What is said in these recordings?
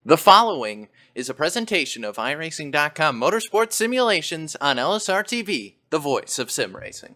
The following is a presentation of iRacing.com motorsport simulations on LSRTV, the voice of sim racing.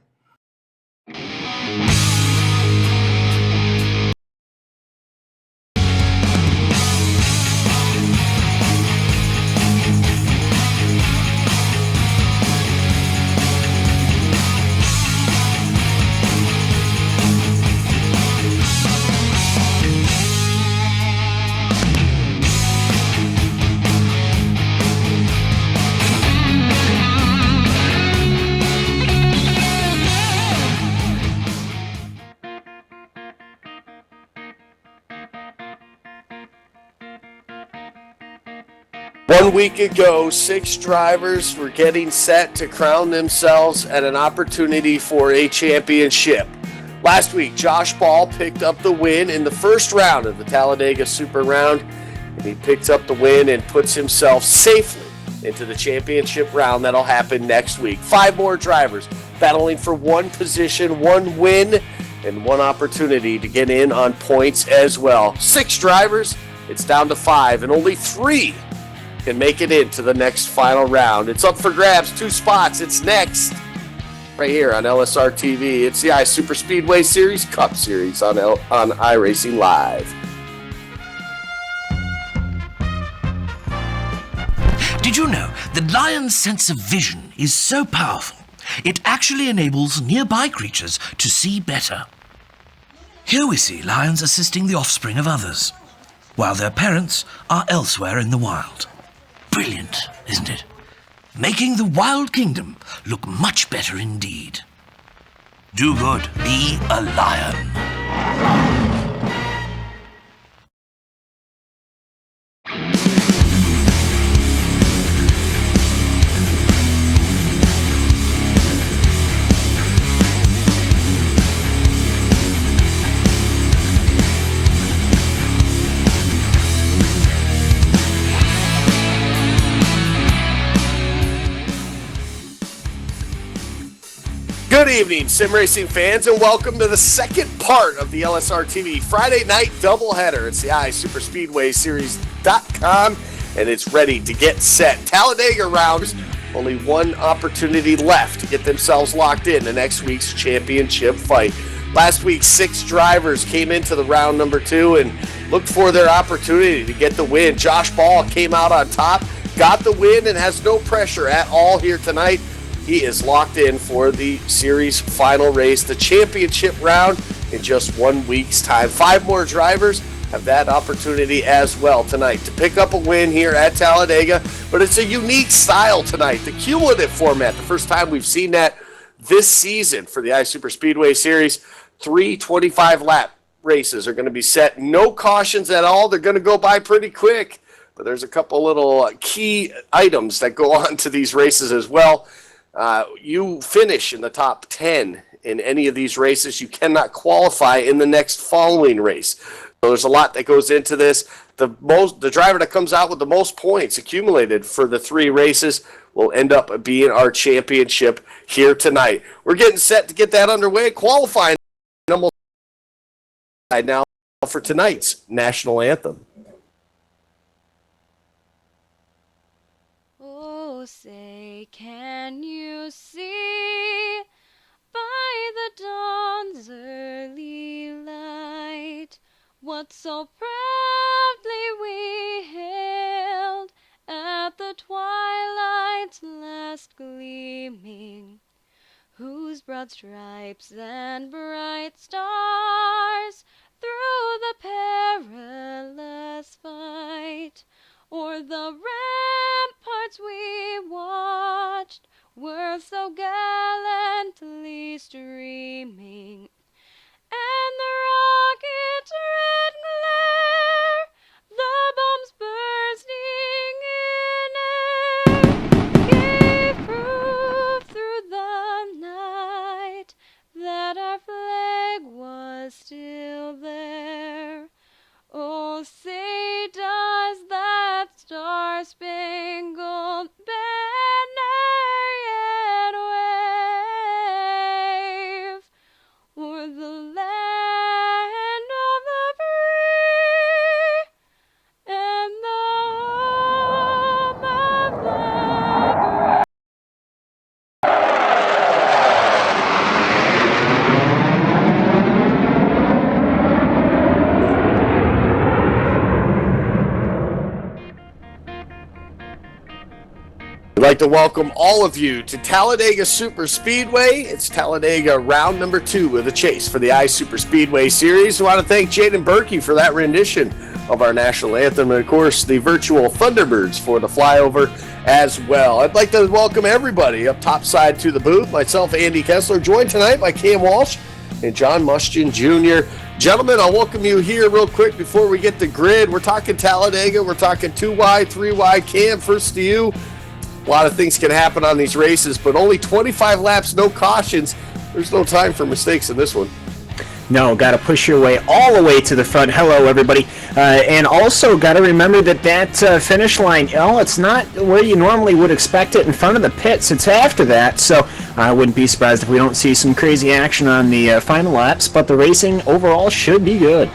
One week ago, 6 drivers were getting set to crown themselves at an opportunity for a championship. Last week, Josh Ball picked up the win in the first round of the Talladega Super Round, and he picks up the win and puts himself safely into the championship round that'll happen next week. 5 more drivers battling for one position, one win, and one opportunity to get in on points as well. 6 drivers, it's down to 5, and only 3 can make it into the next final round. It's up for grabs, 2 spots. It's next, right here on LSRTV. It's the Super Speedway Series Cup Series on iRacing Live. Did you know that Lion's sense of vision is so powerful, it actually enables nearby creatures to see better? Here we see lions assisting the offspring of others, while their parents are elsewhere in the wild. Brilliant, isn't it? Making the wild kingdom look much better indeed. Do good, be a lion. Good evening, sim racing fans, and welcome to the second part of the LSRTV Friday night doubleheader. It's the Super Speedway Series.com, and it's ready to get set. Talladega rounds, only one opportunity left to get themselves locked in the next week's championship fight. Last week, 6 drivers came into the round number 2 and looked for their opportunity to get the win. Josh Ball came out on top, got the win, and has no pressure at all here tonight. He is locked in for the series final race, the championship round, in just 1 week's time. 5 more drivers have that opportunity as well tonight to pick up a win here at Talladega, but it's a unique style tonight, the cumulative format, the first time we've seen that this season for the Super Speedway Series. 3 25-lap races are going to be set. No cautions at all. They're going to go by pretty quick, but there's a couple little key items that go on to these races as well. You finish in the top 10 in any of these races, you cannot qualify in the next following race. So there's a lot that goes into this. The driver that comes out with the most points accumulated for the 3 races will end up being our championship here tonight. We're getting set to get that underway. Qualifying now for tonight's national anthem. Oh, say, can you see by the dawn's early light what so proudly we hailed at the twilight's last gleaming, whose broad stripes and bright stars through the perilous fight o'er the ramparts we watched were so gallantly streaming, and the rocket's red glare, the bombs bursting in air, gave proof through the night that our flag was still there. Oh, say does that star-spangled banner yet wave o'er the land of the free and the like to welcome all of you to Talladega Super Speedway. It's Talladega round number 2 of the chase for the iSuper Speedway Series. I want to thank Jaden Berkey for that rendition of our national anthem, and of course the virtual Thunderbirds for the flyover as well. I'd like to welcome everybody up topside to the booth. Myself, Andy Kessler, joined tonight by Cam Walsh and John Mustian Jr. Gentlemen, I'll welcome you here real quick before we get the grid. We're talking Talladega. We're talking 2 wide, 3 wide. Cam, first to you. A lot of things can happen on these races, but only 25 laps, no cautions. There's no time for mistakes in this one. No, got to push your way all the way to the front. Hello, everybody. And also got to remember that finish line, it's not where you normally would expect it in front of the pits. It's after that, so I wouldn't be surprised if we don't see some crazy action on the final laps, but the racing overall should be good.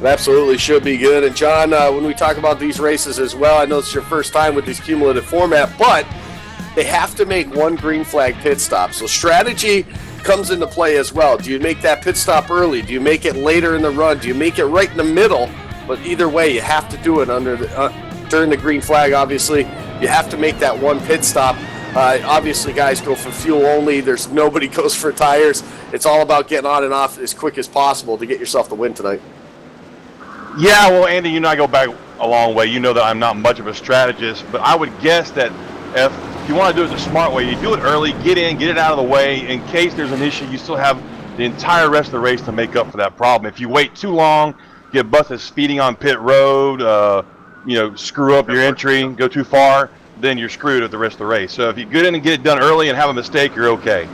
It absolutely should be good. And John, when we talk about these races as well, I know it's your first time with this cumulative format, but they have to make one green flag pit stop. So strategy comes into play as well. Do you make that pit stop early? Do you make it later in the run? Do you make it right in the middle? But either way, you have to do it during the green flag, obviously. You have to make that one pit stop. Obviously, guys go for fuel only. There's nobody goes for tires. It's all about getting on and off as quick as possible to get yourself the win tonight. Yeah, well, Andy, you know I go back a long way. You know that I'm not much of a strategist, but I would guess that if you want to do it the smart way, you do it early, get it out of the way. In case there's an issue, you still have the entire rest of the race to make up for that problem. If you wait too long, get busted speeding on pit road, screw up your entry, go too far, then you're screwed at the rest of the race. So if you get in and get it done early and have a mistake, you're okay.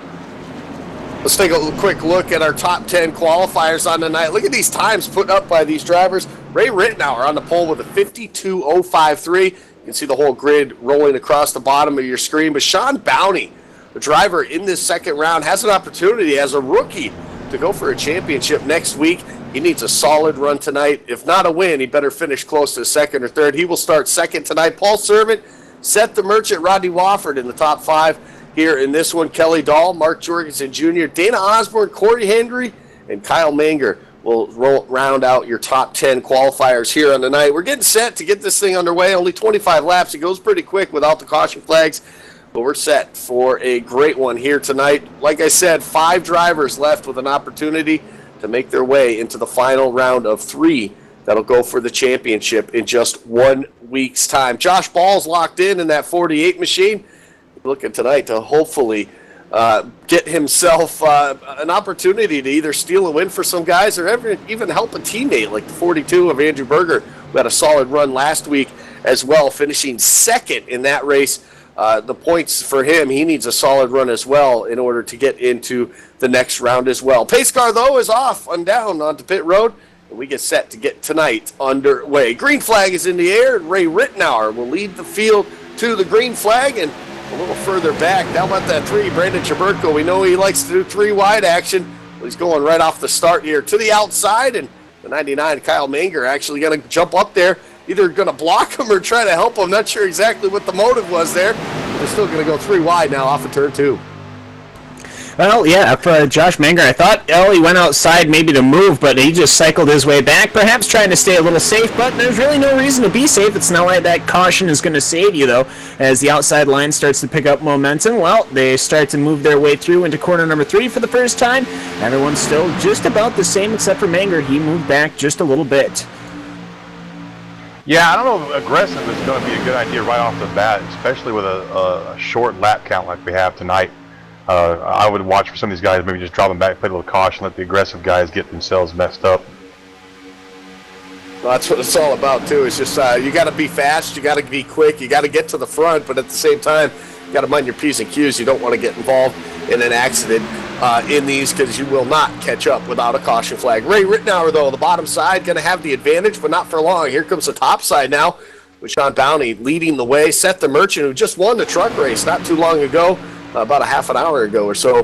Let's take a quick look at our top 10 qualifiers on the night. Look at these times put up by these drivers. Ray Rittenauer on the pole with a 52.053. You can see the whole grid rolling across the bottom of your screen. But Sean Bowney, the driver in this second round, has an opportunity as a rookie to go for a championship next week. He needs a solid run tonight. If not a win, he better finish close to second or third. He will start second tonight. Paul Servant, Seth the Merchant, Rodney Wofford in the top 5. Here in this one, Kelly Dahl, Mark Jorgensen Jr., Dana Osborne, Corey Hendry, and Kyle Manger will round out your top 10 qualifiers here on the night. We're getting set to get this thing underway. Only 25 laps. It goes pretty quick without the caution flags, but we're set for a great one here tonight. Like I said, 5 drivers left with an opportunity to make their way into the final round of 3 that'll go for the championship in just 1 week's time. Josh Ball's locked in that 48 machine. Looking tonight to hopefully get himself an opportunity to either steal a win for some guys or even help a teammate like the 42 of Andrew Berger, who had a solid run last week as well, finishing second in that race. The points for him, he needs a solid run as well in order to get into the next round as well. Pace car, though, is off and down onto pit road, and we get set to get tonight underway. Green flag is in the air, and Ray Rittenauer will lead the field to the green flag, and a little further back, down at that 3, Brandon Chaburko. We know he likes to do 3 wide action. Well, he's going right off the start here to the outside, and the 99, Kyle Manger, actually going to jump up there, either going to block him or try to help him. Not sure exactly what the motive was there. They're still going to go 3 wide now off of turn 2. Well, yeah, for Josh Manger, I thought Ellie went outside maybe to move, but he just cycled his way back, perhaps trying to stay a little safe, but there's really no reason to be safe. It's not like that caution is going to save you, though. As the outside line starts to pick up momentum, well, they start to move their way through into corner number 3 for the first time. Everyone's still just about the same except for Manger. He moved back just a little bit. Yeah, I don't know if aggressive is going to be a good idea right off the bat, especially with a short lap count like we have tonight. I would watch for some of these guys, maybe just drop them back, play a little caution, let the aggressive guys get themselves messed up. Well, that's what it's all about, too. It's just you got to be fast, you got to be quick, you got to get to the front, but at the same time, you got to mind your P's and Q's. You don't want to get involved in an accident in these because you will not catch up without a caution flag. Ray Rittenauer, though, the bottom side, going to have the advantage, but not for long. Here comes the top side now with Sean Bowney leading the way. Seth the Merchant, who just won the truck race not too long ago, about a half an hour ago or so,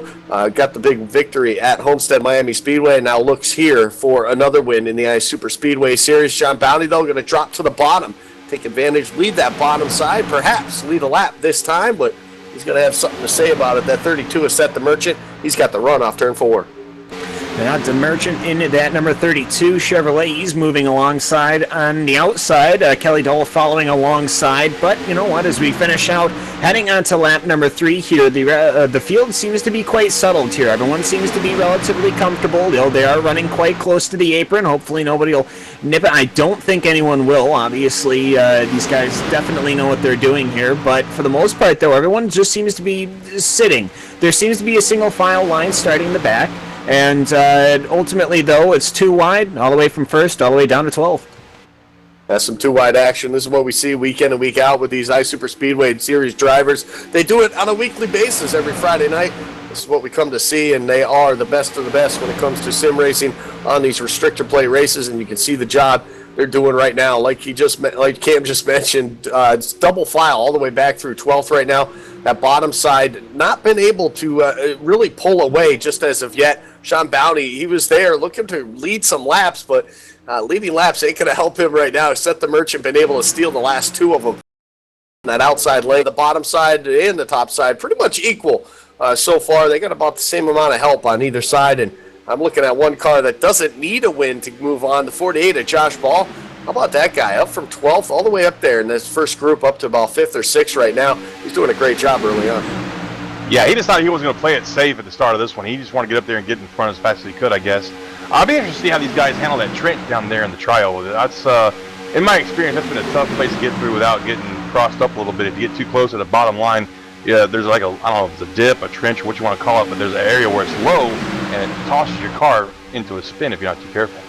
got the big victory at Homestead Miami Speedway, and now looks here for another win in the iSuper Speedway Series. Sean Bowney, though, going to drop to the bottom, take advantage, lead that bottom side, perhaps lead a lap this time, but he's going to have something to say about it. That 32 is Seth the Merchant. He's got the run off turn 4. And out to Merchant into that number 32 Chevrolet. He's moving alongside on the outside. Kelly Dole following alongside. But you know what? As we finish out, heading on to lap number 3 here, the field seems to be quite settled here. Everyone seems to be relatively comfortable. They are running quite close to the apron. Hopefully nobody will nip it. I don't think anyone will. Obviously, these guys definitely know what they're doing here. But for the most part, though, everyone just seems to be sitting. There seems to be a single file line starting in the back. And ultimately, though, it's 2 wide, all the way from first, all the way down to 12. That's some 2 wide action. This is what we see week in and week out with these iSuper Speedway Series drivers. They do it on a weekly basis every Friday night. This is what we come to see, and they are the best of the best when it comes to sim racing on these restrictor plate races, and you can see the job they're doing right now. Like Cam just mentioned, it's double file all the way back through 12th right now. That bottom side not been able to really pull away just as of yet. Sean Bounty, he was there looking to lead some laps, but leading laps ain't going to help him right now. Except the Merchant been able to steal the last 2 of them. That outside lane, the bottom side and the top side, pretty much equal so far. They got about the same amount of help on either side, and I'm looking at one car that doesn't need a win to move on. The 48 of Josh Ball. How about that guy? Up from 12th all the way up there in this first group, up to about 5th or 6th right now. He's doing a great job early on. Yeah, he decided he wasn't going to play it safe at the start of this one. He just wanted to get up there and get in front as fast as he could, I guess. I'll be interested to see how these guys handle that trench down there in the trial. That's, in my experience, that's been a tough place to get through without getting crossed up a little bit. If you get too close to the bottom line, yeah, there's like I don't know if it's a dip, a trench, what you want to call it, but there's an area where it's low and it tosses your car into a spin if you're not too careful.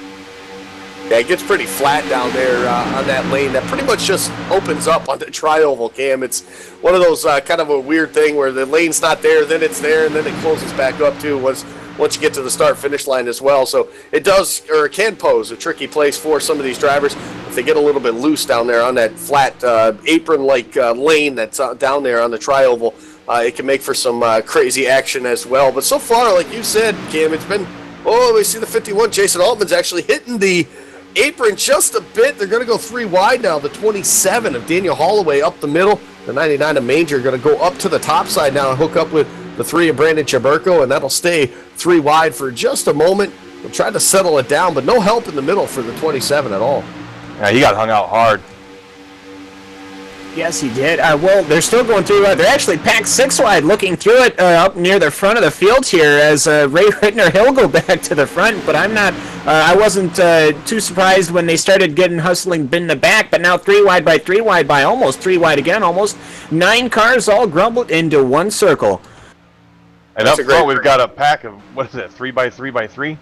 Yeah, it gets pretty flat down there on that lane. That pretty much just opens up on the tri-oval, Cam. It's one of those kind of a weird thing where the lane's not there, then it's there, and then it closes back up too once you get to the start-finish line as well. So it does, or it can pose a tricky place for some of these drivers if they get a little bit loose down there on that flat apron-like lane that's down there on the tri-oval. It can make for some crazy action as well. But so far, like you said, Cam, it's been, we see the 51. Jason Altman's actually hitting the apron just a bit. They're going to go 3 wide now. The 27 of Daniel Holloway up the middle. The 99 of Manger going to go up to the top side now and hook up with the 3 of Brandon Chaburko, and that'll stay 3 wide for just a moment. We'll try to settle it down, but no help in the middle for the 27 at all. Yeah, he got hung out hard. Yes, he did. Well, they're still going through. They're actually packed 6 wide, looking through it up near the front of the field here as Ray Rittner, he'll go back to the front, but I'm not. I wasn't too surprised when they started getting hustling bin the back, but now 3 wide by 3 wide by almost 3 wide again, almost 9 cars all grumbled into one circle. And up front, we've got a pack of, what is it, 3 by 3 by 3?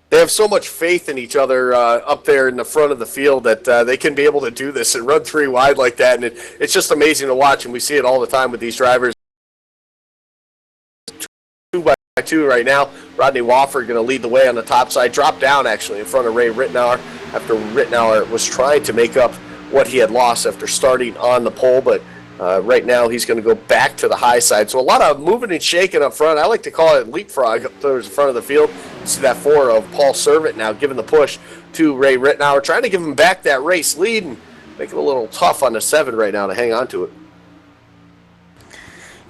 They have so much faith in each other up there in the front of the field that they can be able to do this and run 3 wide like that. And it's just amazing to watch, and we see it all the time with these drivers. 2 by 2 right now. Rodney Wofford going to lead the way on the top side. Drop down, actually, in front of Ray Rittenauer after Rittenauer was trying to make up what he had lost after starting on the pole. But right now he's going to go back to the high side. So a lot of moving and shaking up front. I like to call it leapfrog up towards the front of the field. See that 4 of Paul Servant now giving the push to Ray Rittenauer, trying to give him back that race lead and make it a little tough on the 7 right now to hang on to it.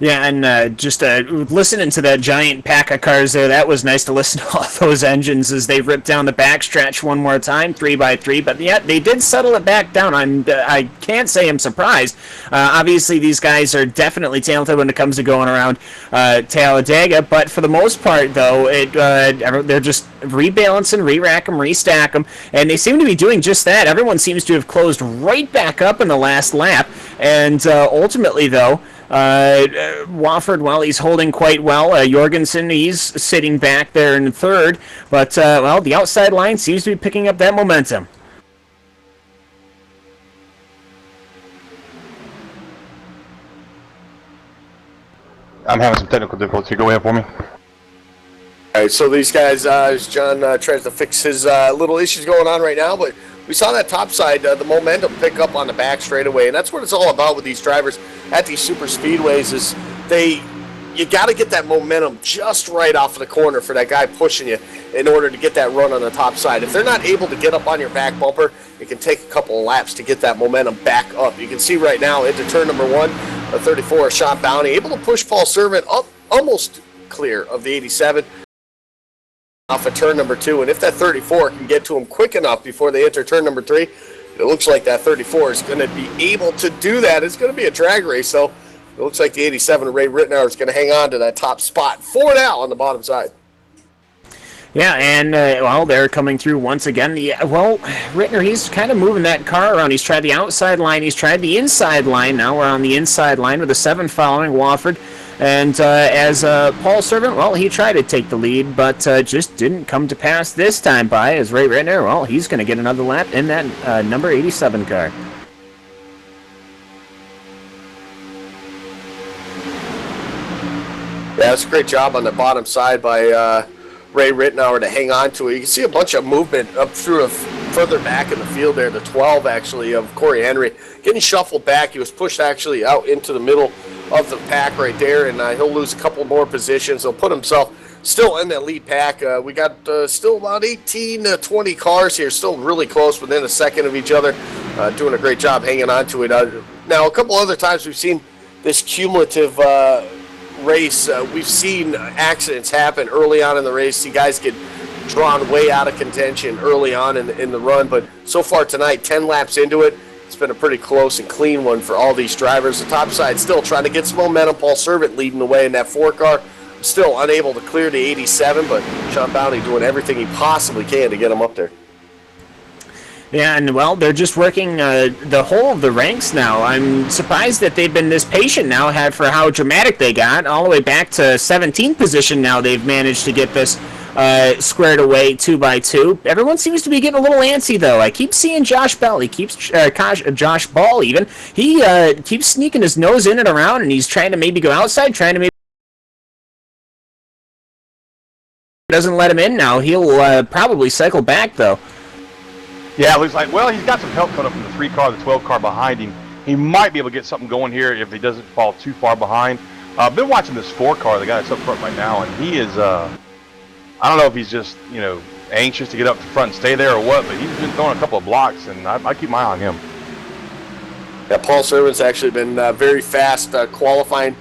Yeah, and just listening to that giant pack of cars there, that was nice to listen to all those engines as they ripped down the backstretch one more time, 3 by 3. But yeah, they did settle it back down. I can't say I'm surprised. Obviously, these guys are definitely talented when it comes to going around Talladega. But for the most part, though, they're just rebalancing, re-rack them, restack them, and they seem to be doing just that. Everyone seems to have closed right back up in the last lap, and ultimately, though, Wofford, well, he's holding quite well. Jorgensen, he's sitting back there in 3rd. But, well, the outside line seems to be picking up that momentum. I'm having some technical difficulty. Go ahead for me. All right, so these guys, as John tries to fix his little issues going on right now, but we saw that top side, the momentum pick up on the back straightaway, and that's what it's all about with these drivers at these super speedways is they you got to get that momentum just right off of the corner for that guy pushing you in order to get that run on the top side. If they're not able to get up on your back bumper, it can take a couple of laps to get that momentum back up. You can see right now into turn number 1, a 34, Sean Bounty, able to push Paul Servant up almost clear of the 87 off of turn number 2. And if that 34 can get to him quick enough before they enter turn number 3, it looks like that 34 is going to be able to do that. It's going to be a drag race, though. It looks like the 87 Ray Rittenauer is going to hang on to that top spot for now on the bottom side. Yeah, and, they're coming through once again. Rittner, he's kind of moving that car around. He's tried the outside line. He's tried the inside line. Now we're on the inside line with the 7 following Wofford. And as Paul Servant, he tried to take the lead, but just didn't come to pass this time by as Ray Rittner, he's going to get another lap in that number 87 car. Yeah, that's a great job on the bottom side by Ray Rittenauer to hang on to it. You can see a bunch of movement up through further back in the field there, the 12 actually of Corey Henry. Getting shuffled back, he was pushed actually out into the middle of the pack right there, and he'll lose a couple more positions. He'll put himself still in that lead pack. We got still about 18 to 20 cars here, still really close within a second of each other, doing a great job hanging on to it. Now, a couple other times we've seen this cumulative race, we've seen accidents happen early on in the race. See guys get drawn way out of contention early on in the run, but so far tonight, 10 laps into it, it's been a pretty close and clean one for all these drivers. The top side still trying to get some momentum. Paul Servant leading the way in that 4 car, still unable to clear the 87, but Sean Bounty doing everything he possibly can to get him up there. Yeah, and they're just working the whole of the ranks now. I'm surprised that they've been this patient now for how dramatic they got. All the way back to 17th position now they've managed to get this squared away 2 by 2. Everyone seems to be getting a little antsy, though. I keep seeing Josh Bell. He keeps, Josh Ball even. He keeps sneaking his nose in and around, and he's trying to maybe go outside, doesn't let him in now. He'll probably cycle back, though. Yeah, it looks like, he's got some help coming up from the 3 car, the 12 car behind him. He might be able to get something going here if he doesn't fall too far behind. I've been watching this 4 car, the guy that's up front right now, and he is, I don't know if he's just, anxious to get up front and stay there or what, but he's been throwing a couple of blocks, and I keep my eye on him. Yeah, Paul Servant's actually been very fast qualifying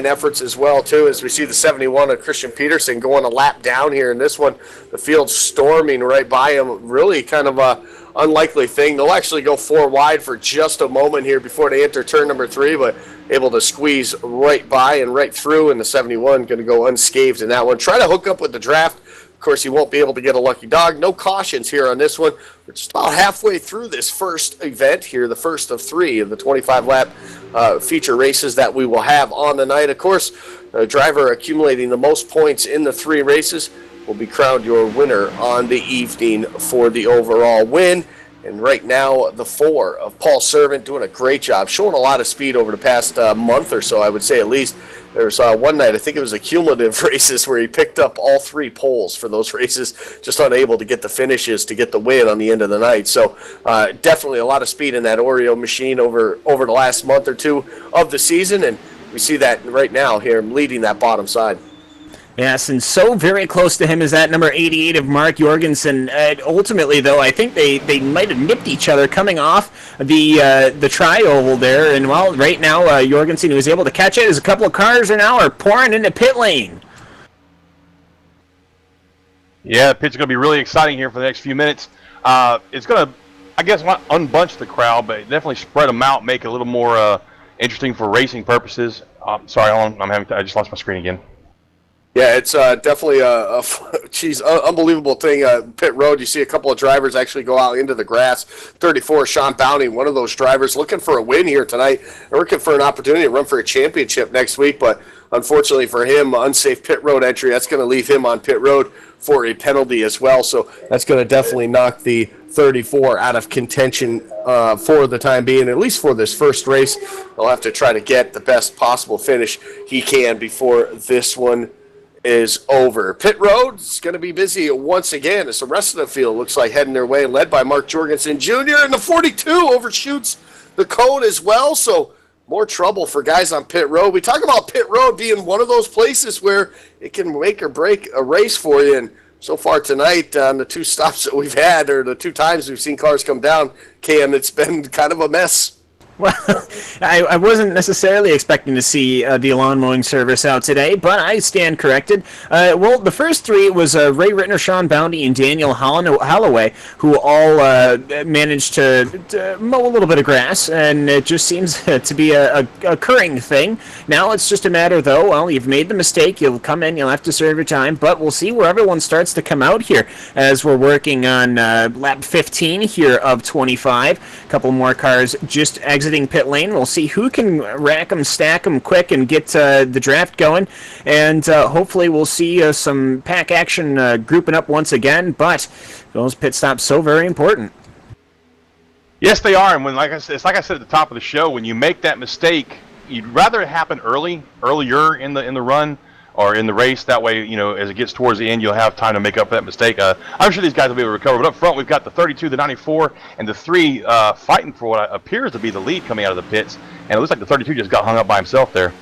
efforts as well, too, as we see the 71 of Christian Peterson going a lap down here in this one. The field's storming right by him. Really kind of a unlikely thing. They'll actually go 4 wide for just a moment here before they enter turn number 3, but able to squeeze right by and right through, and the 71 going to go unscathed in that one. Try to hook up with the draft. Of course, he won't be able to get a lucky dog. No cautions here on this one. We're just about halfway through this first event here, the first of 3 of the 25-lap feature races that we will have on the night. Of course, the driver accumulating the most points in the 3 races will be crowned your winner on the evening for the overall win. And right now, the 4 of Paul Servant doing a great job, showing a lot of speed over the past month or so, I would say at least. There was one night, I think it was a cumulative races, where he picked up all 3 poles for those races, just unable to get the finishes to get the win on the end of the night. So definitely a lot of speed in that Oreo machine over the last month or 2 of the season, and we see that right now here leading that bottom side. Yes, and so very close to him is that number 88 of Mark Jorgensen. Ultimately, though, I think they might have nipped each other coming off the tri-oval there. And, right now, Jorgensen, who was able to catch it, as a couple of cars are pouring into pit lane. Yeah, the pit's going to be really exciting here for the next few minutes. It's going to, I guess, not unbunch the crowd, but definitely spread them out, make it a little more interesting for racing purposes. Sorry, I just lost my screen again. Yeah, it's definitely a unbelievable thing. Pit road, you see a couple of drivers actually go out into the grass. 34, Sean Bounty, one of those drivers, looking for a win here tonight, looking for an opportunity to run for a championship next week. But unfortunately for him, unsafe pit road entry, that's going to leave him on pit road for a penalty as well. So that's going to definitely knock the 34 out of contention for the time being, at least for this first race. He'll have to try to get the best possible finish he can before this one is over. Pit road is going to be busy once again as the rest of the field looks like heading their way, led by Mark Jorgensen Jr. And the 42 overshoots the cone as well. So more trouble for guys on pit road. We talk about pit road being one of those places where it can make or break a race for you. And so far tonight, on the 2 stops that we've had, or the 2 times we've seen cars come down, Cam, it's been kind of a mess. Well, I wasn't necessarily expecting to see the lawn mowing service out today, but I stand corrected. Well, the first 3 was Ray Rittner, Sean Bounty, and Daniel Holloway, who all managed to mow a little bit of grass, and it just seems to be a occurring thing. Now it's just a matter, though, well, you've made the mistake, you'll come in, you'll have to serve your time, but we'll see where everyone starts to come out here as we're working on lap 15 here of 25. A couple more cars just exiting pit lane. We'll see who can rack them, stack them quick, and get the draft going. And hopefully we'll see some pack action grouping up once again. But those pit stops so very important. Yes, they are. And when, it's like I said at the top of the show, when you make that mistake, you'd rather it happen earlier in the run or in the race. That way, as it gets towards the end, you'll have time to make up for that mistake. I'm sure these guys will be able to recover. But up front, we've got the 32, the 94, and the 3 fighting for what appears to be the lead coming out of the pits. And it looks like the 32 just got hung up by himself there.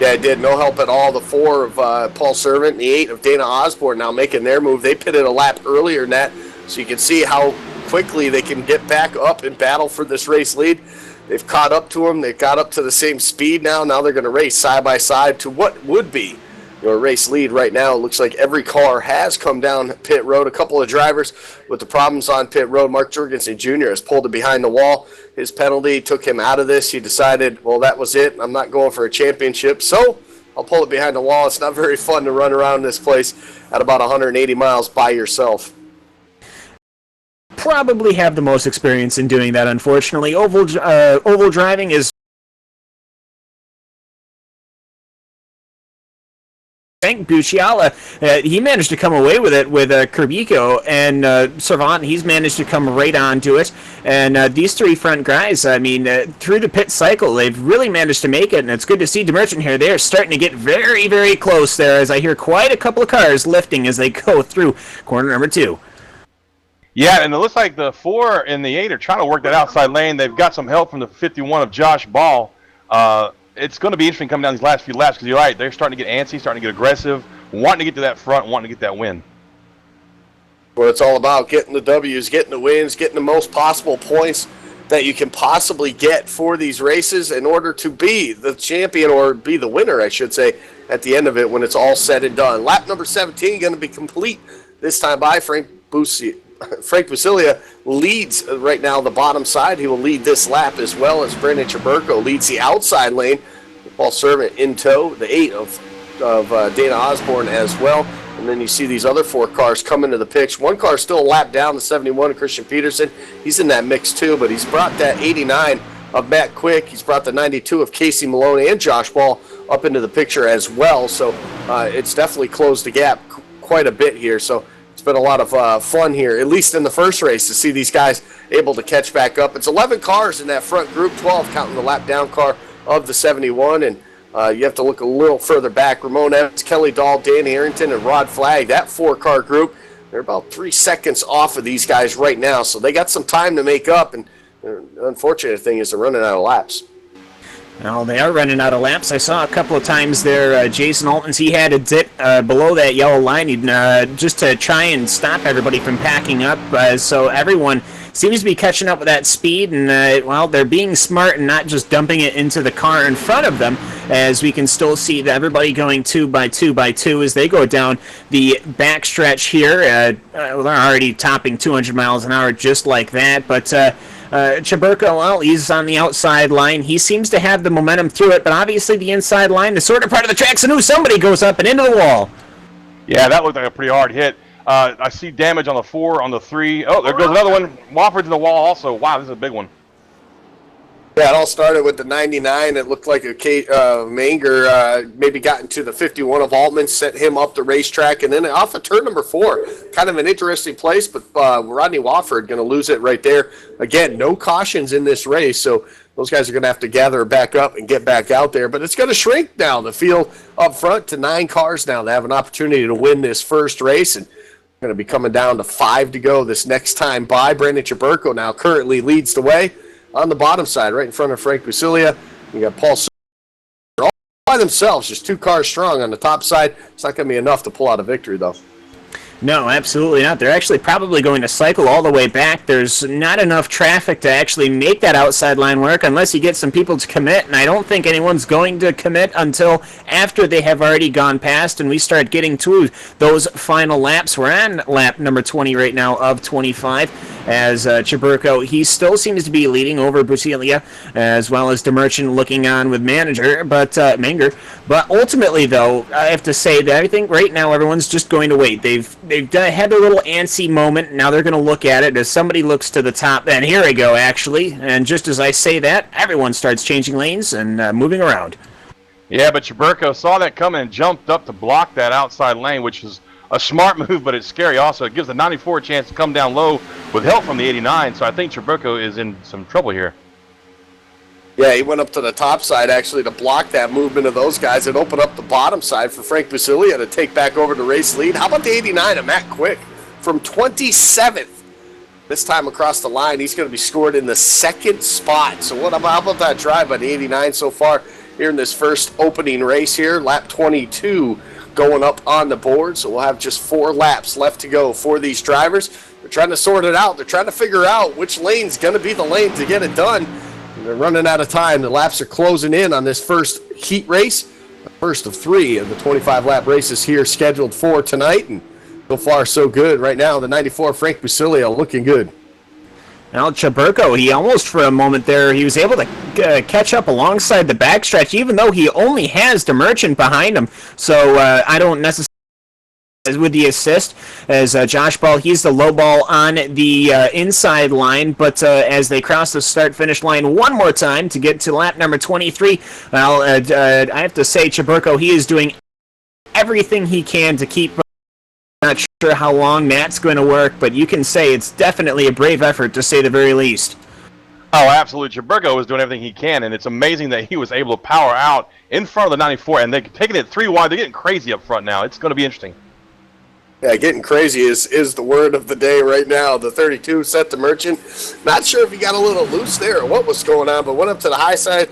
Yeah, it did. No help at all. The 4 of Paul Servant and the 8 of Dana Osborne now making their move. They pitted a lap earlier than that, so you can see how quickly they can get back up and battle for this race lead. They've caught up to them. They've got up to the same speed now. Now they're going to race side by side to what would be your race lead right now. It looks like every car has come down pit road. A couple of drivers with the problems on pit road. Mark Jorgensen Jr. has pulled it behind the wall. His penalty took him out of this. He decided, well, that was it. I'm not going for a championship, so I'll pull it behind the wall. It's not very fun to run around this place at about 180 miles by yourself. Probably have the most experience in doing that, unfortunately. Oval driving is Frank Bucciala. He managed to come away with it with Kurbiko, and Servant, he's managed to come right onto it. And these 3 front guys, I mean, through the pit cycle, they've really managed to make it, and it's good to see DeMerchant here. They're starting to get very, very close there, as I hear quite a couple of cars lifting as they go through corner number 2. Yeah, and it looks like the 4 and the 8 are trying to work that outside lane. They've got some help from the 51 of Josh Ball. It's going to be interesting coming down these last few laps because you're right. They're starting to get antsy, starting to get aggressive, wanting to get to that front, wanting to get that win. What it's all about, getting the W's, getting the wins, getting the most possible points that you can possibly get for these races in order to be the champion, or be the winner, I should say, at the end of it when it's all said and done. Lap number 17 going to be complete this time by Frank Busilia leads right now the bottom side. He will lead this lap as well as Brandon Chaburko leads the outside lane. Paul Servant in tow, the 8 of Dana Osborne as well. And then you see these other 4 cars come into the picture. One car still a lap down, the 71 of Christian Peterson. He's in that mix too, but he's brought that 89 of Matt Quick. He's brought the 92 of Casey Maloney and Josh Ball up into the picture as well. So it's definitely closed the gap quite a bit here. So it's been a lot of fun here, at least in the first race, to see these guys able to catch back up. It's 11 cars in that front group, 12 counting the lap down car of the 71, and you have to look a little further back. Ramon Evans, Kelly Dahl, Dan Harrington, and Rod Flagg, that 4-car group, they're about 3 seconds off of these guys right now, so they got some time to make up, and the unfortunate thing is they're running out of laps. Well, they are running out of laps. I saw a couple of times there, Jason Altons, he had a dip below that yellow line just to try and stop everybody from packing up. So everyone seems to be catching up with that speed, and, well, they're being smart and not just dumping it into the car in front of them, as we can still see that everybody going 2 by 2 by 2 as they go down the backstretch here. They're already topping 200 miles an hour just like that, but Chaburko, well, he's on the outside line. He seems to have the momentum through it, but obviously the inside line is sort of part of the tracks, and somebody goes up and into the wall. Yeah, that looked like a pretty hard hit. I see damage on the 4, on the 3. Oh, there goes another one. Wofford's in the wall also. Wow, this is a big one. Yeah, it all started with the 99. It looked like Manger maybe got into the 51 of Altman, sent him up the racetrack, and then off of turn number 4. Kind of an interesting place, but Rodney Wofford going to lose it right there. Again, no cautions in this race, so those guys are going to have to gather back up and get back out there. But it's going to shrink now, the field up front, to 9 cars now to have an opportunity to win this first race, and going to be coming down to 5 to go this next time by. Brandon Chaburko now currently leads the way. on the bottom side, right in front of Frank Busilia. You got Paul all by themselves, just 2 cars strong on the top side. It's not going to be enough to pull out a victory, though. No, absolutely not. They're actually probably going to cycle all the way back. There's not enough traffic to actually make that outside line work unless you get some people to commit, and I don't think anyone's going to commit until after they have already gone past and we start getting to those final laps. We're on lap number 20 right now of 25 as Chaburko, he still seems to be leading over Busilia as well as DeMerchant looking on with Manger, but Manger. But ultimately, though, I have to say that I think right now everyone's just going to wait. They've had a little antsy moment. Now they're going to look at it as somebody looks to the top. And here we go, actually. And just as I say that, everyone starts changing lanes and moving around. Yeah, but Chaburko saw that coming and jumped up to block that outside lane, which is a smart move, but it's scary also. It gives the 94 a chance to come down low with help from the 89. So I think Chaburko is in some trouble here. Yeah, he went up to the top side, actually, to block that movement of those guys and open up the bottom side for Frank Busilia to take back over the race lead. How about the 89 of Matt Quick from 27th? This time across the line, he's going to be scored in the 2nd spot. So how about that drive by the 89 so far here in this first opening race here? Lap 22 going up on the board. So we'll have just 4 laps left to go for these drivers. They're trying to sort it out. They're trying to figure out which lane's going to be the lane to get it done. They're running out of time. The laps are closing in on this first heat race. The first of 3 of the 25-lap races here scheduled for tonight. And so far, so good. Right now, the 94 Frank Busilia looking good. Now, Chaburko, he almost for a moment there, he was able to catch up alongside the backstretch, even though he only has DeMerchant behind him. So I don't necessarily with the assist as Josh Ball, he's the low ball on the inside line, but as they cross the start-finish line one more time to get to lap number 23, well, I have to say, Chaburko, he is doing everything he can to keep. Not sure how long that's going to work, but you can say it's definitely a brave effort to say the very least. Oh, absolutely. Chaburko was doing everything he can, and it's amazing that he was able to power out in front of the 94, and they're taking it 3 wide. They're getting crazy up front now. It's going to be interesting. Yeah, getting crazy is the word of the day right now. The 32 set to Merchant. Not sure if he got a little loose there or what was going on, but went up to the high side.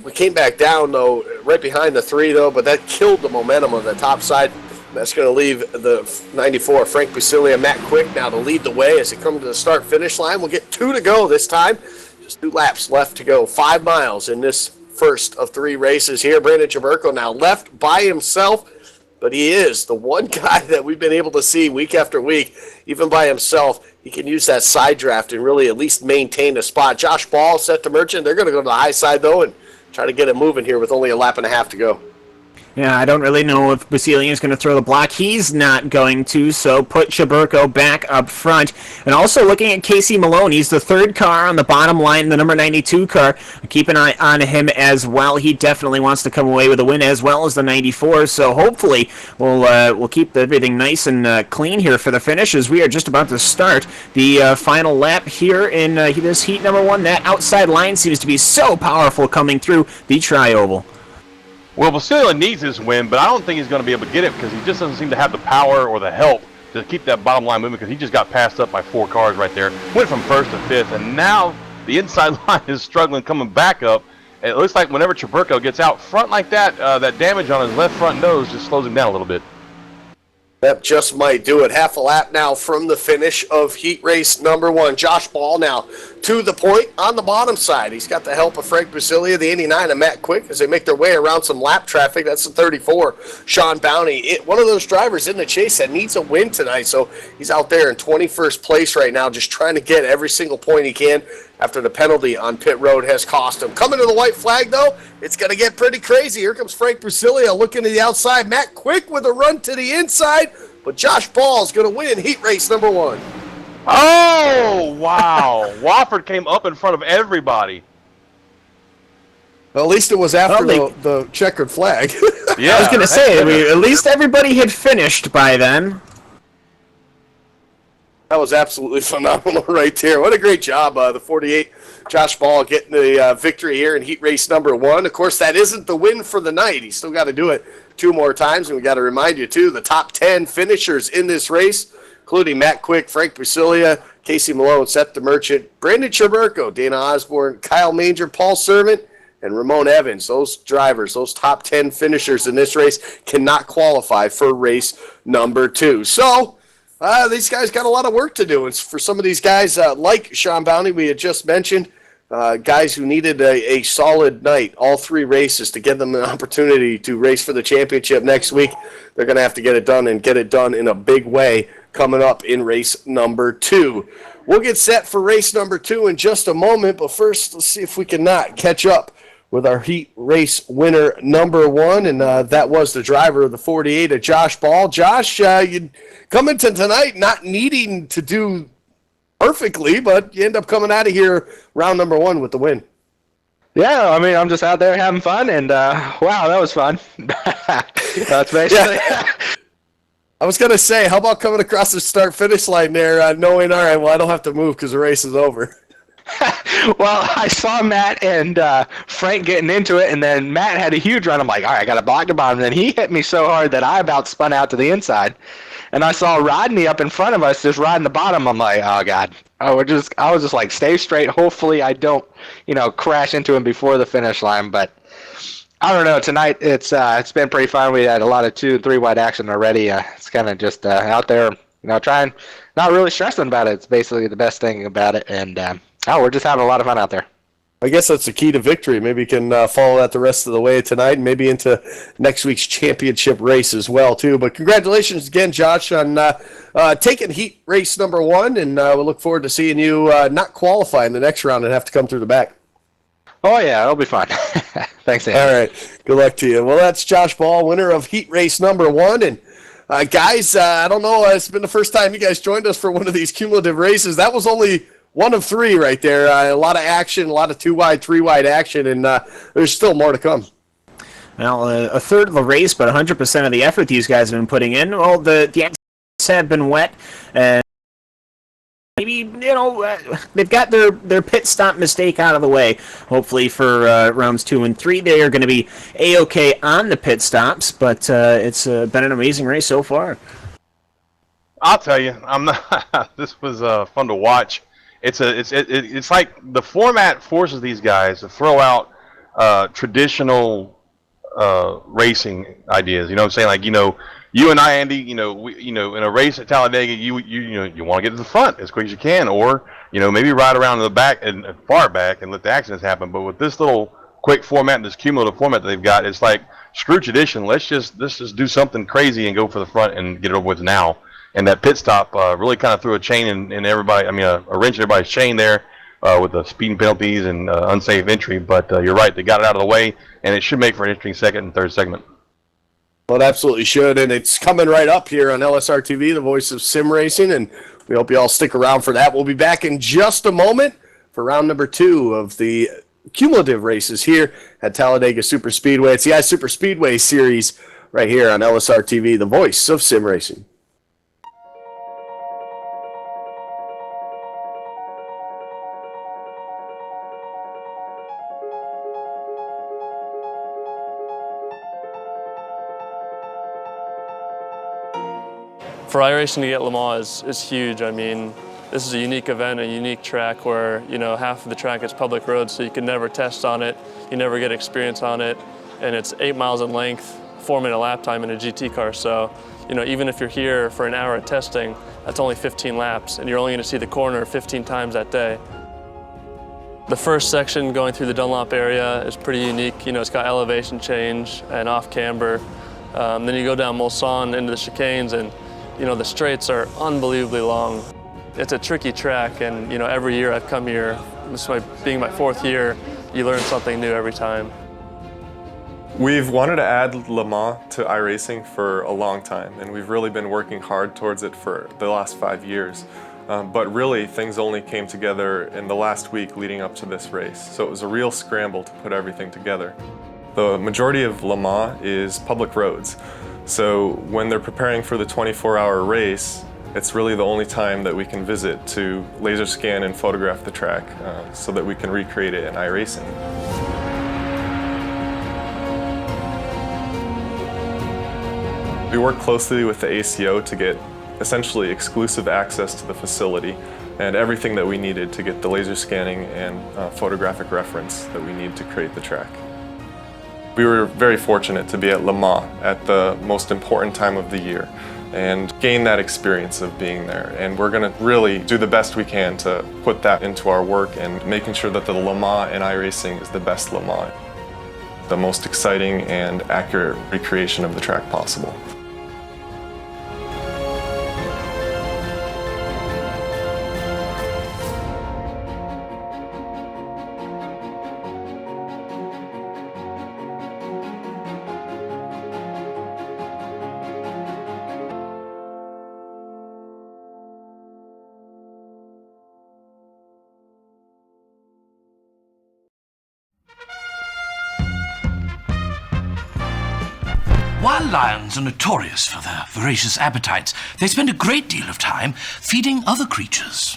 We came back down, though, right behind the 3, though, but that killed the momentum of the top side. That's going to leave the 94, Frank Busilia, Matt Quick now to lead the way as they come to the start-finish line. We'll get 2 to go this time. Just 2 laps left to go. 5 miles in this first of 3 races here. Brandon Chaburko now left by himself. But he is the one guy that we've been able to see week after week, even by himself. He can use that side draft and really at least maintain a spot. Josh Ball set to Merchant. They're going to go to the high side, though, and try to get it moving here with only a lap and a half to go. Yeah, I don't really know if Busilia is going to throw the block. He's not going to, so put Chaburko back up front. And also looking at Casey Malone, he's the 3rd car on the bottom line, the number 92 car. Keep an eye on him as well. He definitely wants to come away with a win as well as the 94, so hopefully we'll keep everything nice and clean here for the finish as we are just about to start the final lap here in this heat number 1. That outside line seems to be so powerful coming through the tri-oval. Well, Busilia needs this win, but I don't think he's going to be able to get it because he just doesn't seem to have the power or the help to keep that bottom line moving because he just got passed up by 4 cars right there. Went from 1st to 5th, and now the inside line is struggling coming back up. And it looks like whenever Chaburko gets out front like that, that damage on his left front nose just slows him down a little bit. That just might do it. Half a lap now from the finish of heat race number 1. Josh Ball now to the point on the bottom side. He's got the help of Frank Busilia, the 89, and Matt Quick as they make their way around some lap traffic. That's the 34, Sean Bowney. One of those drivers in the chase that needs a win tonight, so he's out there in 21st place right now just trying to get every single point he can after the penalty on pit road has cost him. Coming to the white flag, though, it's going to get pretty crazy. Here comes Frank Busilia looking to the outside. Matt Quick with a run to the inside, but Josh Ball is going to win heat race number 1. Oh, wow. Wofford came up in front of everybody. Well, at least it was after the checkered flag. Yeah, I was going to say, at least everybody had finished by then. That was absolutely phenomenal right there. What a great job, the 48, Josh Ball, getting the victory here in heat race number 1. Of course, that isn't the win for the night. He's still got to do it 2 more times, and we got to remind you, too, the top 10 finishers in this race, including Matt Quick, Frank Busilia, Casey Malone, Seth DeMerchant, Brandon Cheburko, Dana Osborne, Kyle Manger, Paul Servant, and Ramon Evans. Those drivers, those top 10 finishers in this race cannot qualify for race number 2. So these guys got a lot of work to do. And for some of these guys, like Sean Bounty, we had just mentioned, guys who needed a solid night, all 3 races, to give them an opportunity to race for the championship next week. They're going to have to get it done and get it done in a big way coming up in race number 2. We'll get set for race number 2 in just a moment, but first let's see if we can not catch up with our heat race winner number 1, and that was the driver of the 48 of Josh Ball. Josh, you come into tonight not needing to do perfectly, but you end up coming out of here round number 1 with the win. Yeah, I mean, I'm just out there having fun, and wow, that was fun. That's basically. Yeah. I was going to say, how about coming across the start-finish line there, knowing, all right, well, I don't have to move because the race is over. Well, I saw Matt and Frank getting into it, and then Matt had a huge run. I'm like, all right, I got to block the bottom. And then he hit me so hard that I about spun out to the inside. And I saw Rodney up in front of us just riding the bottom. I'm like, oh, God. I was just like, stay straight. Hopefully I don't, crash into him before the finish line. But I don't know. Tonight it's been pretty fun. We had a lot of 2 and 3 wide action already. It's kind of just out there, trying, not really stressing about it. It's basically the best thing about it. And we're just having a lot of fun out there. I guess that's the key to victory. Maybe you can follow that the rest of the way tonight, and maybe into next week's championship race as well, too. But congratulations again, Josh, on taking heat race number 1, and we'll look forward to seeing you not qualify in the next round and have to come through the back. Oh, yeah, it'll be fun. Thanks, Andy. All right, good luck to you. Well, that's Josh Ball, winner of heat race number 1, and guys, I don't know, it's been the first time you guys joined us for one of these cumulative races. That was only 1 of 3 right there. A lot of action, a lot of 2-wide, 3-wide action, and there's still more to come. Well, a third of the race, but 100% of the effort these guys have been putting in. Well, the axes have been wet, and maybe, they've got their pit stop mistake out of the way. Hopefully for rounds 2 and 3, they are going to be A-okay on the pit stops, but it's been an amazing race so far. I'll tell you, this was fun to watch. It's like the format forces these guys to throw out traditional racing ideas. You know what I'm saying? Like, you and I, Andy, in a race at Talladega, you want to get to the front as quick as you can, or maybe ride around in the back and far back and let the accidents happen. But with this little quick format and this cumulative format that they've got, it's like screw tradition. Let's just do something crazy and go for the front and get it over with now. And that pit stop really kind of threw a chain in everybody. I mean, a wrench in everybody's chain there with the speeding penalties and unsafe entry. But you're right, they got it out of the way, and it should make for an interesting second and third segment. Well, it absolutely should, and it's coming right up here on LSRTV, the voice of sim racing, and we hope you all stick around for that. We'll be back in just a moment for round number 2 of the cumulative races here at Talladega Superspeedway. It's the iSuperspeedway series right here on LSRTV, the voice of sim racing. For iRacing to get Le Mans is huge. I mean, this is a unique event, a unique track where, half of the track is public road, so you can never test on it, you never get experience on it, and it's 8 miles in length, 4-minute lap time in a GT car. So, even if you're here for an hour of testing, that's only 15 laps, and you're only going to see the corner 15 times that day. The first section going through the Dunlop area is pretty unique. It's got elevation change and off camber. Then you go down Mulsanne into the chicanes, and the straights are unbelievably long. It's a tricky track, and every year I've come here, this being my 4th year, you learn something new every time. We've wanted to add Le Mans to iRacing for a long time, and we've really been working hard towards it for the last 5 years. But really, things only came together in the last week leading up to this race, so it was a real scramble to put everything together. The majority of Le Mans is public roads. So when they're preparing for the 24-hour race, it's really the only time that we can visit to laser scan and photograph the track so that we can recreate it in iRacing. We work closely with the ACO to get essentially exclusive access to the facility. and everything that we needed to get the laser scanning and photographic reference that we need to create the track. We were very fortunate to be at Le Mans at the most important time of the year and gain that experience of being there. And we're going to really do the best we can to put that into our work and making sure that the Le Mans in iRacing is the best Le Mans, the most exciting and accurate recreation of the track possible. While lions are notorious for their voracious appetites, they spend a great deal of time feeding other creatures.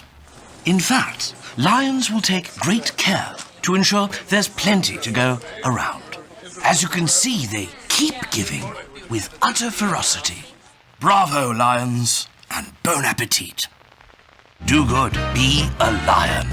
In fact, lions will take great care to ensure there's plenty to go around. As you can see, they keep giving with utter ferocity. Bravo, lions, and bon appetit. Do good, be a lion.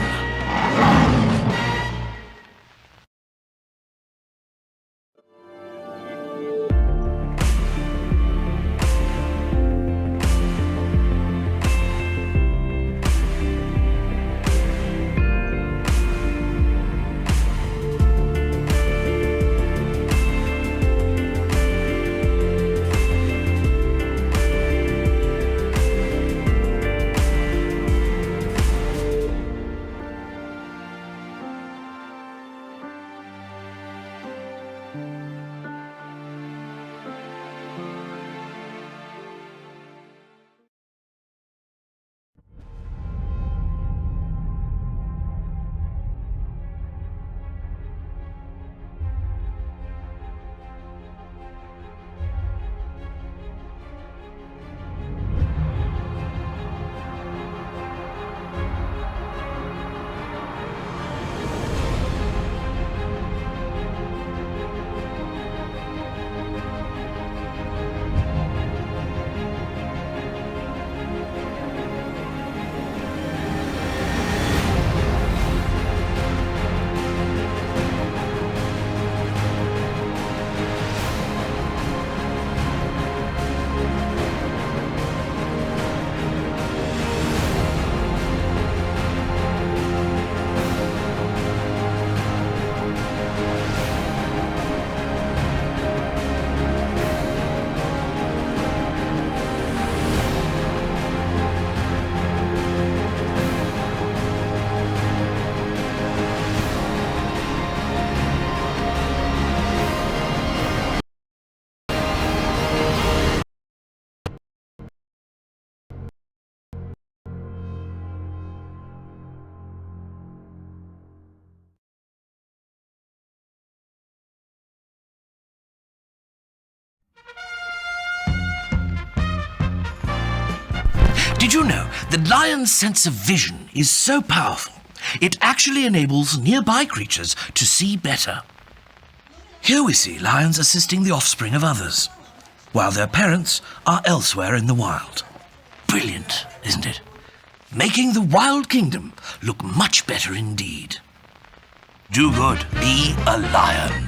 Did you know that lions' sense of vision is so powerful, it actually enables nearby creatures to see better? Here we see lions assisting the offspring of others, while their parents are elsewhere in the wild. Brilliant, isn't it? Making the wild kingdom look much better indeed. Do good, be a lion.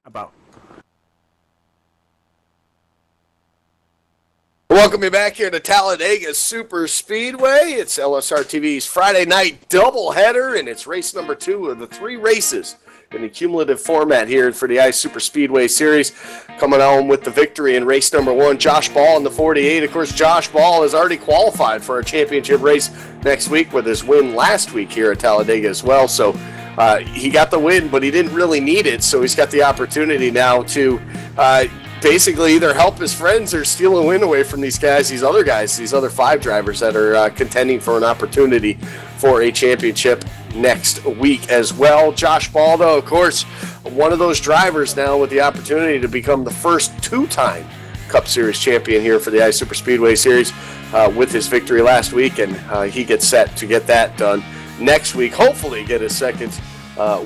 about. Welcome you back here to Talladega Super Speedway. It's LSRTV's Friday night doubleheader, and it's race number 2 of the 3 races in the cumulative format here for the Ice Super Speedway Series. Coming home with the victory in race number 1, Josh Ball in the 48. Of course, Josh Ball has already qualified for a championship race next week with his win last week here at Talladega as well. So he got the win, but he didn't really need it, so he's got the opportunity now to basically either help his friends or steal a win away from these other 5 drivers that are contending for an opportunity for a championship next week as well. Josh Ball, though, of course, one of those drivers now with the opportunity to become the first 2-time Cup Series champion here for the Ice Super Speedway Series with his victory last week, and he gets set to get that done next week. Hopefully get his second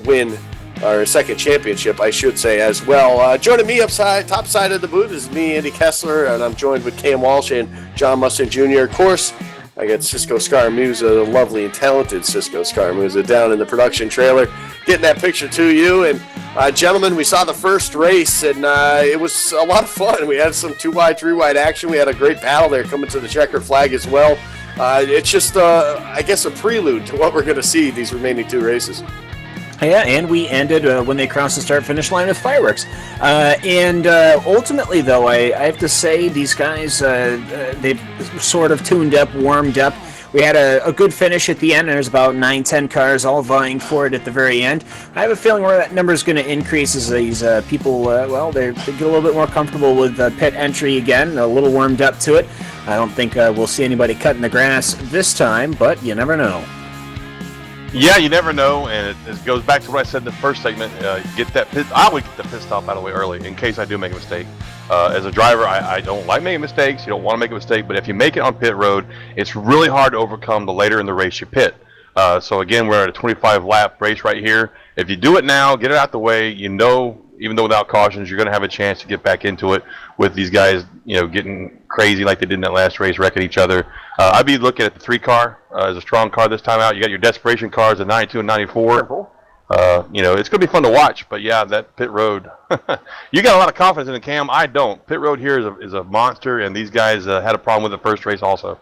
win, or second championship, I should say, as well. Joining me top side of the booth is me, Andy Kessler, and I'm joined with Cam Walsh and John Mustin Jr. Of course, I got Cisco Scaramuza, the lovely and talented Cisco Scaramuza, down in the production trailer, getting that picture to you. And gentlemen, we saw the first race, and it was a lot of fun. We had some 2-wide, 3-wide action. We had a great battle there coming to the checkered flag as well. It's just, I guess, a prelude to what we're going to see these remaining 2 races. Yeah, and we ended when they crossed the start-finish line with fireworks. And ultimately, though, I have to say these guys, they've sort of tuned up, warmed up. We had a good finish at the end. There's about 9-10 cars all vying for it at the very end. I have a feeling where that number is going to increase as these people, they get a little bit more comfortable with pit entry again, a little warmed up to it. I don't think we'll see anybody cutting the grass this time, but you never know. Yeah, you never know, and it goes back to what I said in the first segment. Get that pit. I would get the pit stop out of the way early in case I do make a mistake. As a driver, I don't like making mistakes. You don't want to make a mistake, but if you make it on pit road, it's really hard to overcome the later in the race you pit. So again, we're at a 25-lap race right here. If you do it now, get it out the way. You know, even though without cautions, you're going to have a chance to get back into it with these guys, getting crazy like they did in that last race, wrecking each other. I'd be looking at the 3 car as a strong car this time out. You got your desperation cars, the 92 and 94. It's going to be fun to watch, but yeah, that pit road, you got a lot of confidence in the Cam. I don't. Pit road here is a monster, and these guys had a problem with the first race also.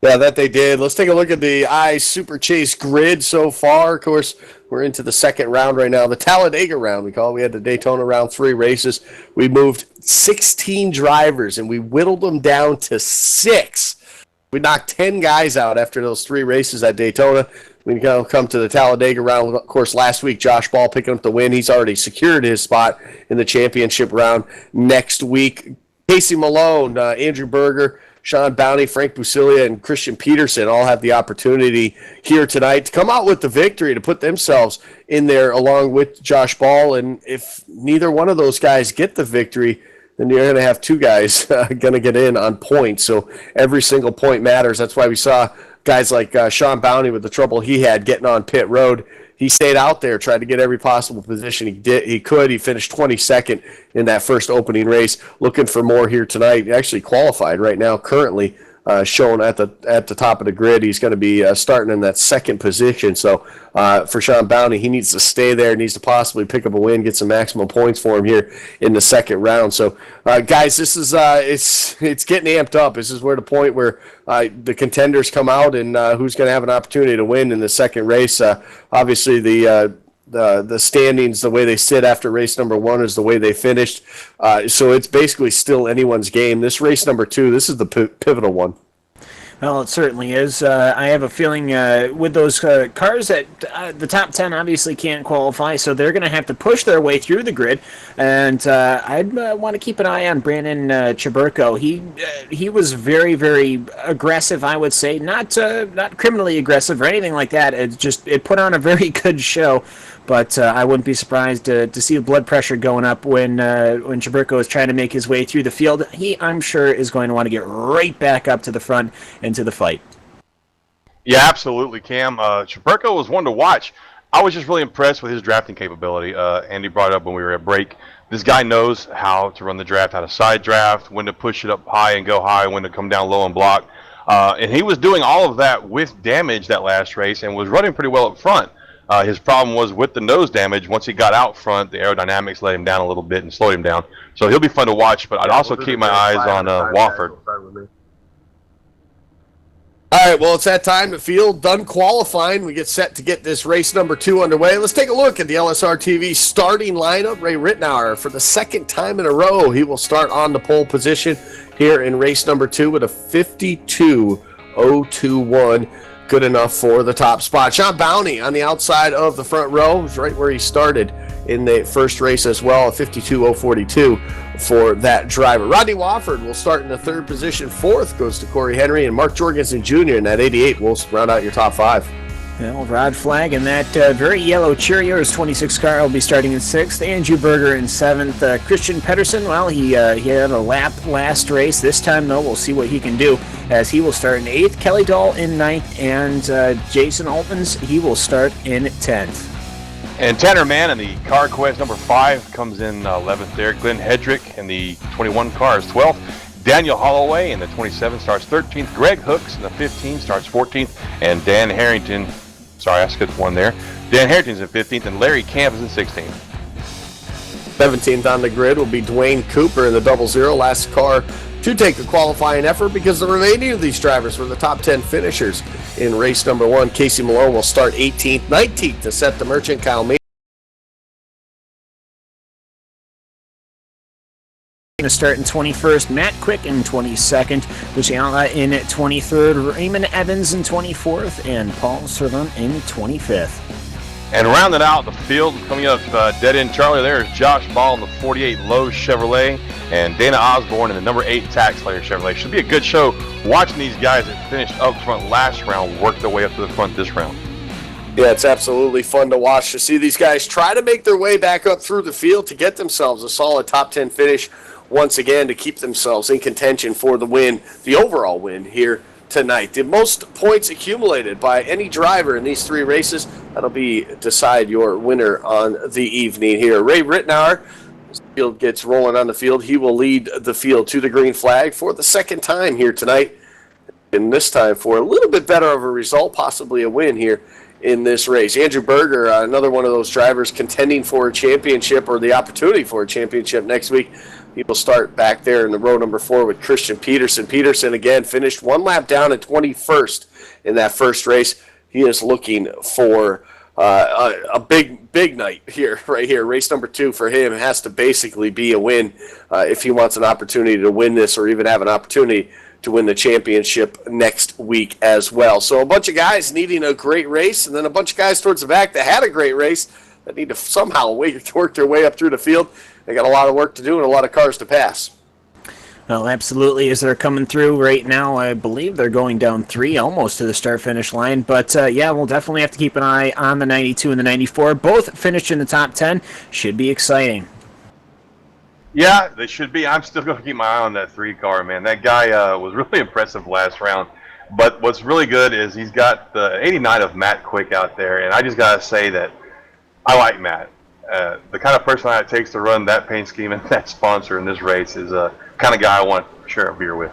Yeah, that they did. Let's take a look at the Ice Super Chase grid so far. Of course, we're into the second round right now, the Talladega round we call it. We had the Daytona round 3 races. We moved 16 drivers, and we whittled them down to 6. We knocked 10 guys out after those 3 races at Daytona. We come to the Talladega round. Of course, last week, Josh Ball picking up the win. He's already secured his spot in the championship round next week. Casey Malone, Andrew Berger, Sean Bounty, Frank Busilia, and Christian Peterson all have the opportunity here tonight to come out with the victory, to put themselves in there along with Josh Ball. And if neither one of those guys get the victory, then you're going to have 2 guys going to get in on points. So every single point matters. That's why we saw guys like Sean Bounty with the trouble he had getting on pit road. He stayed out there, tried to get every possible position he could. He finished 22nd in that first opening race. Looking for more here tonight. He actually qualified right now, currently shown at the top of the grid. He's going to be starting in that second position. So for Sean Bounty, he needs to stay there, needs to possibly pick up a win, get some maximum points for him here in the second round. So guys, this is it's getting amped up. This is where the point where the contenders come out, and who's going to have an opportunity to win in the second race. Obviously, the standings, the way they sit after race number 1 is the way they finished. So it's basically still anyone's game. This race number 2, this is the pivotal one. Well, it certainly is. I have a feeling with those cars that the top 10 obviously can't qualify, so they're going to have to push their way through the grid. And I'd want to keep an eye on Brandon Chiburko. He was very, very aggressive, I would say. Not criminally aggressive or anything like that. It put on a very good show. But I wouldn't be surprised to see the blood pressure going up when Chiburko is trying to make his way through the field. He, I'm sure, is going to want to get right back up to the front into the fight. Yeah, absolutely, Cam. Chiburko was one to watch. I was just really impressed with his drafting capability. Andy brought it up when we were at break. This guy knows how to run the draft, how to side draft, when to push it up high and go high, when to come down low and block. And he was doing all of that with damage that last race and was running pretty well up front. His problem was with the nose damage. Once he got out front, the aerodynamics let him down a little bit and slowed him down. So he'll be fun to watch, but I'd also keep my eyes on Wofford. All right, well, it's that time. The field done qualifying. We get set to get this race number 2 underway. Let's take a look at the LSRTV starting lineup. Ray Rittenauer, for the second time in a row, he will start on the pole position here in race number 2 with a 52.021. Good enough for the top spot. Sean Bowney on the outside of the front row, is right where he started in the first race as well, a 52.042 for that driver. Rodney Wofford will start in the third position. Fourth goes to Corey Henry, and Mark Jorgensen Jr. in that 88 will round out your top 5. Well, Rod Flagg in that very yellow Cheerios 26 car will be starting in 6th. Andrew Berger in 7th. Christian Pedersen, well, he had a lap last race. This time, though, we'll see what he can do as he will start in 8th. Kelly Dahl in 9th, and Jason Altmans, he will start in 10th. And Tanner Mann in the Car Quest number 5 comes in 11th there. Glenn Hedrick in the 21 car is 12th. Daniel Holloway in the 27 starts 13th. Greg Hooks in the 15 starts 14th. And Dan Harrington, sorry, I skipped one there. Dan Harrington's in 15th, and Larry Camp is in 16th. 17th on the grid will be Dwayne Cooper in the 00, last car to take the qualifying effort, because the remaining of these drivers were the top 10 finishers in race number 1. Casey Malone will start 18th, 19th to set the Merchant. Kyle May going to start in 21st, Matt Quick in 22nd, Luciana in 23rd, Raymond Evans in 24th, and Paul Servan in 25th. And rounding out the field, coming up dead end Charlie, there is Josh Ball in the 48 Lowe's Chevrolet, and Dana Osborne in the number 8 Tax Slayer Chevrolet. Should be a good show watching these guys that finished up front last round work their way up to the front this round. Yeah, it's absolutely fun to watch, to see these guys try to make their way back up through the field to get themselves a solid top 10 finish once again, to keep themselves in contention for the win, the overall win here tonight. The most points accumulated by any driver in these 3 races, that'll be decide your winner on the evening here. Ray Rittenauer, as the field gets rolling on the field, he will lead the field to the green flag for the second time here tonight, and this time for a little bit better of a result, possibly a win here in this race. Andrew Berger, another one of those drivers contending for a championship, or the opportunity for a championship next week. He will start back there in the row number 4 with Christian Peterson. Peterson, again, finished 1 lap down at 21st in that first race. He is looking for a big night here, right here. Race number 2 for him has to basically be a win if he wants an opportunity to win this, or even have an opportunity to win the championship next week as well. So a bunch of guys needing a great race, and then a bunch of guys towards the back that had a great race that need to somehow work their way up through the field. They got a lot of work to do and a lot of cars to pass. Well, absolutely, as they're coming through right now, I believe they're going down 3, almost to the start-finish line. But, yeah, we'll definitely have to keep an eye on the 92 and the 94. Both finished in the top 10. Should be exciting. Yeah, they should be. I'm still going to keep my eye on that 3 car, man. That guy was really impressive last round. But what's really good is he's got the 89 of Matt Quick out there. And I just got to say that I like Matt. The kind of personality it takes to run that paint scheme and that sponsor in this race is a kind of guy I want to share a beer with.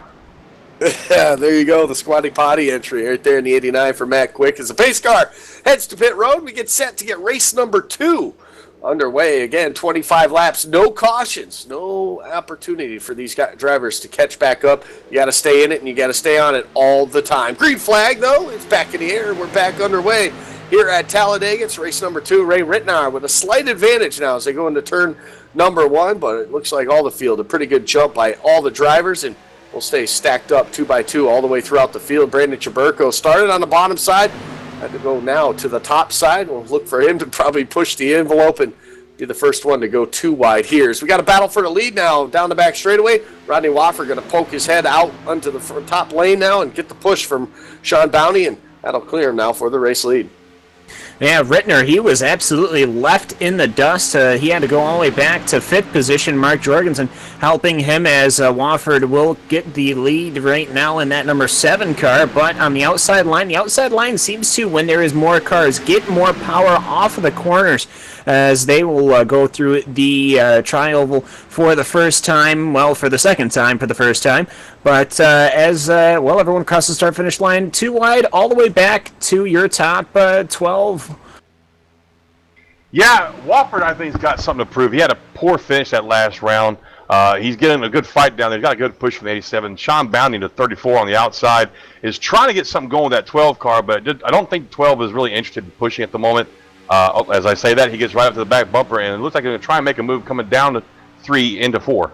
Yeah, there you go. The Squatty Potty entry right there in the 89 for Matt Quick as the pace car heads to pit road. We get set to get race number 2 underway. Again, 25 laps, no cautions, no opportunity for these drivers to catch back up. You got to stay in it, and you got to stay on it all the time. Green flag, though, it's back in the air, and we're back underway here at Talladega. It's race number 2. Ray Rittenauer with a slight advantage now as they go into turn number 1, but it looks like all the field, a pretty good jump by all the drivers, and we'll stay stacked up 2 by 2 all the way throughout the field. Brandon Chaburko started on the bottom side, had to go now to the top side. We'll look for him to probably push the envelope and be the first one to go 2 wide here. So we got a battle for the lead now down the back straightaway. Rodney Wofford going to poke his head out onto the top lane now and get the push from Sean Bowney, and that'll clear him now for the race lead. Yeah, Rittner, he was absolutely left in the dust. He had to go all the way back to 5th position. Mark Jorgensen helping him as Wofford will get the lead right now in that number 7 car. But on the outside line seems to, when there is more cars, get more power off of the corners as they will go through the tri-oval for the first time, well, for the second time for the first time. But everyone across the start-finish line 2 wide all the way back to your top 12. Yeah, Wofford, I think, has got something to prove. He had a poor finish that last round. He's getting a good fight down there. He's got a good push from the 87. Sean Bounding to 34 on the outside is trying to get something going with that 12 car, but I don't think 12 is really interested in pushing at the moment. As I say that, he gets right up to the back bumper, and it looks like he's going to try and make a move coming down to 3 into 4.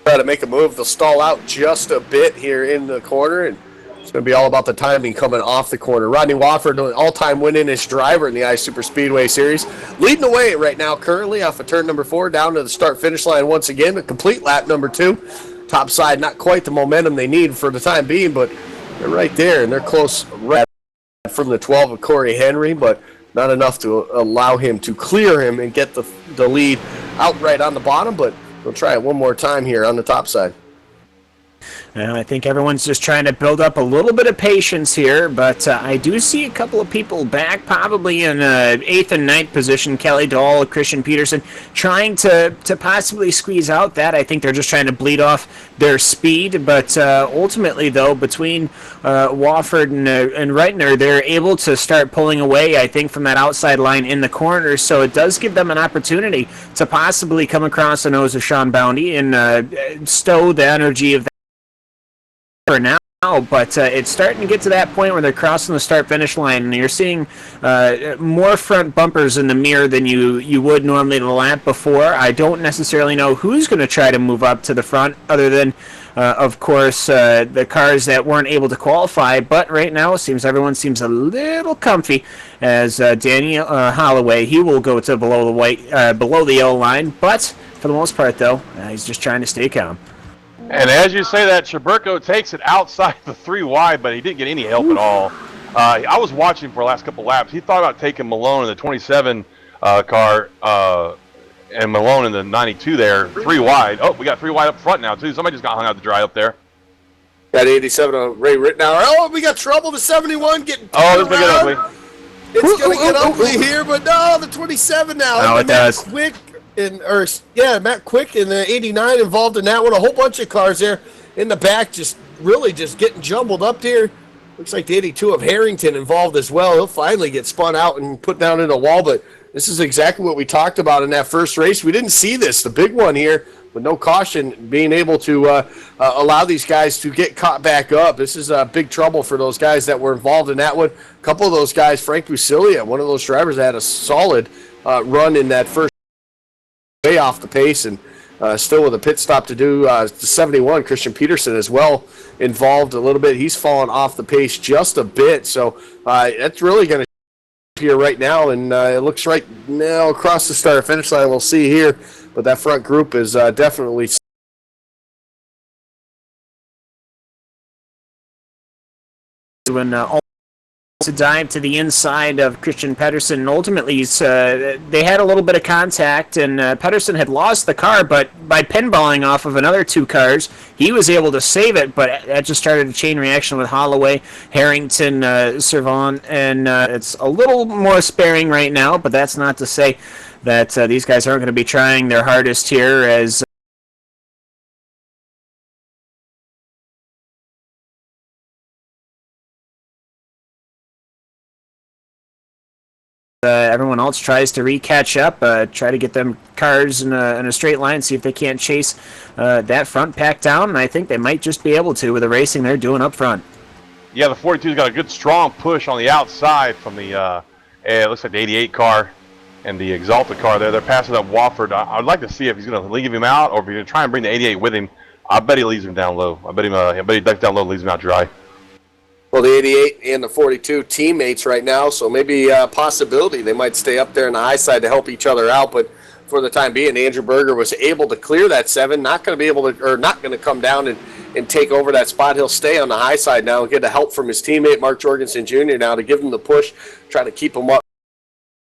Try to make a move. They'll stall out just a bit here in the corner, and it's going to be all about the timing coming off the corner. Rodney Wofford, an all-time winningest driver in the I Super Speedway Series, leading the way right now currently off of turn number 4 down to the start-finish line once again. A complete lap number 2. Top side, not quite the momentum they need for the time being, but they're right there, and they're close right from the 12 of Corey Henry, but not enough to allow him to clear him and get the lead outright on the bottom, but we'll try it one more time here on the top side. Well, I think everyone's just trying to build up a little bit of patience here, but I do see a couple of people back, probably in 8th and 9th position, Kelly Dahl, Christian Peterson, trying to possibly squeeze out that. I think they're just trying to bleed off their speed, but ultimately, though, between Wofford and Reitner, they're able to start pulling away, I think, from that outside line in the corners, so it does give them an opportunity to possibly come across the nose of Sean Boundy and stow the energy of that for now, but it's starting to get to that point where they're crossing the start-finish line, and you're seeing more front bumpers in the mirror than you would normally the lap before. I don't necessarily know who's going to try to move up to the front, other than, of course, the cars that weren't able to qualify, but right now it seems everyone seems a little comfy, as Danny Holloway, he will go to below the yellow line, but for the most part, though, he's just trying to stay calm. And as you say that, Sherburko takes it outside the 3 wide, but he didn't get any help at all. I was watching for the last couple laps. He thought about taking Malone in the 27 car and Malone in the 92 there, 3 wide. Oh, we got 3 wide up front now, too. Somebody just got hung out to dry up there. Got 87 on Ray Rittenauer. Oh, we got trouble. The 71 getting this is going to get ugly. It's going to get ugly here, but no, the 27 now. No, it does. Matt Quick in the 89 involved in that one. A whole bunch of cars there in the back, just getting jumbled up here. Looks like the 82 of Harrington involved as well. He'll finally get spun out and put down in a wall, but this is exactly what we talked about in that first race. We didn't see this, the big one here, with no caution, being able to allow these guys to get caught back up. This is big trouble for those guys that were involved in that one. A couple of those guys, Frank Busilia, one of those drivers that had a solid run in that first way off the pace, and still with a pit stop to do. The 71, Christian Peterson, as well involved a little bit. He's fallen off the pace just a bit, so that's really going to here right now, and it looks right now across the start finish line. We'll see here, but that front group is definitely when to dive to the inside of Christian Pedersen, and ultimately they had a little bit of contact, and Pedersen had lost the car, but by pinballing off of another 2 cars, he was able to save it, but that just started a chain reaction with Holloway, Harrington, Servon, and it's a little more sparing right now, but that's not to say that these guys aren't going to be trying their hardest here, as everyone else tries to catch up, try to get them cars in a straight line, see if they can't chase that front pack down, and I think they might just be able to with the racing they're doing up front. Yeah, the 42's got a good strong push on the outside from the, it looks like the 88 car and the Exalted car there. They're passing up Wofford. I'd like to see if he's going to leave him out or if he's going to try and bring the 88 with him. I bet he leaves him down low. I bet he ducks down low and leaves him out dry. Well, the 88 and the 42 teammates right now, so maybe a possibility they might stay up there on the high side to help each other out. But for the time being, Andrew Berger was able to clear that 7, not going to come down and take over that spot. He'll stay on the high side now and get the help from his teammate Mark Jorgensen Jr. now to give him the push, try to keep him up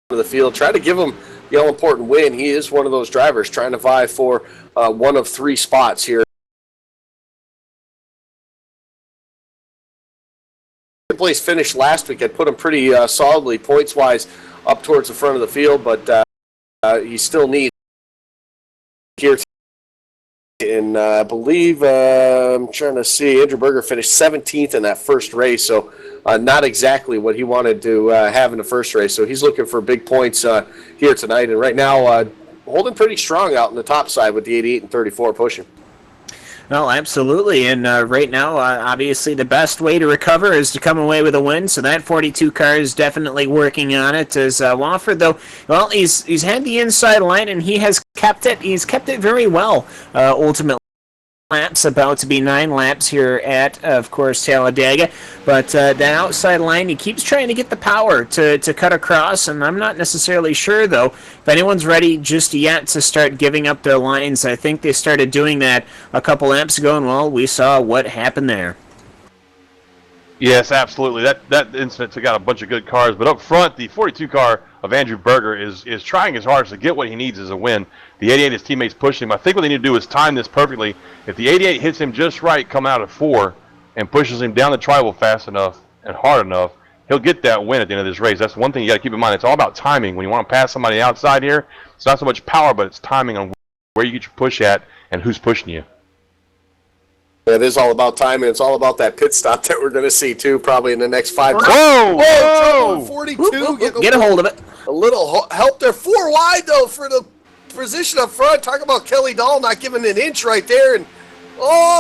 to the field, try to give him the all-important win. He is one of those drivers trying to vie for one of 3 spots here. Place finished last week had put him pretty solidly points-wise up towards the front of the field, but he still needs here. And I believe, I'm trying to see, Andrew Berger finished 17th in that first race, so not exactly what he wanted to have in the first race. So he's looking for big points here tonight. And right now, holding pretty strong out in the top side with the 88 and 34 pushing. Well, absolutely, and right now, obviously, the best way to recover is to come away with a win. So that 42 car is definitely working on it. As Wofford, though, well, he's had the inside line and he has kept it. He's kept it very well. Ultimately, laps about to be 9 laps here at, of course, Talladega. But that outside line, he keeps trying to get the power to cut across, and I'm not necessarily sure, though, if anyone's ready just yet to start giving up their lines. I think they started doing that a couple laps ago, and, well, we saw what happened there. Yes, absolutely. That incident took out a bunch of good cars, but up front, the 42 car of Andrew Berger is trying his hardest to get what he needs as a win. The 88, his teammates pushing him. I think what they need to do is time this perfectly. If the 88 hits him just right, come out at 4, and pushes him down the tribal fast enough and hard enough, he'll get that win at the end of this race. That's one thing you got to keep in mind. It's all about timing. When you want to pass somebody outside here, it's not so much power, but it's timing on where you get your push at and who's pushing you. It is all about timing. It's all about that pit stop that we're going to see, too, probably in the next 5 minutes. Whoa! 42. Get a hold of it. A little help there. 4 wide, though, for the position up front. Talk about Kelly Dahl not giving an inch right there. And,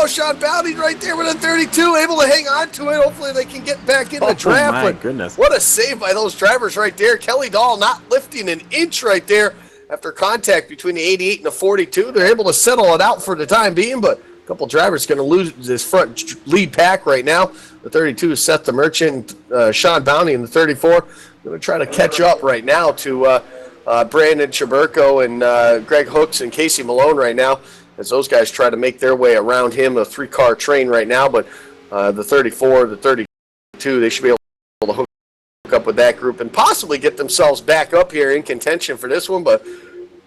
Sean Bounty right there with a 32, able to hang on to it. Hopefully they can get back in the draft. My goodness. What a save by those drivers right there. Kelly Dahl not lifting an inch right there after contact between the 88 and the 42. They're able to settle it out for the time being, but a couple drivers going to lose this front lead pack right now. The 32 is Seth the Merchant, Sean Bounty in the 34. Going to try to catch up right now to Brandon Chaburko and Greg Hooks and Casey Malone right now, as those guys try to make their way around him. A 3-car train right now, but the 34, the 32, they should be able to hook up with that group and possibly get themselves back up here in contention for this one, but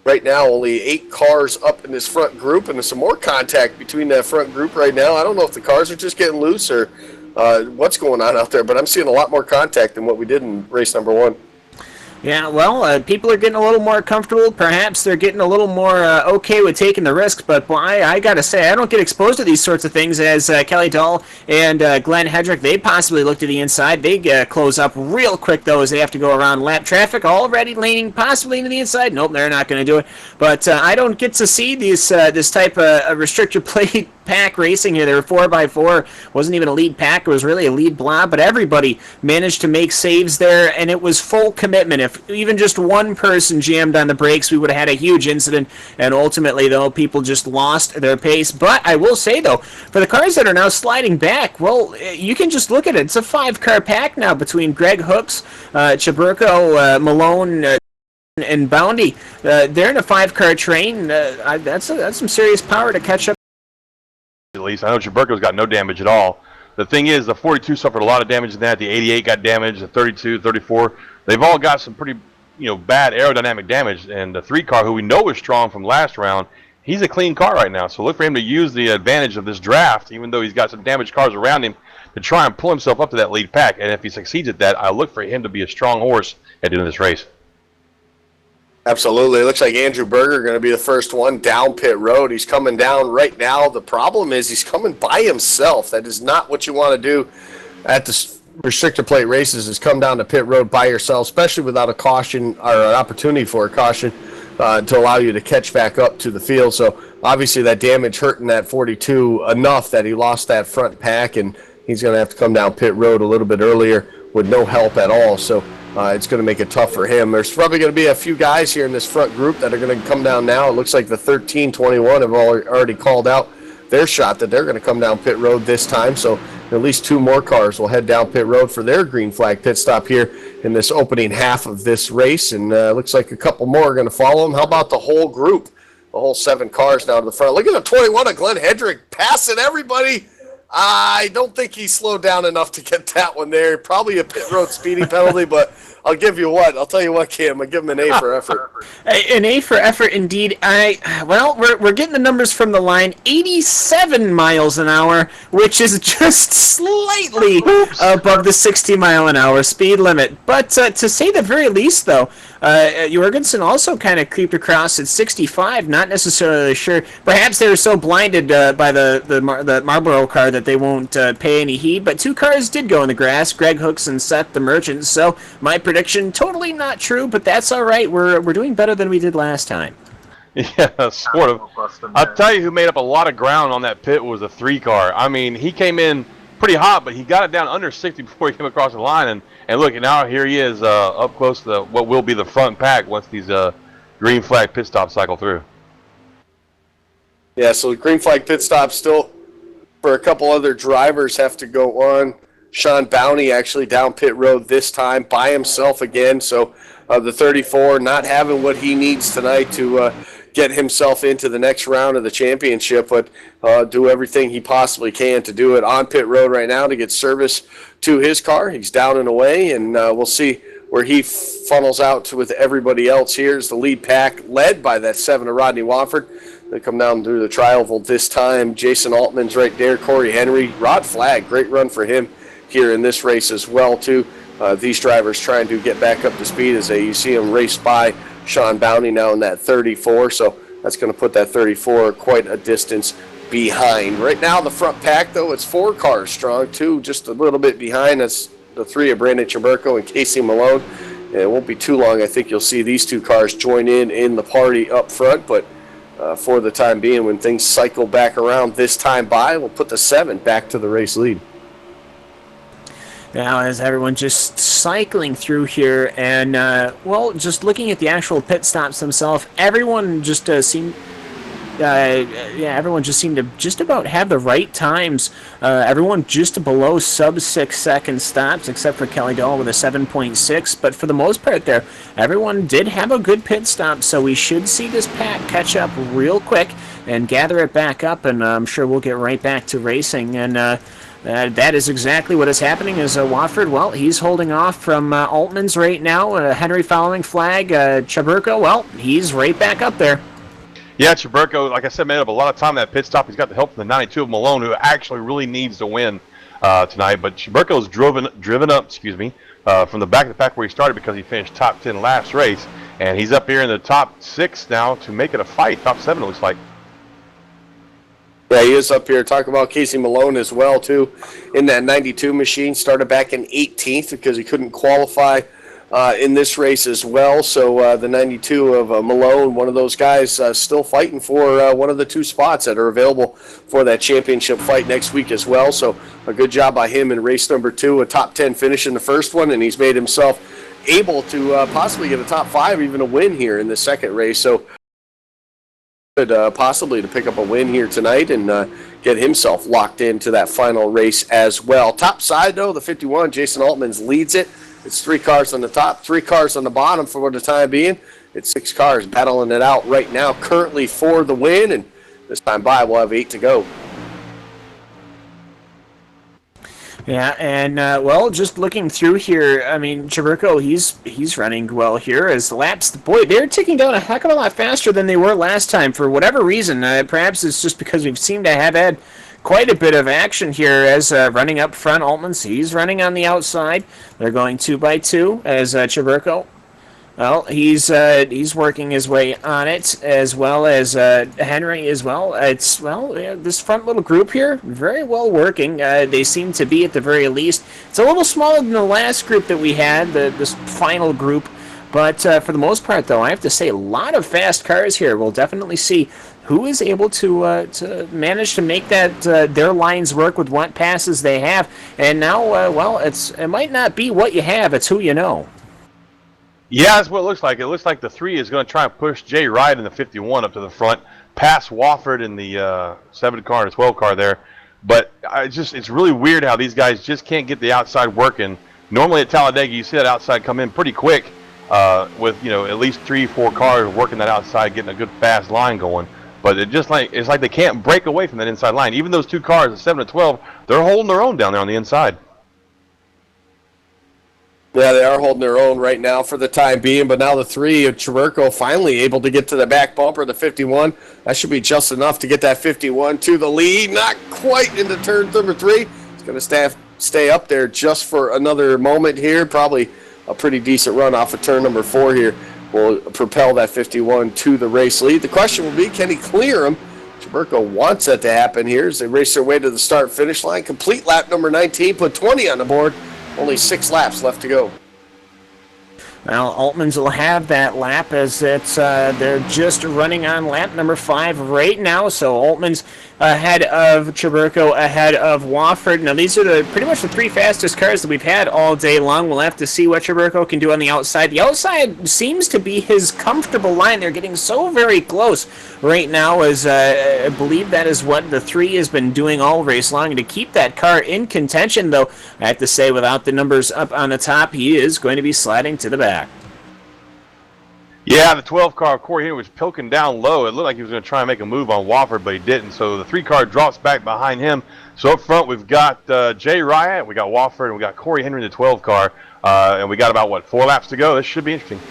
right now, only 8 cars up in this front group, and there's some more contact between that front group right now. I don't know if the cars are just getting loose or what's going on out there, but I'm seeing a lot more contact than what we did in race number 1. Yeah, well, people are getting a little more comfortable. Perhaps they're getting a little more okay with taking the risks. But boy, I got to say, I don't get exposed to these sorts of things as Kelly Dahl and Glenn Hedrick, they possibly look to the inside. They close up real quick, though, as they have to go around lap traffic, already leaning possibly into the inside. Nope, they're not going to do it. But I don't get to see these this type of restrictor plate pack racing here. They were 4x4. Wasn't even a lead pack. It was really a lead blob, but everybody managed to make saves there, and it was full commitment. If even just one person jammed on the brakes, we would have had a huge incident, and ultimately, though, people just lost their pace. But I will say, though, for the cars that are now sliding back, well, you can just look at it. It's a 5-car pack now between Greg Hooks, Chaburko, Malone, and Bounty. They're in a 5-car train. That's some serious power to catch up. At least I know Chaburko's got no damage at all. The thing is, the 42 suffered a lot of damage in that. The 88 got damaged. The 32, 34, they've all got some pretty, bad aerodynamic damage. And the 3-car, who we know is strong from last round, he's a clean car right now. So look for him to use the advantage of this draft, even though he's got some damaged cars around him, to try and pull himself up to that lead pack. And if he succeeds at that, I look for him to be a strong horse at the end of this race. Absolutely. It looks like Andrew Berger going to be the first one down pit road. He's coming down right now. The problem is he's coming by himself. That is not what you want to do at the restrictor plate races, is come down the pit road by yourself, especially without a caution or an opportunity for a caution to allow you to catch back up to the field. So obviously that damage hurting that 42 enough that he lost that front pack, and he's going to have to come down pit road a little bit earlier with no help at all. So it's going to make it tough for him. There's probably going to be a few guys here in this front group that are going to come down now. It looks like the 13-21 have already called out their shot that they're going to come down pit road this time. So at least 2 more cars will head down pit road for their green flag pit stop here in this opening half of this race. And looks like a couple more are going to follow them. How about the whole group? The whole 7 cars now to the front. Look at the 21 of Glenn Hedrick passing everybody. I don't think he slowed down enough to get that one there. Probably a pit road speeding penalty, but I'll give you what? I'll tell you what, Cam. I'll give him an A for effort. An A for effort, indeed. We're getting the numbers from the line. 87 miles an hour, which is just slightly above the 60-mile-an-hour speed limit. But to say the very least, though, Jorgensen also kind of creeped across at 65. Not necessarily sure. Perhaps they were so blinded by the Marlboro car that they won't pay any heed. But two cars did go in the grass. Greg Hooks and Seth the Merchant. So my prediction, totally not true, but that's all right. We're doing better than we did last time. Yeah, sort of. I'll tell you who made up a lot of ground on that pit was the 3 car. I mean, he came in pretty hot, but he got it down under 60 before he came across the line. And look, now here he is up close to what will be the front pack once these green flag pit stops cycle through. Yeah, so the green flag pit stop still for a couple other drivers have to go on. Sean Bounty actually down pit road this time by himself again. So the 34 not having what he needs tonight to get himself into the next round of the championship, but do everything he possibly can to do it on pit road right now to get service to his car. He's down and away, and we'll see where he funnels out with everybody else. Here's the lead pack led by that 7 of Rodney Wofford. They come down through the tri-oval this time. Jason Altman's right there. Corey Henry. Rod Flagg, great run for him here in this race as well, too. These drivers trying to get back up to speed as you see them race by Sean Bounty now in that 34. So that's going to put that 34 quite a distance behind. Right now, the front pack, though, it's 4 cars strong, too, just a little bit behind us. The 3 of Brandon Chaburko and Casey Malone. And it won't be too long. I think you'll see these 2 cars join in the party up front. But for the time being, when things cycle back around this time by, we'll put the 7 back to the race lead. Now, as everyone just cycling through here, and just looking at the actual pit stops themselves, everyone just seemed to just about have the right times. Everyone just below sub 6 second stops, except for Kelly Dahl with a 7.6. But for the most part, there, everyone did have a good pit stop. So we should see this pack catch up real quick and gather it back up, and I'm sure we'll get right back to racing. And that is exactly what is happening. Is Wofford, well, he's holding off from Altman's right now. Henry following Flagg. Chaburko, well, he's right back up there. Yeah, Chaburko, like I said, made up a lot of time in that pit stop. He's got the help from the 92 of Malone, who actually really needs to win tonight. But Chaburko's driven up, from the back of the pack where he started because he finished top 10 last race. And he's up here in the top 6 now to make it a fight. Top 7, it looks like. Yeah, he is up here. Talk about Casey Malone as well, too. In that 92 machine, started back in 18th because he couldn't qualify in this race as well. So the 92 of Malone, one of those guys still fighting for one of the 2 spots that are available for that championship fight next week as well. So a good job by him in race number 2, a top 10 finish in the first one, and he's made himself able to possibly get a top 5, even a win here in the second race. So possibly to pick up a win here tonight and get himself locked into that final race as well. Top side, though, the 51, Jason Altman's leads it. It's 3 cars on the top, 3 cars on the bottom for the time being. It's 6 cars battling it out right now, currently for the win, and this time by, we'll have 8 to go. Yeah, and just looking through here, I mean, Chaburko, he's running well here as laps. Boy, they're ticking down a heck of a lot faster than they were last time for whatever reason. Perhaps it's just because we've seemed to have had quite a bit of action here as running up front. Altman's, he's running on the outside. They're going 2 by 2 as Chaburko. Well, he's working his way on it, as well as Henry as well. This front little group here, very well working. They seem to be at the very least. It's a little smaller than the last group that we had, this final group. But for the most part, though, I have to say a lot of fast cars here. We'll definitely see who is able to manage to make that their lines work with what passes they have. And now, it might not be what you have; it's who you know. Yeah, that's what it looks like. It looks like the 3 is going to try and push Jay Wright in the 51 up to the front, pass Wofford in the 7 car and 12 car there. But it's really weird how these guys just can't get the outside working. Normally at Talladega, you see that outside come in pretty quick with at least 3-4 cars working that outside, getting a good fast line going. But it's like they can't break away from that inside line. Even those 2 cars, the 7 and 12, they're holding their own down there on the inside. Yeah, they are holding their own right now for the time being, but now the 3 of Traburco finally able to get to the back bumper, the 51. That should be just enough to get that 51 to the lead. Not quite into turn number 3. It's going to stay up there just for another moment here. Probably a pretty decent run off of turn number 4 here will propel that 51 to the race lead. The question will be, can he clear him? Traburco wants that to happen here as they race their way to the start-finish line. Complete lap number 19, put 20 on the board. Only 6 laps left to go. Well, Altman's will have that lap as they're just running on lap number 5 right now. So Altman's ahead of Traburco, ahead of Wofford. Now these are pretty much the 3 fastest cars that we've had all day long. We'll have to see what Traburco can do on the outside. The outside seems to be his comfortable line. They're getting so very close right now, as I believe that is what the 3 has been doing all race long, to keep that car in contention. Though I have to say, without the numbers up on the top, he is going to be sliding to the back. Yeah, the 12 car, Corey Henry, was poking down low. It looked like he was going to try and make a move on Wofford, but he didn't. So the 3 car drops back behind him. So up front, we've got Jay Riot, we got Wofford, and we got Corey Henry in the 12 car. And we got about, 4 laps to go. This should be interesting.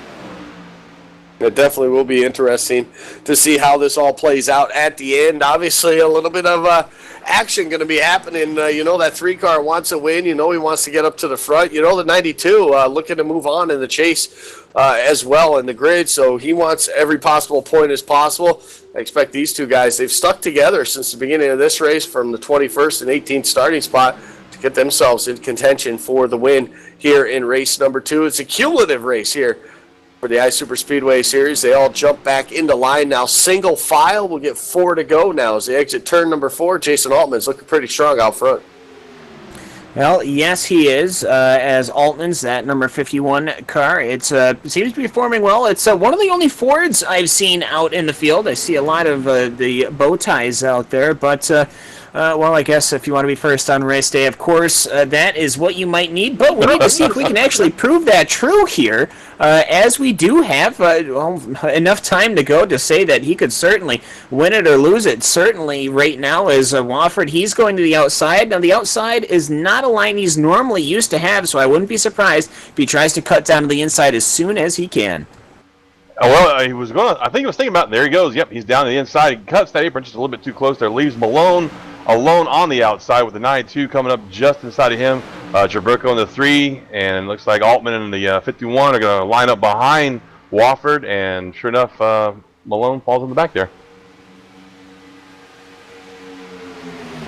It definitely will be interesting to see how this all plays out at the end. Obviously, a little bit of action going to be happening. That 3 car wants to win. He wants to get up to the front. The 92 looking to move on in the chase as well in the grid. So he wants every possible point as possible. I expect these 2 guys, they've stuck together since the beginning of this race from the 21st and 18th starting spot to get themselves in contention for the win here in race number 2. It's a cumulative race here for the iSuper Speedway Series. They all jump back into line now. Single file. We'll get 4 to go now as they exit turn number 4. Jason Altman's looking pretty strong out front. Well, yes, he is, as Altman's, that number 51 car. It seems to be performing well. It's one of the only Fords I've seen out in the field. I see a lot of the bow ties out there, but I guess if you want to be first on race day, of course, that is what you might need. But we need to see if we can actually prove that true here, as we do have enough time to go to say that he could certainly win it or lose it. Certainly right now is Wofford. He's going to the outside. Now, the outside is not a line he's normally used to have, so I wouldn't be surprised if he tries to cut down to the inside as soon as he can. I think he was thinking about, there he goes. Yep, he's down to the inside. He cuts that apron just a little bit too close there. Leaves Malone alone on the outside with the 92 coming up just inside of him. Traburco in the 3, and looks like Altman and the 51 are going to line up behind Wofford, and sure enough, Malone falls in the back there.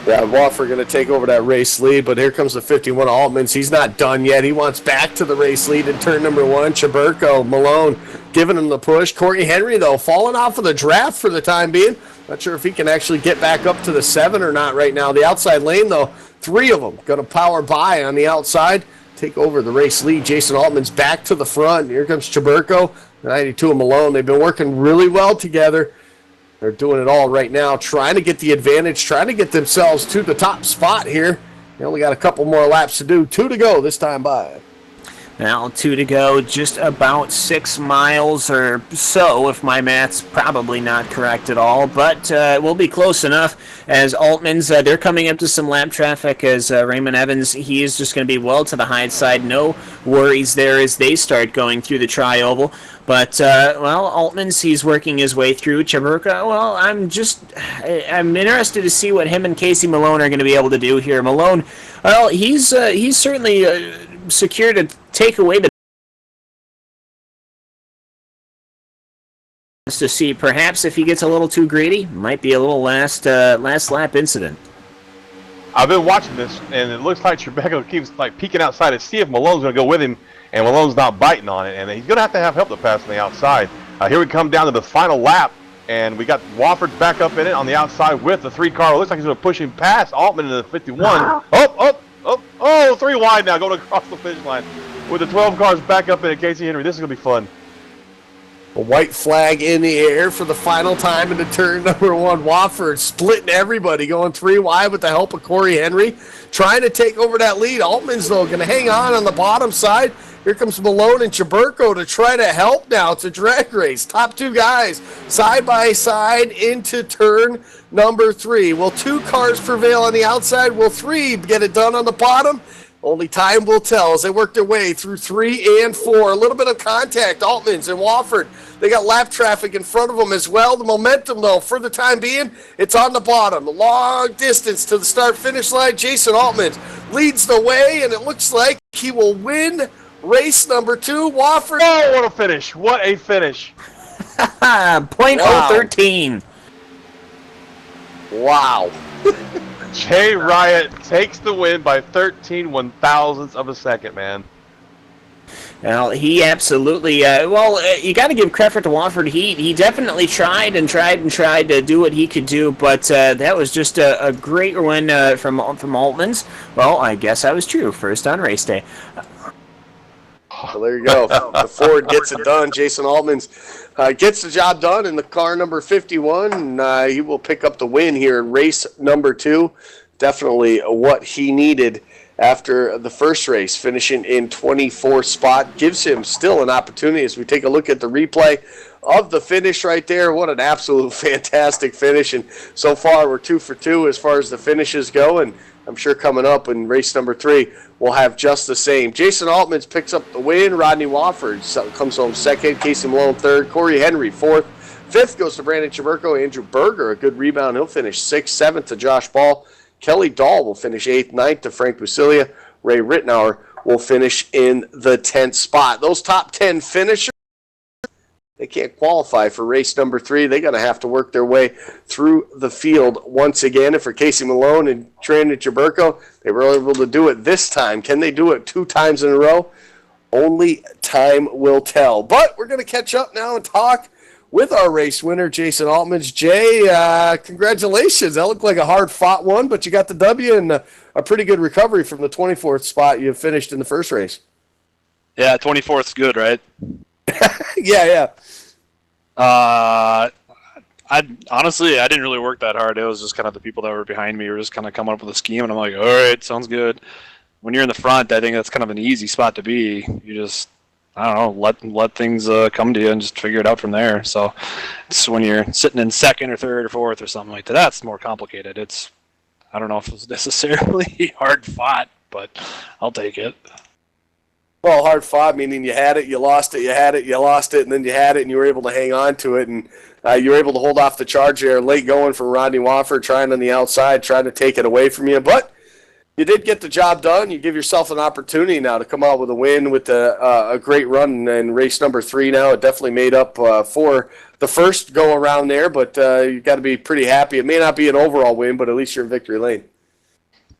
Yeah, Wofford going to take over that race lead, but here comes the 51 Altman's. He's not done yet. He wants back to the race lead in turn number 1. Traburco, Malone giving him the push. Corey Henry, though, falling off of the draft for the time being. Not sure if he can actually get back up to the 7 or not right now. The outside lane, though, 3 of them going to power by on the outside, take over the race lead. Jason Altman's back to the front. Here comes Traburco, 92 and Malone. They've been working really well together. They're doing it all right now, trying to get the advantage, trying to get themselves to the top spot here. They only got a couple more laps to do. 2 to go this time by. Now, 2 to go, just about 6 miles or so, if my math's probably not correct at all, but we'll be close enough as Altman's, they're coming up to some lap traffic as Raymond Evans, he is just going to be well to the high side. No worries there as they start going through the tri-oval. But, Altman's, he's working his way through. Traburco, I'm interested to see what him and Casey Malone are going to be able to do here. Malone, well, he's certainly secured a take away the to see perhaps if he gets a little too greedy, might be a little last lap incident. I've been watching this, and it looks like Traburco keeps peeking outside to see if Malone's going to go with him, and Malone's not biting on it, and he's going to have help to pass on the outside. Here we come down to the final lap, and we got Wofford back up in it on the outside with the 3 car. It looks like he's going to push him past Altman in the 51. Oh, 3 wide now, going across the finish line. With the 12 cars back up in it, Casey Henry, this is going to be fun. A white flag in the air for the final time into turn number 1. Wofford splitting everybody, going 3 wide with the help of Corey Henry, trying to take over that lead. Altman's, though, going to hang on the bottom side. Here comes Malone and Traburco to try to help now. It's a drag race. Top 2 guys side by side into turn number 3. Will 2 cars prevail on the outside? Will 3 get it done on the bottom? Only time will tell as they work their way through 3 and 4. A little bit of contact. Altman's and Wofford, they got lap traffic in front of them as well. The momentum, though, for the time being, it's on the bottom. The long distance to the start-finish line. Jason Altman leads the way, and it looks like he will win race number 2. Wofford. Oh, what a finish. What a finish. .013. Wow. Jay Riot takes the win by 13 one-thousandths of a second, man. Well, he absolutely. You got to give credit to Wofford. He definitely tried to do what he could do, but that was just a great win from Altman's. Well, I guess I was true. First on race day. Well, there you go. The Ford gets it done. Jason Altman's gets the job done in the car number 51. He will pick up the win here in race number 2. Definitely what he needed after the first race, finishing in 24th spot. Gives him still an opportunity as we take a look at the replay of the finish right there. What an absolute fantastic finish. And so far, we're 2 for 2 as far as the finishes go. And I'm sure coming up in race number 3, we'll have just the same. Jason Altman picks up the win. Rodney Wofford comes home second. Casey Malone third. Corey Henry fourth. Fifth goes to Brandon Chaburko. Andrew Berger, a good rebound. He'll finish sixth. Seventh to Josh Ball. Kelly Dahl will finish eighth. Ninth to Frank Busilia. Ray Rittenauer will finish in the 10th spot. Those top 10 finishers, they can't qualify for race number 3. They're going to have to work their way through the field once again. And for Casey Malone and Brandon Chaburko, they were able to do it this time. Can they do it 2 times in a row? Only time will tell. But we're going to catch up now and talk with our race winner, Jason Altman. Jay, congratulations. That looked like a hard-fought one, but you got the W and a pretty good recovery from the 24th spot you finished in the first race. Yeah, 24th's good, right? Yeah. I honestly, I didn't really work that hard. It was just kind of the people that were behind me were just kind of coming up with a scheme, and I'm like, all right, sounds good. When you're in the front, I think that's kind of an easy spot to be. You just, I don't know, let things come to you and just figure it out from there. So it's when you're sitting in second or third or fourth or something like that, that's more complicated. I don't know if it was necessarily hard fought, but I'll take it. Well, hard fought, meaning you had it, you lost it, you had it, you lost it, and then you had it, and you were able to hang on to it, and you were able to hold off the charge there. Late going for Rodney Wofford, trying on the outside, trying to take it away from you. But you did get the job done. You give yourself an opportunity now to come out with a win with a great run in race number 3 now. It definitely made up for the first go-around there, but you got to be pretty happy. It may not be an overall win, but at least you're in victory lane.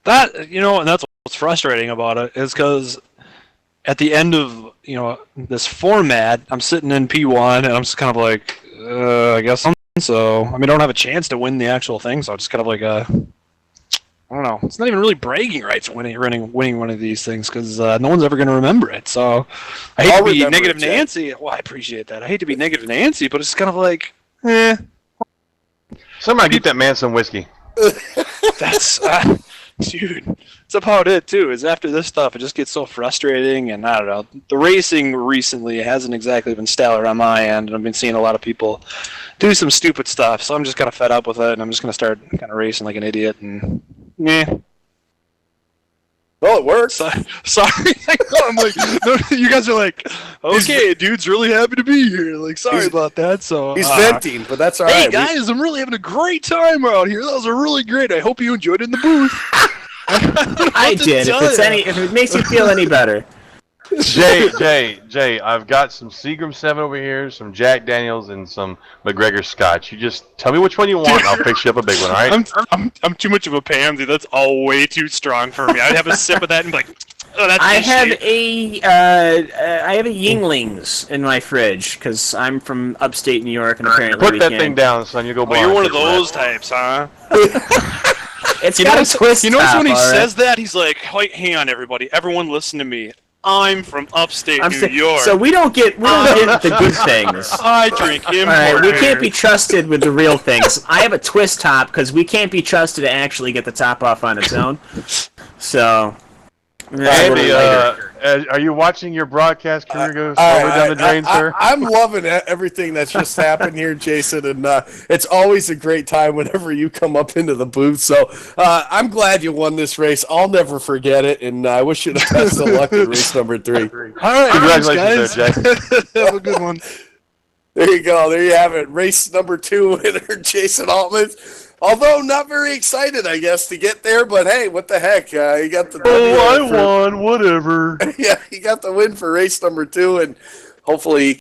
And that's what's frustrating about it is because at the end of, this format, I'm sitting in P1, and I'm just kind of like, I guess so. I don't have a chance to win the actual thing, so I'm just kind of like, I don't know. It's not even really bragging rights winning one of these things because no one's ever going to remember it. So I hate to be negative Nancy. Well, I appreciate that. I hate to be negative Nancy, but it's kind of like, Somebody get that man some whiskey. That's, dude, that's about it, too, is after this stuff, it just gets so frustrating, and I don't know. The racing recently hasn't exactly been stellar on my end, and I've been seeing a lot of people do some stupid stuff, so I'm just kind of fed up with it, and I'm just going to start kind of racing like an idiot, and Well, it works. Sorry. I'm like, no, you guys are like, okay, dude's really happy to be here. Like, sorry about that. So he's venting, but that's all right. Hey guys, I'm really having a great time out here. That was really great. I hope you enjoyed it in the booth. I did. If it makes you feel any better. Jay, I've got some Seagram 7 over here, some Jack Daniels, and some McGregor Scotch. You just tell me which one you want, and I'll fix you up a big one, all right? I'm too much of a pansy. That's all way too strong for me. I'd have a sip of that and be like, oh, that's I have a Yinglings in my fridge because I'm from upstate New York, and apparently Put that thing down, son. You go blind. You're one of those types, huh? It's got a twist. You notice when he top, says that, he's like, "Wait, hang on, everybody. Everyone listen to me. I'm from upstate New York. So we don't get the good things. I drink imported. All right, we can't be trusted with the real things. I have a twist top because we can't be trusted to actually get the top off on its own. So Andy, are you watching your broadcast career go slowly down the drain, sir? I'm loving everything that's just happened here, Jason, and it's always a great time whenever you come up into the booth. So I'm glad you won this race. I'll never forget it, and I wish you the best of luck in race number 3. All right, Congratulations there, Jay. Have a good one. There you go. There you have it. Race number 2 winner, Jason Altman. Although not very excited, I guess, to get there, but hey, what the heck? You got the I won, whatever. Yeah, he got the win for race number 2, and hopefully,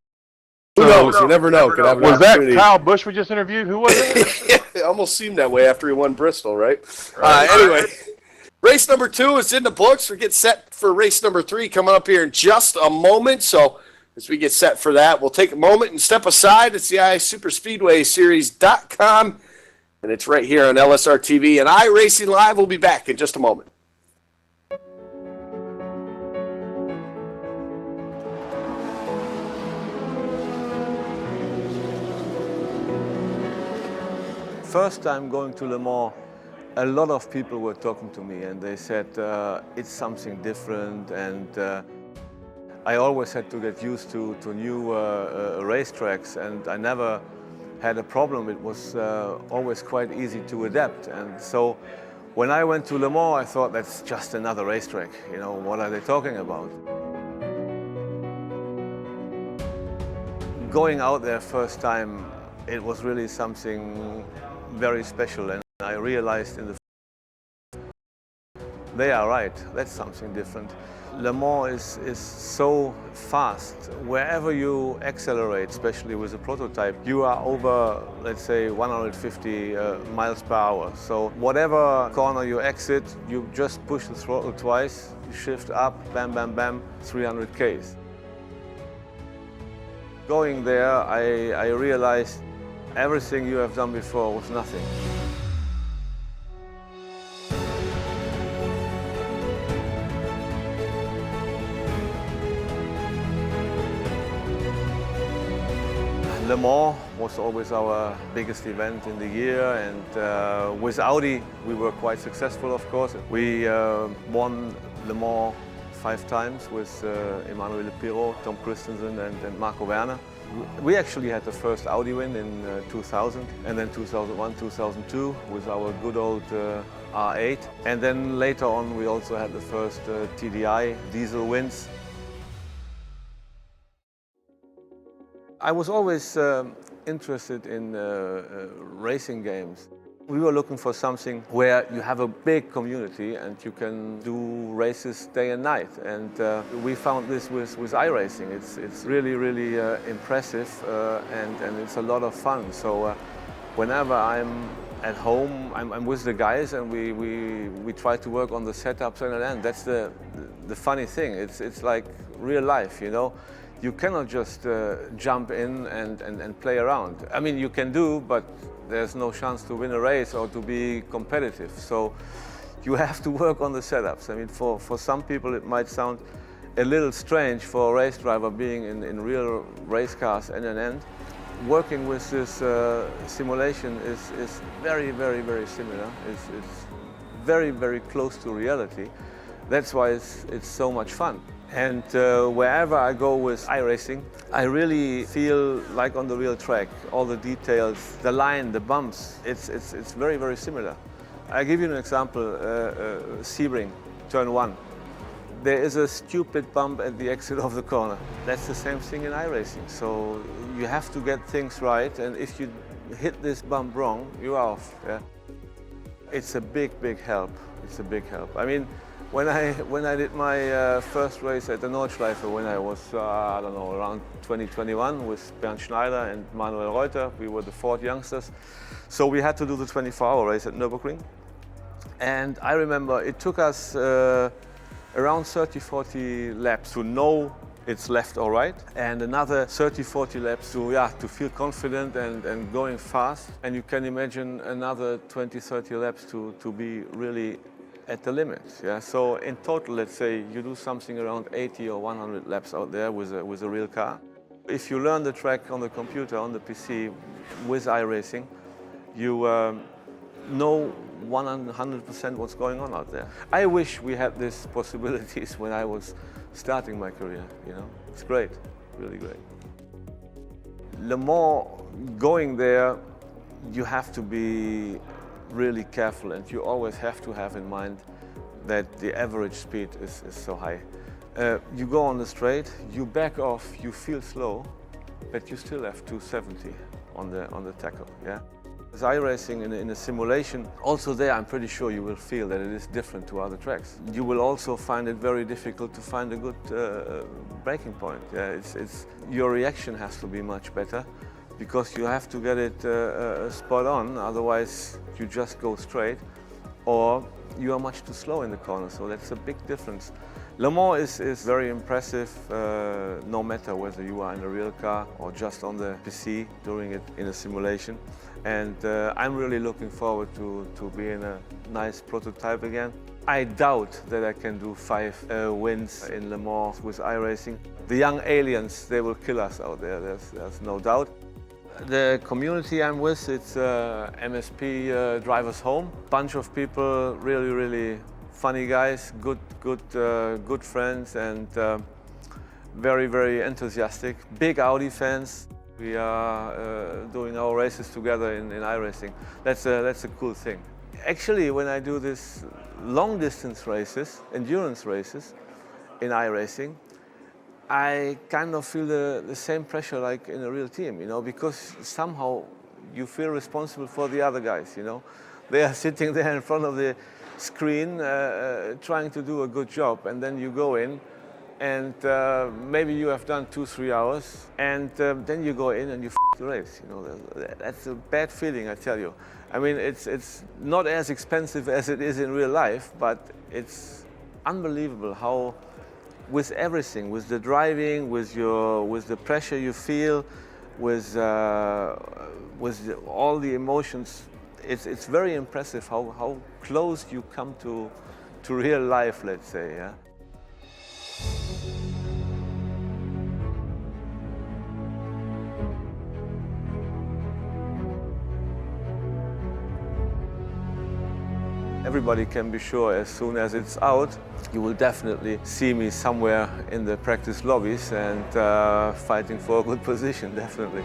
who knows? You never know. Could have an Was that opportunity. Kyle Busch we just interviewed? Who was it? It almost seemed that way after he won Bristol, right? Anyway, race number 2 is in the books. We get set for race number 3 coming up here in just a moment. So as we get set for that, we'll take a moment and step aside. It's the iSuperspeedway Series.com, and it's right here on LSRTV and iRacing Live. We'll be back in just a moment. First time going to Le Mans, a lot of people were talking to me and they said it's something different, and I always had to get used to new racetracks, and I never had a problem. It was always quite easy to adapt, and so when I went to Le Mans, I thought that's just another racetrack. You know, what are they talking about? Going out there first time, it was really something very special, and I realized they are right, that's something different. Le Mans is so fast. Wherever you accelerate, especially with a prototype, you are over, let's say, 150 miles per hour. So whatever corner you exit, you just push the throttle twice, shift up, bam, bam, bam, 300 Ks. Going there, I realized everything you have done before was nothing. Le Mans was always our biggest event in the year, and with Audi we were quite successful, of course. We won Le Mans 5 times with Emmanuel Pirot, Tom Christensen and Marco Werner. We actually had the first Audi win in 2000, and then 2001, 2002 with our good old R8. And then later on we also had the first TDI diesel wins. I was always interested in racing games. We were looking for something where you have a big community and you can do races day and night. And we found this with iRacing. It's really, really impressive and it's a lot of fun. So whenever I'm at home, I'm with the guys and we try to work on the setups and that's the funny thing. It's like real life, you know. You cannot just jump in and play around. I mean, you can do, but there's no chance to win a race or to be competitive. So you have to work on the setups. I mean, for some people it might sound a little strange for a race driver being in real race cars end and end. Working with this simulation is very, very, very similar. It's very, very close to reality. That's why it's so much fun. And wherever I go with iRacing, I really feel like on the real track. All the details, the line, the bumps, it's very, very similar. I'll give you an example, Sebring, turn 1. There is a stupid bump at the exit of the corner. That's the same thing in iRacing. So you have to get things right, and if you hit this bump wrong, you're off. Yeah? It's a big, big help. It's a big help. I mean, when I did my first race at the Nordschleife, when I was, I don't know, around 2021 with Bernd Schneider and Manuel Reuter, we were the Ford youngsters. So we had to do the 24-hour race at Nürburgring. And I remember it took us around 30-40 laps to know it's left or right, and another 30-40 laps to feel confident and going fast. And you can imagine another 20-30 laps to be really at the limit. Yeah? So in total, let's say you do something around 80 or 100 laps out there with a real car. If you learn the track on the computer, on the PC, with iRacing, you know 100% what's going on out there. I wish we had these possibilities when I was starting my career, you know. It's great, really great. Le Mans, going there, you have to be really careful, and you always have to have in mind that the average speed is so high. You go on the straight, you back off, you feel slow, but you still have 270 on the tackle, yeah? As iRacing in a simulation, also there I'm pretty sure you will feel that it is different to other tracks. You will also find it very difficult to find a good braking point. Yeah, your reaction has to be much better because you have to get it spot on, otherwise you just go straight, or you are much too slow in the corner, so that's a big difference. Le Mans is very impressive, no matter whether you are in a real car or just on the PC doing it in a simulation. And I'm really looking forward to being a nice prototype again. I doubt that I can do 5 wins in Le Mans with iRacing. The young aliens, they will kill us out there, there's no doubt. The community I'm with, it's MSP Drivers Home. Bunch of people, really funny guys, good friends, and very enthusiastic. Big Audi fans. We are doing our races together in iRacing. That's a cool thing. Actually, when I do this long distance races, endurance races in iRacing, I kind of feel the same pressure like in a real team, you know, because somehow you feel responsible for the other guys, you know. They are sitting there in front of the screen trying to do a good job, and then you go in and maybe you have done 2-3 hours, and then you go in and you the race, you know. That's a bad feeling, I tell you. I mean, it's not as expensive as it is in real life, but it's unbelievable how, with everything, with the driving, with the pressure you feel, with all the emotions, it's very impressive how close you come to real life, let's say, yeah. Everybody can be sure as soon as it's out, you will definitely see me somewhere in the practice lobbies and fighting for a good position, definitely.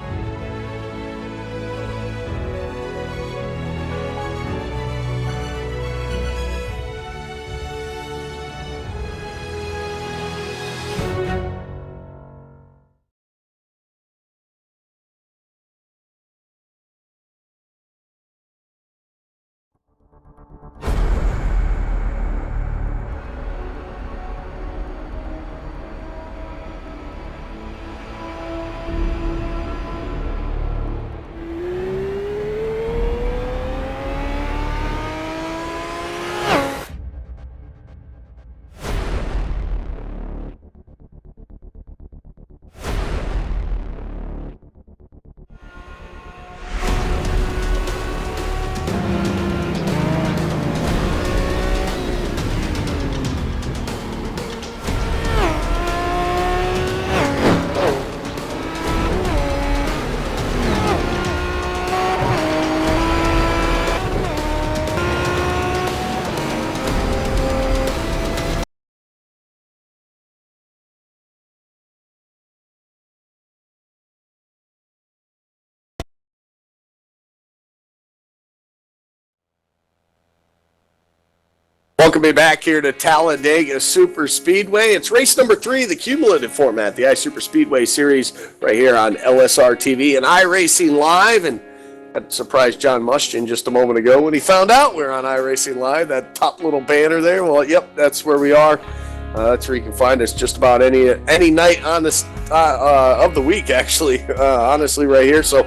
Welcome me back here to Talladega Super Speedway. It's race number 3, the cumulative format, the iSuper Speedway Series, right here on LSRTV and iRacing Live. And that surprised John Muschin just a moment ago when he found out we were on iRacing Live. That top little banner there. Well, yep, that's where we are. That's where you can find us just about any night on this of the week, actually. Honestly, right here. So,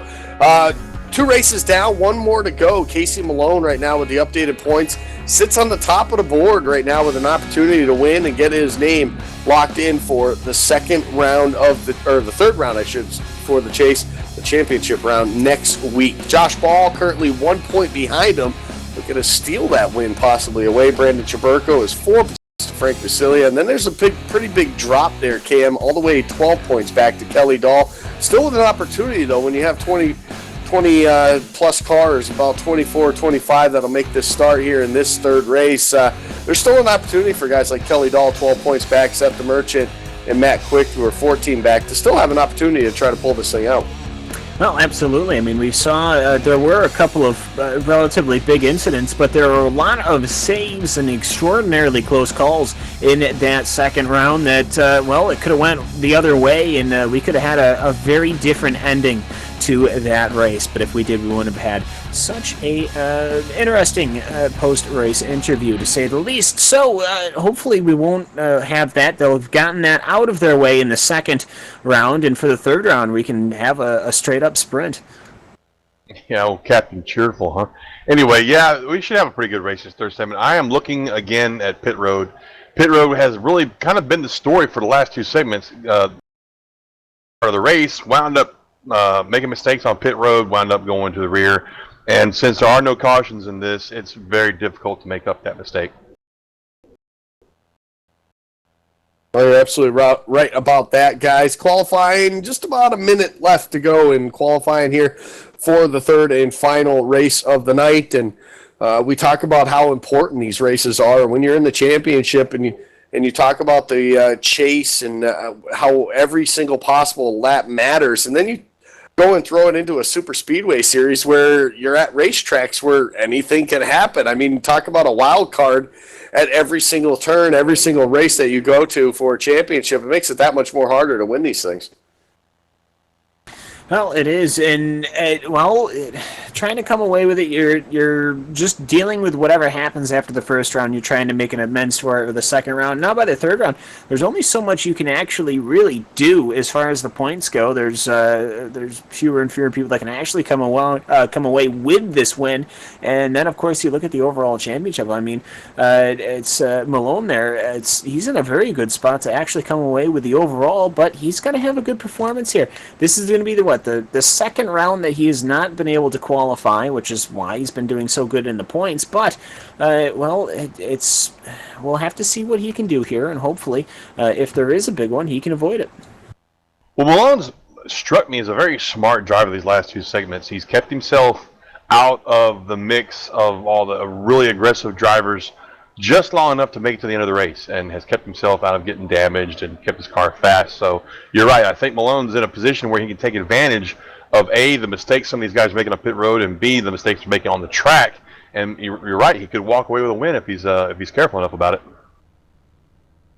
2 races down, 1 more to go. Casey Malone right now with the updated points sits on the top of the board right now with an opportunity to win and get his name locked in for the second round of the third round, I should, for the chase, the championship round next week. Josh Ball currently 1 point behind him, looking to steal that win possibly away. Brandon Chaburko is 4 points to Frank Vasilia, and then there's a pretty big drop there, Cam, all the way 12 points back to Kelly Dahl. Still with an opportunity though, when you have 20 plus cars, about 24, 25 that'll make this start here in this third race. There's still an opportunity for guys like Kelly Dahl, 12 points back, Seth the Merchant, and Matt Quick, who are 14 back, to still have an opportunity to try to pull this thing out. Well, absolutely. I mean, we saw there were a couple of relatively big incidents, but there were a lot of saves and extraordinarily close calls in that second round that, it could have went the other way, and we could have had a very different ending to that race. But if we did, we wouldn't have had such a interesting post-race interview, to say the least. So hopefully we won't have that. They'll have gotten that out of their way in the second round, and for the third round we can have a straight-up sprint. Yeah, well, Captain Cheerful, huh? Anyway, yeah, we should have a pretty good race this third segment. I am looking again at pit road. Pit road has really kind of been the story for the last two segments. The race wound up making mistakes on pit road, wound up going to the rear. And since there are no cautions in this, it's very difficult to make up that mistake. Well, you're absolutely right about that, guys. Qualifying, just about a minute left to go in qualifying here for the third and final race of the night. And we talk about how important these races are. When you're in the championship and you talk about the chase and how every single possible lap matters, and then you go and throw it into a super speedway series where you're at racetracks where anything can happen. I mean, talk about a wild card at every single turn, every single race that you go to for a championship. It makes it that much more harder to win these things. Well, it is, and trying to come away with it, you're just dealing with whatever happens after the first round. You're trying to make an amends for it with the second round. Now, by the third round, there's only so much you can actually really do as far as the points go. There's fewer and fewer people that can actually come away with this win, and then of course you look at the overall championship. I mean, it's Malone there. He's in a very good spot to actually come away with the overall, but he's going to have a good performance here. This is going to be the second round that he has not been able to qualify, which is why he's been doing so good in the points. But we'll have to see what he can do here, and hopefully, if there is a big one, he can avoid it. Well, Malone's struck me as a very smart driver these last two segments. He's kept himself out of the mix of all the really aggressive drivers just long enough to make it to the end of the race, and has kept himself out of getting damaged and kept his car fast. So you're right. I think Malone's in a position where he can take advantage of A, the mistakes some of these guys are making on pit road, and B, the mistakes they're making on the track. And you're right. He could walk away with a win if he's careful enough about it.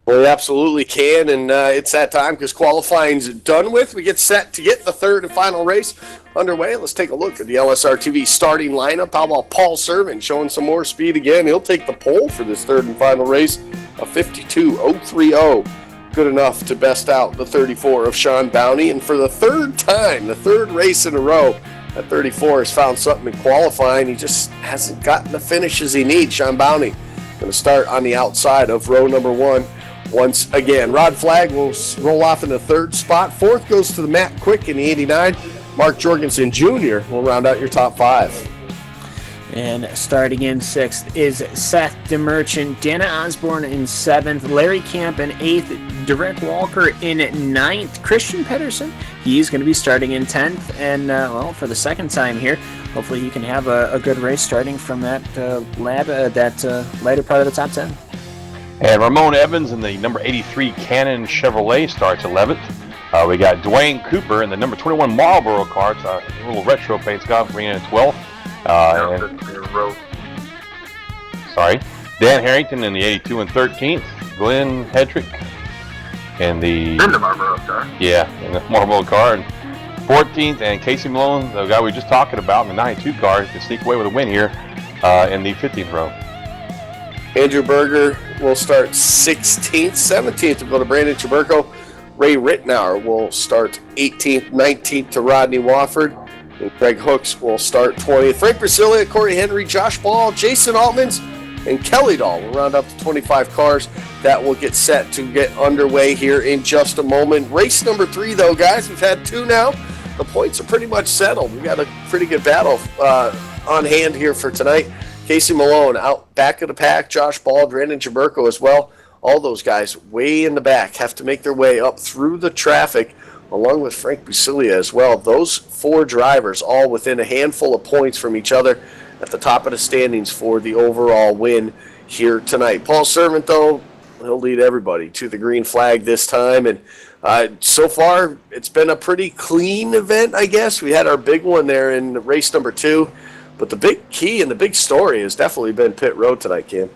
Well, he absolutely can, and it's that time because qualifying's done with. We get set to get the third and final race underway. Let's take a look at the LSRTV starting lineup. How about Paul Servin showing some more speed again? He'll take the pole for this third and final race, a 52.030. Good enough to best out the 34 of Sean Bowney. And for the third time, the third race in a row, that 34 has found something in qualifying. He just hasn't gotten the finishes he needs. Sean Bowney going to start on the outside of row number one. Once again, Rod Flagg will roll off in the third spot. Fourth goes to the Matt Quick in the 89. Mark Jorgensen Jr. will round out your top five. And starting in sixth is Seth DeMerchant, Dana Osborne in seventh, Larry Camp in eighth, Derek Walker in ninth, Christian Pedersen, he's going to be starting in 10th, and for the second time here, hopefully he can have a good race starting from that later part of the top 10. And Ramon Evans in the number 83 Cannon Chevrolet starts 11th. We got Dwayne Cooper in the number 21 Marlboro car. It's a little retro paint job, bringing in 12th. Dan Harrington in the 82 and 13th. Glenn Hedrick in the Marlboro car. Yeah, in the Marlboro car. And 14th, and Casey Malone, the guy we were just talking about in the 92 car, can sneak away with a win here in the 15th row. Andrew Berger will start 16th. 17th will go to Brandon Chaburko. Ray Rittenauer will start 18th. 19th to Rodney Wofford. And Greg Hooks will start 20th. Frank Brasilia, Corey Henry, Josh Ball, Jason Altmans, and Kelly Dahl will round up to 25 cars. That will get set to get underway here in just a moment. Race number 3, though, guys. We've had 2 now. The points are pretty much settled. We've got a pretty good battle on hand here for tonight. Casey Malone out back of the pack. Josh Ball, Brandon Chaburko as well. All those guys way in the back have to make their way up through the traffic along with Frank Busilia as well. Those 4 drivers all within a handful of points from each other at the top of the standings for the overall win here tonight. Paul Servant, though, he'll lead everybody to the green flag this time. And so far, it's been a pretty clean event, I guess. We had our big one there in race number 2. But the big key and the big story has definitely been pit road tonight, Cam.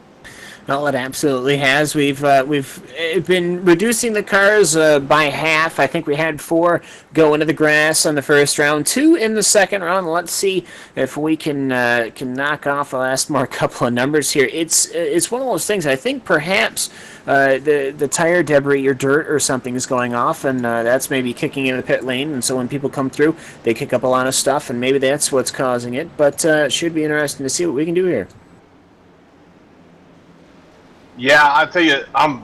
Well, it absolutely has. We've been reducing the cars by half. I think we had 4 go into the grass on the first round, 2 in the second round. Let's see if we can knock off the last more couple of numbers here. It's one of those things. I think perhaps the tire debris or dirt or something is going off, and that's maybe kicking into the pit lane. And so when people come through, they kick up a lot of stuff, and maybe that's what's causing it. But it should be interesting to see what we can do here. Yeah, I tell you, I'm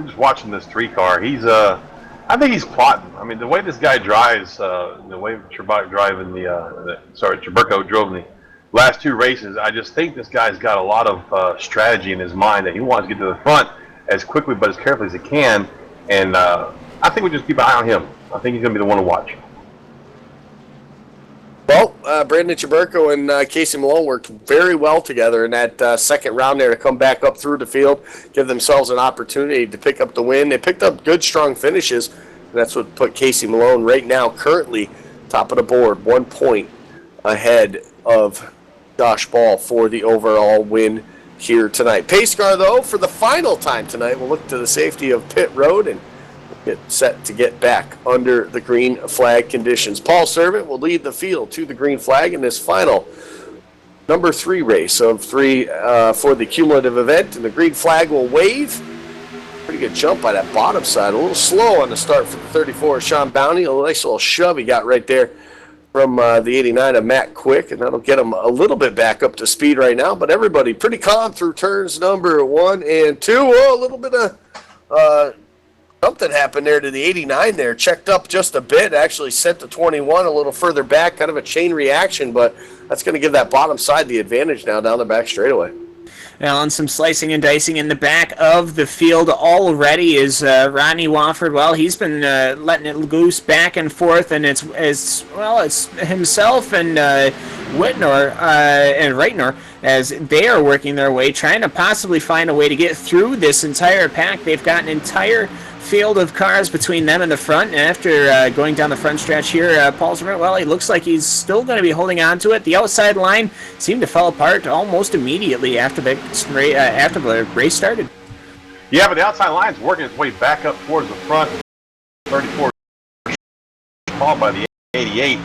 just watching this 3 car. He's I think he's plotting. I mean, the way this guy drives, the way Turberco drove in the last 2 races, I just think this guy's got a lot of strategy in his mind that he wants to get to the front as quickly but as carefully as he can. And I think we just keep an eye on him. I think he's going to be the one to watch. Well, Brandon Turberco and Casey Malone worked very well together in that second round there to come back up through the field, give themselves an opportunity to pick up the win. They picked up good, strong finishes, and that's what put Casey Malone right now currently top of the board, 1 point ahead of Josh Ball for the overall win here tonight. Pace car, though, for the final time tonight, will look to the safety of pit road and get set to get back under the green flag conditions. Paul Servant will lead the field to the green flag in this final number 3 race of 3 for the cumulative event, and the green flag will wave. Pretty good jump by that bottom side. A little slow on the start for the 34 Sean Bounty. A nice little shove he got right there from the 89 of Matt Quick, and that'll get him a little bit back up to speed right now. But everybody pretty calm through turns number 1 and 2. Oh, a little bit of something happened there to the 89 there. Checked up just a bit. Actually sent the 21 a little further back. Kind of a chain reaction, but that's going to give that bottom side the advantage now down the back straightaway. Well, and some slicing and dicing in the back of the field already is Rodney Wofford. Well, he's been letting it loose back and forth, and it's himself and Whitnor and Reitner as they are working their way, trying to possibly find a way to get through this entire pack. They've got an entire field of cars between them and the front, and after going down the front stretch here, Paul Servant, well, he looks like he's still going to be holding on to it. The outside line seemed to fall apart almost immediately after the race started. Yeah, but the outside line's working its way back up towards the front. 34 called by the 88.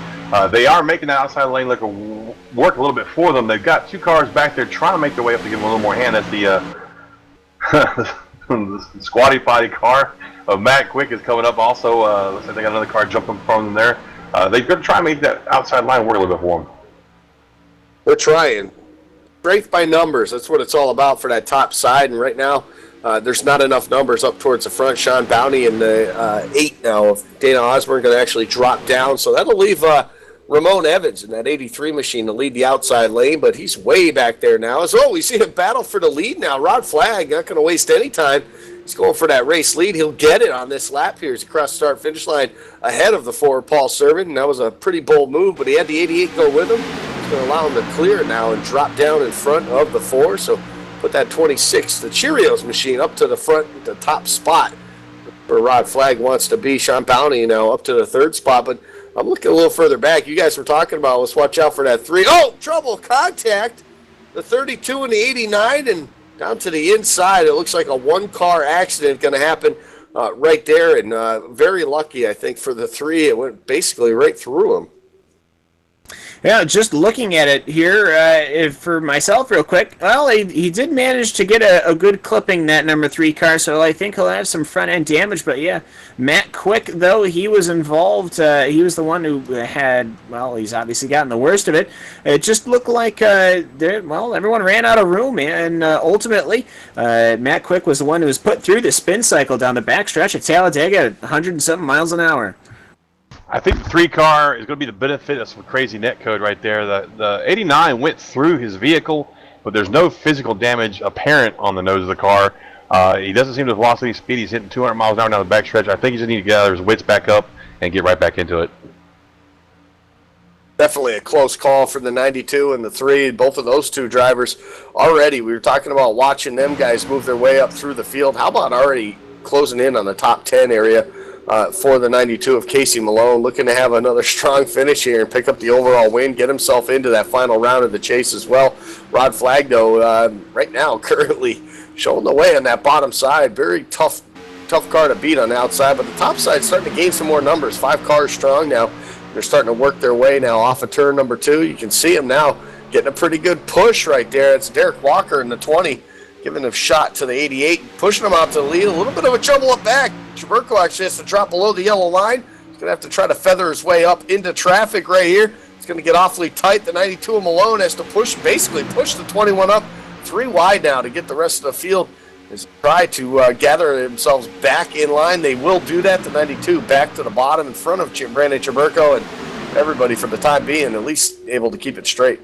They are making that outside lane work a little bit for them. They've got 2 cars back there trying to make their way up to give them a little more hand. That's the squatty potty car of Matt Quick is coming up also. Looks like they got another car jumping from them there. They're going to try and make that outside line work a little bit for them. They're trying. Strength by numbers. That's what it's all about for that top side. And right now, there's not enough numbers up towards the front. Sean Bounty in the 8 now of Dana Osborne going to actually drop down. So that'll leave Ramon Evans in that 83 machine to lead the outside lane, but he's way back there now. So we see a battle for the lead now. Rod Flagg not going to waste any time. He's going for that race lead. He'll get it on this lap here. He's across the start-finish line ahead of the 4 Paul Servant, and that was a pretty bold move, but he had the 88 go with him. He's going to allow him to clear now and drop down in front of the 4, so put that 26, the Cheerios machine, up to the front, the top spot where Rod Flagg wants to be. Sean Bounty now up to the 3rd spot, but I'm looking a little further back. You guys were talking about, let's watch out for that 3. Oh, trouble, contact. The 32 and the 89, and down to the inside. It looks like a 1-car accident going to happen right there, and very lucky, I think, for the 3. It went basically right through him. Yeah, just looking at it here for myself real quick, well, he did manage to get a good clipping, that number 3 car, so I think he'll have some front-end damage. But yeah, Matt Quick, though, he was involved. He was the one who had, well, he's obviously gotten the worst of it. It just looked like, everyone ran out of room, and ultimately, Matt Quick was the one who was put through the spin cycle down the backstretch at Talladega at 100-something miles an hour. I think the 3 car is going to be the benefit of some crazy net code right there. The 89 went through his vehicle, but there's no physical damage apparent on the nose of the car. He doesn't seem to have lost any speed. He's hitting 200 miles an hour down the backstretch. I think he just needs to get out of his wits back up and get right back into it. Definitely a close call for the 92 and the 3. Both of those two drivers already, we were talking about watching them guys move their way up through the field. How about already closing in on the top 10 area for the 92 of Casey Malone, looking to have another strong finish here and pick up the overall win, get himself into that final round of the chase as well. Rod Flagg, though, right now currently showing the way on that bottom side. Very tough car to beat on the outside, but the top side starting to gain some more numbers. 5 cars strong now. They're starting to work their way now off of turn number 2. You can see them now getting a pretty good push right there. It's Derek Walker in the 20 giving a shot to the 88, pushing them out to the lead. A little bit of a trouble up back. Traburco actually has to drop below the yellow line. He's going to have to try to feather his way up into traffic right here. It's going to get awfully tight. The 92 of Malone has to basically push the 21 up 3 wide now to get the rest of the field. As they try to gather themselves back in line. They will do that. The 92 back to the bottom in front of Brandon Traburco and everybody for the time being, at least able to keep it straight.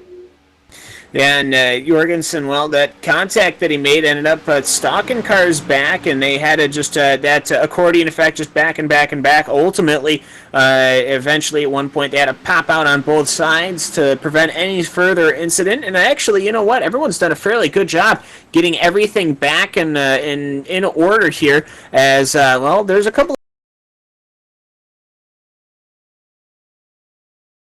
Yeah, and Jorgensen, well, that contact that he made ended up stalking cars back, and they had to just that accordion effect, just back and back and back. Ultimately, eventually, at one point, they had to pop out on both sides to prevent any further incident. And actually, you know what? Everyone's done a fairly good job getting everything back in order here. As well, there's a couple.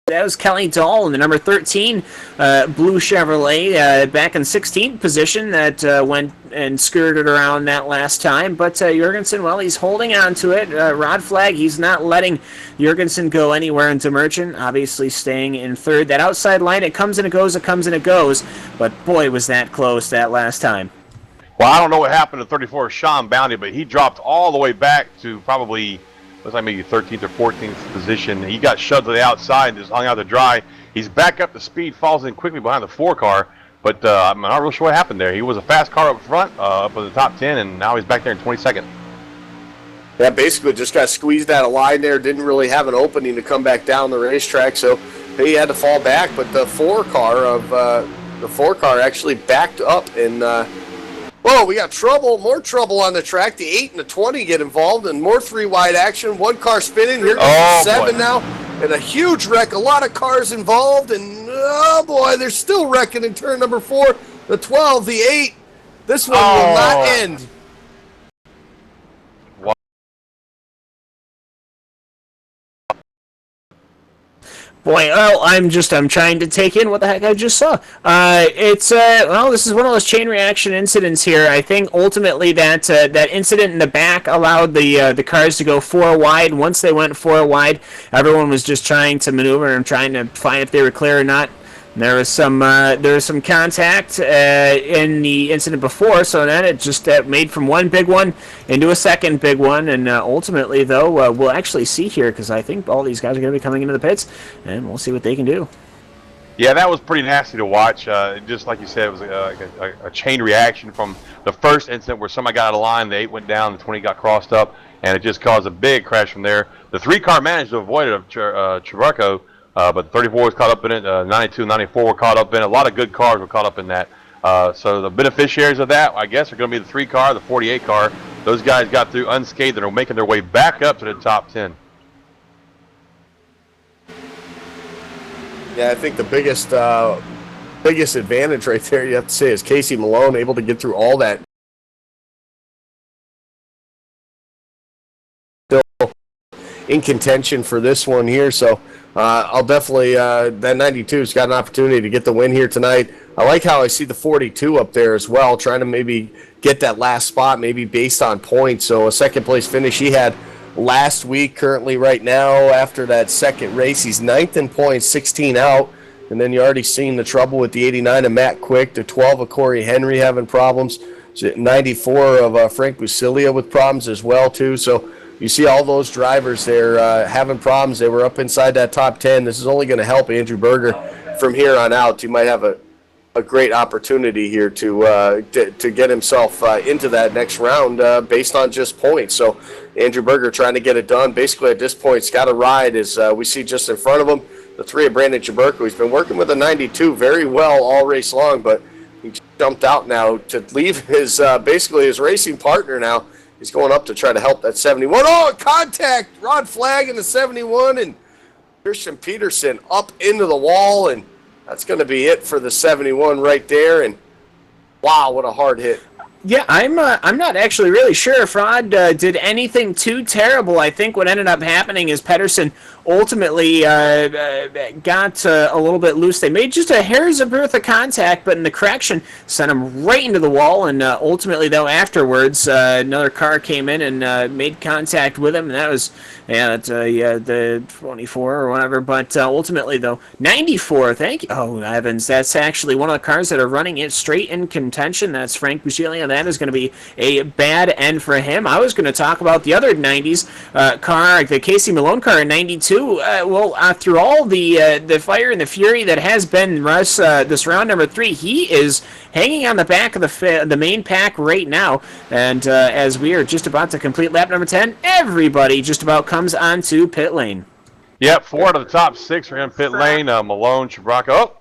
That was Kelly Dahl in the number 13 blue Chevrolet back in 16th position that went and skirted around that last time. But Jorgensen, well, he's holding on to it. Rod Flagg, he's not letting Jorgensen go anywhere. And DeMerchant obviously staying in third. That outside line, it comes and it goes, it comes and it goes. But boy, was that close that last time. Well, I don't know what happened to 34 Sean Bounty, but he dropped all the way back to probably looks like maybe 13th or 14th position. He got shoved to the outside and just hung out to dry. He's back up to speed, falls in quickly behind the 4 car, but I'm not real sure what happened there. He was a fast car up front, up in the top 10, and now he's back there in 22nd. Yeah, basically just got squeezed out of line there. Didn't really have an opening to come back down the racetrack, so he had to fall back. But the 4 car actually backed up and. Whoa, we got trouble, more trouble on the track. The 8 and the 20 get involved, and more 3 wide action. 1 car spinning. Here goes the 7 now, and a huge wreck. A lot of cars involved, and oh boy, they're still wrecking in turn number 4. The 12, the 8. This one will not end. Boy, well, I'm trying to take in what the heck I just saw. Well, this is one of those chain reaction incidents here. I think ultimately that incident in the back allowed the cars to go 4 wide. Once they went 4 wide, everyone was just trying to maneuver and trying to find if they were clear or not. There was some contact in the incident before, so then it just made from one big one into a second big one, and ultimately, though, we'll actually see here, because I think all these guys are going to be coming into the pits, and we'll see what they can do. Yeah, that was pretty nasty to watch. Just like you said, it was a chain reaction from the first incident where somebody got out of line, the 8 went down, the 20 got crossed up, and it just caused a big crash from there. The 3 car managed to avoid it of Traburco, but 34 was caught up in it, 92, 94 were caught up in it. A lot of good cars were caught up in that. So the beneficiaries of that, I guess, are going to be the 3 car, the 48 car. Those guys got through unscathed and are making their way back up to the top 10. Yeah, I think the biggest advantage right there, you have to say, is Casey Malone able to get through all that. Still in contention for this one here, so I'll definitely, that 92's got an opportunity to get the win here tonight. I like how I see the 42 up there as well, trying to maybe get that last spot, maybe based on points. So a second place finish he had last week. Currently right now, after that second race, he's 9th in points, 16 out. And then you already seen the trouble with the 89 of Matt Quick, the 12 of Corey Henry having problems, 94 of Frank Busilia with problems as well too. So you see all those drivers there having problems. They were up inside that top 10. This is only going to help Andrew Berger from here on out. He might have a great opportunity here to get himself into that next round based on just points. So Andrew Berger trying to get it done. Basically at this point, he's got a ride as we see just in front of him. The 3 of Brandon Traburco. He's been working with a 92 very well all race long, but he jumped out now to leave his basically his racing partner now He's going up to try to help that 71. Oh, contact! Rod Flag in the 71, and Christian Peterson up into the wall, and that's going to be it for the 71 right there. And wow, what a hard hit. Yeah, I'm not actually really sure if Rod did anything too terrible. I think what ended up happening is Pedersen ultimately got a little bit loose. They made just a hair's breadth of contact, but in the correction sent him right into the wall. And ultimately, though, afterwards, another car came in and made contact with him, and that was the 24 or whatever. But ultimately, though, 94. Thank you. Oh, Evans, that's actually one of the cars that are running it straight in contention. That's Frank Buscaglia. That is going to be a bad end for him. I was going to talk about the other 90s car, the Casey Malone car in 92. Through all the fire and the fury that has been Russ this round number 3, he is hanging on the back of the main pack right now. And as we are just about to complete lap number 10, everybody just about comes onto pit lane. Yep, 4 out of the top 6 are in pit lane. Malone, Chabraka. Oh,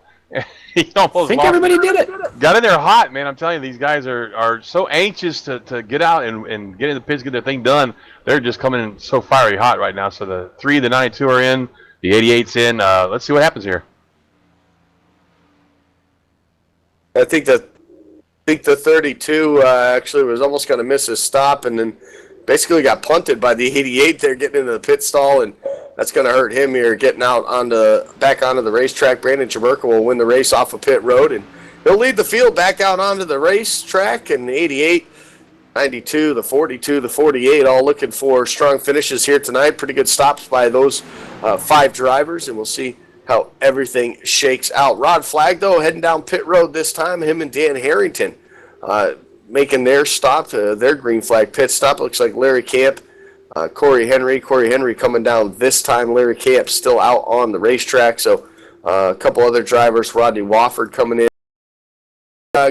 he almost I think everybody did it. Got in there hot, man. I'm telling you, these guys are so anxious to get out and get in the pits, get their thing done. They're just coming in so fiery hot right now. So the 3, the 92 are in, the 88's in. Let's see what happens here. I think the 32 actually was almost going to miss his stop, and then basically got punted by the 88 there, getting into the pit stall, and that's going to hurt him here, getting out back onto the racetrack. Brandon Chaburka will win the race off of pit road, and he'll lead the field back out onto the racetrack. And the 88, 92, the 42, the 48, all looking for strong finishes here tonight. Pretty good stops by those 5 drivers, and we'll see how everything shakes out. Rod Flag, though, heading down pit road this time. Him and Dan Harrington making their stop, their green flag pit stop. Looks like Larry Camp, Corey Henry coming down this time. Larry Camp still out on the racetrack. So a couple other drivers, Rodney Wofford coming in.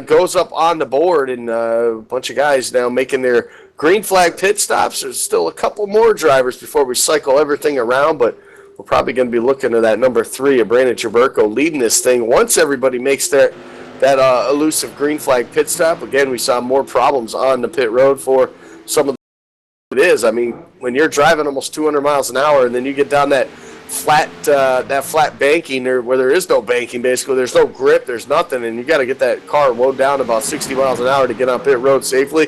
Goes up on the board, and a bunch of guys now making their green flag pit stops. There's still a couple more drivers before we cycle everything around, but we're probably going to be looking at that number 3 of Brandon Chaburko leading this thing. Once everybody makes that elusive green flag pit stop, again, we saw more problems on the pit road for some of it is. I mean, when you're driving almost 200 miles an hour and then you get down that flat banking, or where there is no banking, basically, there's no grip, there's nothing, and you got to get that car low down about 60 miles an hour to get on pit road safely.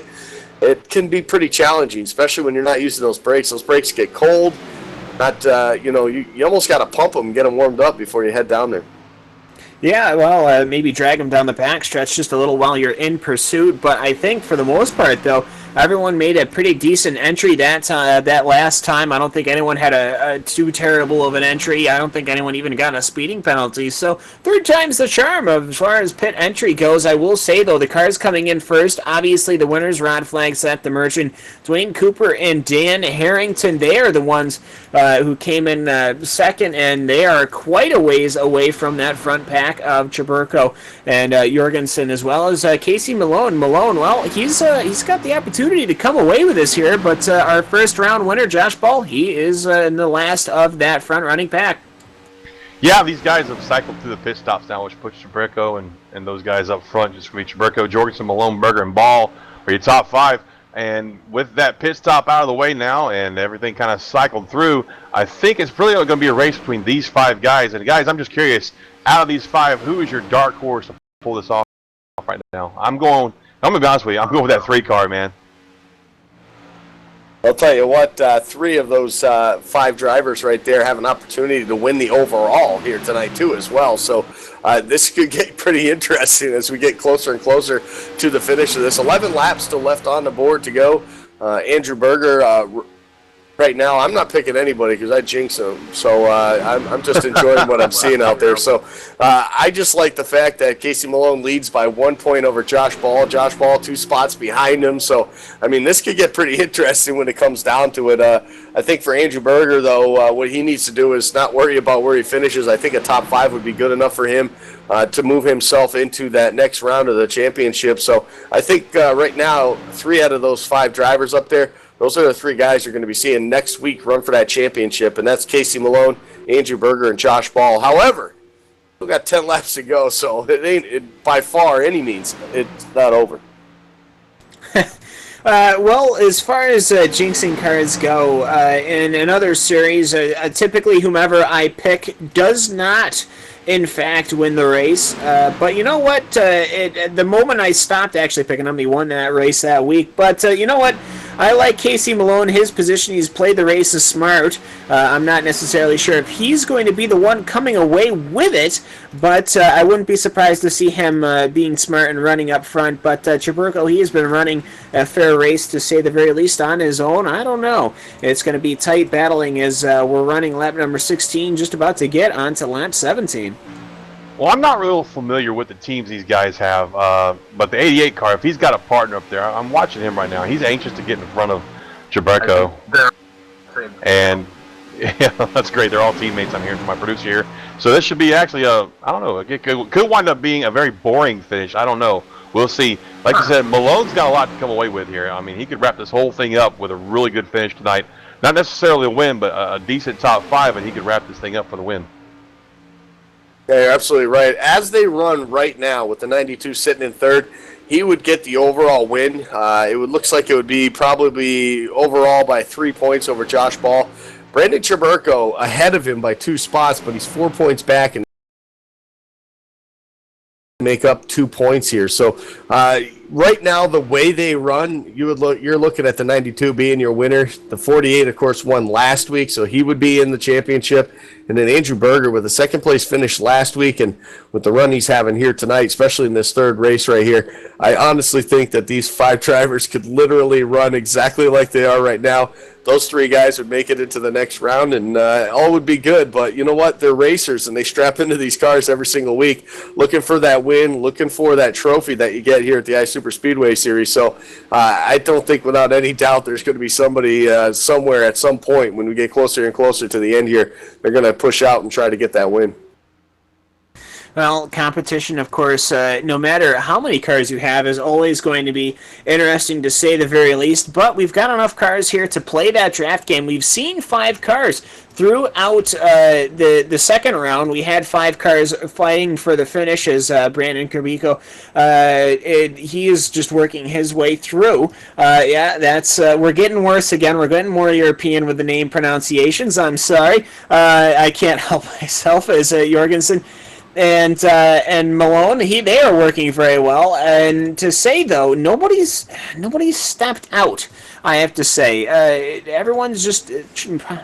It can be pretty challenging, especially when you're not using those brakes. Those brakes get cold. You almost got to pump them and get them warmed up before you head down there. Yeah, well, maybe drag them down the backstretch just a little while you're in pursuit. But I think for the most part, though, everyone made a pretty decent entry that last time. I don't think anyone had a too terrible of an entry. I don't think anyone even got a speeding penalty. So 3rd time's the charm as far as pit entry goes. I will say, though, the cars coming in first, obviously the winners, Rod Flag, Seth the Merchant, Dwayne Cooper, and Dan Harrington. They are the ones who came in second, and they are quite a ways away from that front pack of Chaburko and Jorgensen, as well as Casey Malone. Well, he's got the opportunity to come away with this here, but our first round winner, Josh Ball, he is in the last of that front running pack. Yeah, these guys have cycled through the pit stops now, which puts Chaburko and those guys up front. Just going to be Chaburko, Jorgensen, Malone, Berger, and Ball are your top 5. And with that pit stop out of the way now and everything kind of cycled through, I think it's really going to be a race between these 5 guys. And guys, I'm just curious, out of these 5, who is your dark horse to pull this off right now? I'm going to be honest with you, I'm going with that 3 car, man. I'll tell you what, 3 of those 5 drivers right there have an opportunity to win the overall here tonight too as well. So this could get pretty interesting as we get closer and closer to the finish of this. 11 laps still left on the board to go. Andrew Berger, right now, I'm not picking anybody because I jinx them. So I'm just enjoying what I'm seeing out there. So I just like the fact that Casey Malone leads by 1 point over Josh Ball. Josh Ball 2 spots behind him. So, I mean, this could get pretty interesting when it comes down to it. I think for Andrew Berger, though, what he needs to do is not worry about where he finishes. I think a top 5 would be good enough for him to move himself into that next round of the championship. So I think right now, 3 out of those 5 drivers up there, those are the 3 guys you're going to be seeing next week run for that championship, and that's Casey Malone, Andrew Berger, and Josh Ball. However, we've got 10 laps to go, so it ain't by far any means it's not over. Well, as far as jinxing cards go, in another series, typically whomever I pick does not, in fact, win the race. But you know what? The moment I stopped actually picking him, he won that race that week. But you know what? I like Casey Malone. His position, he's played the races smart. I'm not necessarily sure if he's going to be the one coming away with it, but I wouldn't be surprised to see him being smart and running up front. But Chaburko, he has been running a fair race, to say the very least, on his own. I don't know. It's going to be tight battling as we're running lap number 16, just about to get onto lap 17. Well, I'm not real familiar with the teams these guys have, but the 88 car, if he's got a partner up there, I'm watching him right now. He's anxious to get in front of Chaburko. And yeah, that's great. They're all teammates. I'm hearing from my producer here. So this should be actually I don't know, it could wind up being a very boring finish. I don't know. We'll see. Like you said, Malone's got a lot to come away with here. I mean, he could wrap this whole thing up with a really good finish tonight. Not necessarily a win, but a decent top 5, and he could wrap this thing up for the win. Yeah, you're absolutely right. As they run right now with the 92 sitting in third, he would get the overall win. Looks like it would be probably overall by 3 points over Josh Ball. Brandon Chaburko ahead of him by 2 spots, but he's 4 points back and make up 2 points here. So right now, the way they run, you're looking at the 92 being your winner. The 48, of course, won last week, so he would be in the championship. And then Andrew Berger with a second-place finish last week, and with the run he's having here tonight, especially in this third race right here, I honestly think that these 5 drivers could literally run exactly like they are right now. Those 3 guys would make it into the next round, and all would be good. But you know what? They're racers, and they strap into these cars every single week, looking for that win, looking for that trophy that you get here at the Super Speedway Series. So I don't think without any doubt there's going to be somebody somewhere at some point when we get closer and closer to the end here, they're going to push out and try to get that win. Well, competition, of course, no matter how many cars you have, is always going to be interesting, to say the very least. But we've got enough cars here to play that draft game. We've seen 5 cars throughout the second round. We had 5 cars fighting for the finish as Brandon Chaburko, he is just working his way through. We're getting worse again. We're getting more European with the name pronunciations. I'm sorry. I can't help myself as Jorgensen and Malone, they are working very well. And to say, though, nobody's stepped out, I have to say. Everyone's just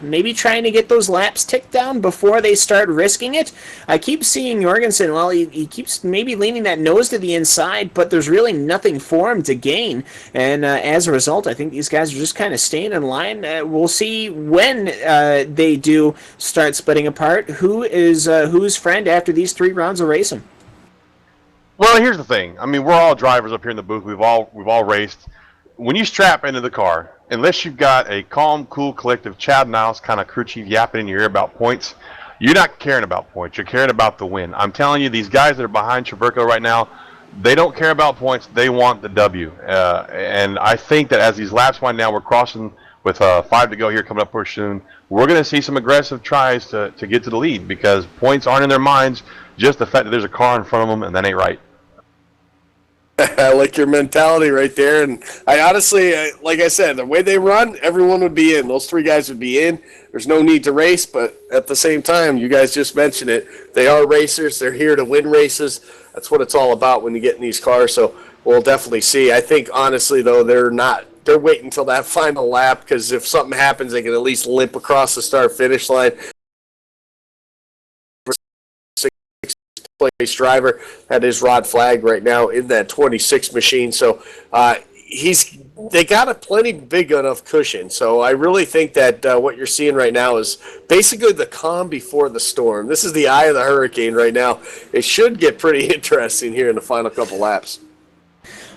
maybe trying to get those laps ticked down before they start risking it. I keep seeing Jorgensen, well, he keeps maybe leaning that nose to the inside, but there's really nothing for him to gain. And as a result, I think these guys are just kind of staying in line. We'll see when they do start splitting apart who is whose friend after these 3 rounds of racing. Well, here's the thing. I mean, we're all drivers up here in the booth. We've all raced. When you strap into the car, unless you've got a calm, cool, collective Chad Niles kind of crew chief yapping in your ear about points, you're not caring about points. You're caring about the win. I'm telling you, these guys that are behind Chaburko right now, they don't care about points. They want the W. And I think that as these laps wind down, we're crossing with 5 to go here coming up pretty soon. We're going to see some aggressive tries to get to the lead, because points aren't in their minds. Just the fact that there's a car in front of them, and that ain't right. I like your mentality right there. And I honestly, like I said, the way they run, everyone would be in. Those 3 guys would be in. There's no need to race, but at the same time, you guys just mentioned it. They are racers. They're here to win races. That's what it's all about when you get in these cars. So we'll definitely see. I think, honestly, though, they're waiting until that final lap, because if something happens, they can at least limp across the start-finish line. Place driver had his Rod Flag right now in that 26 machine, so they got a plenty big enough cushion. So I really think that what you're seeing right now is basically the calm before the storm. This is the eye of the hurricane right now. It should get pretty interesting here in the final couple laps.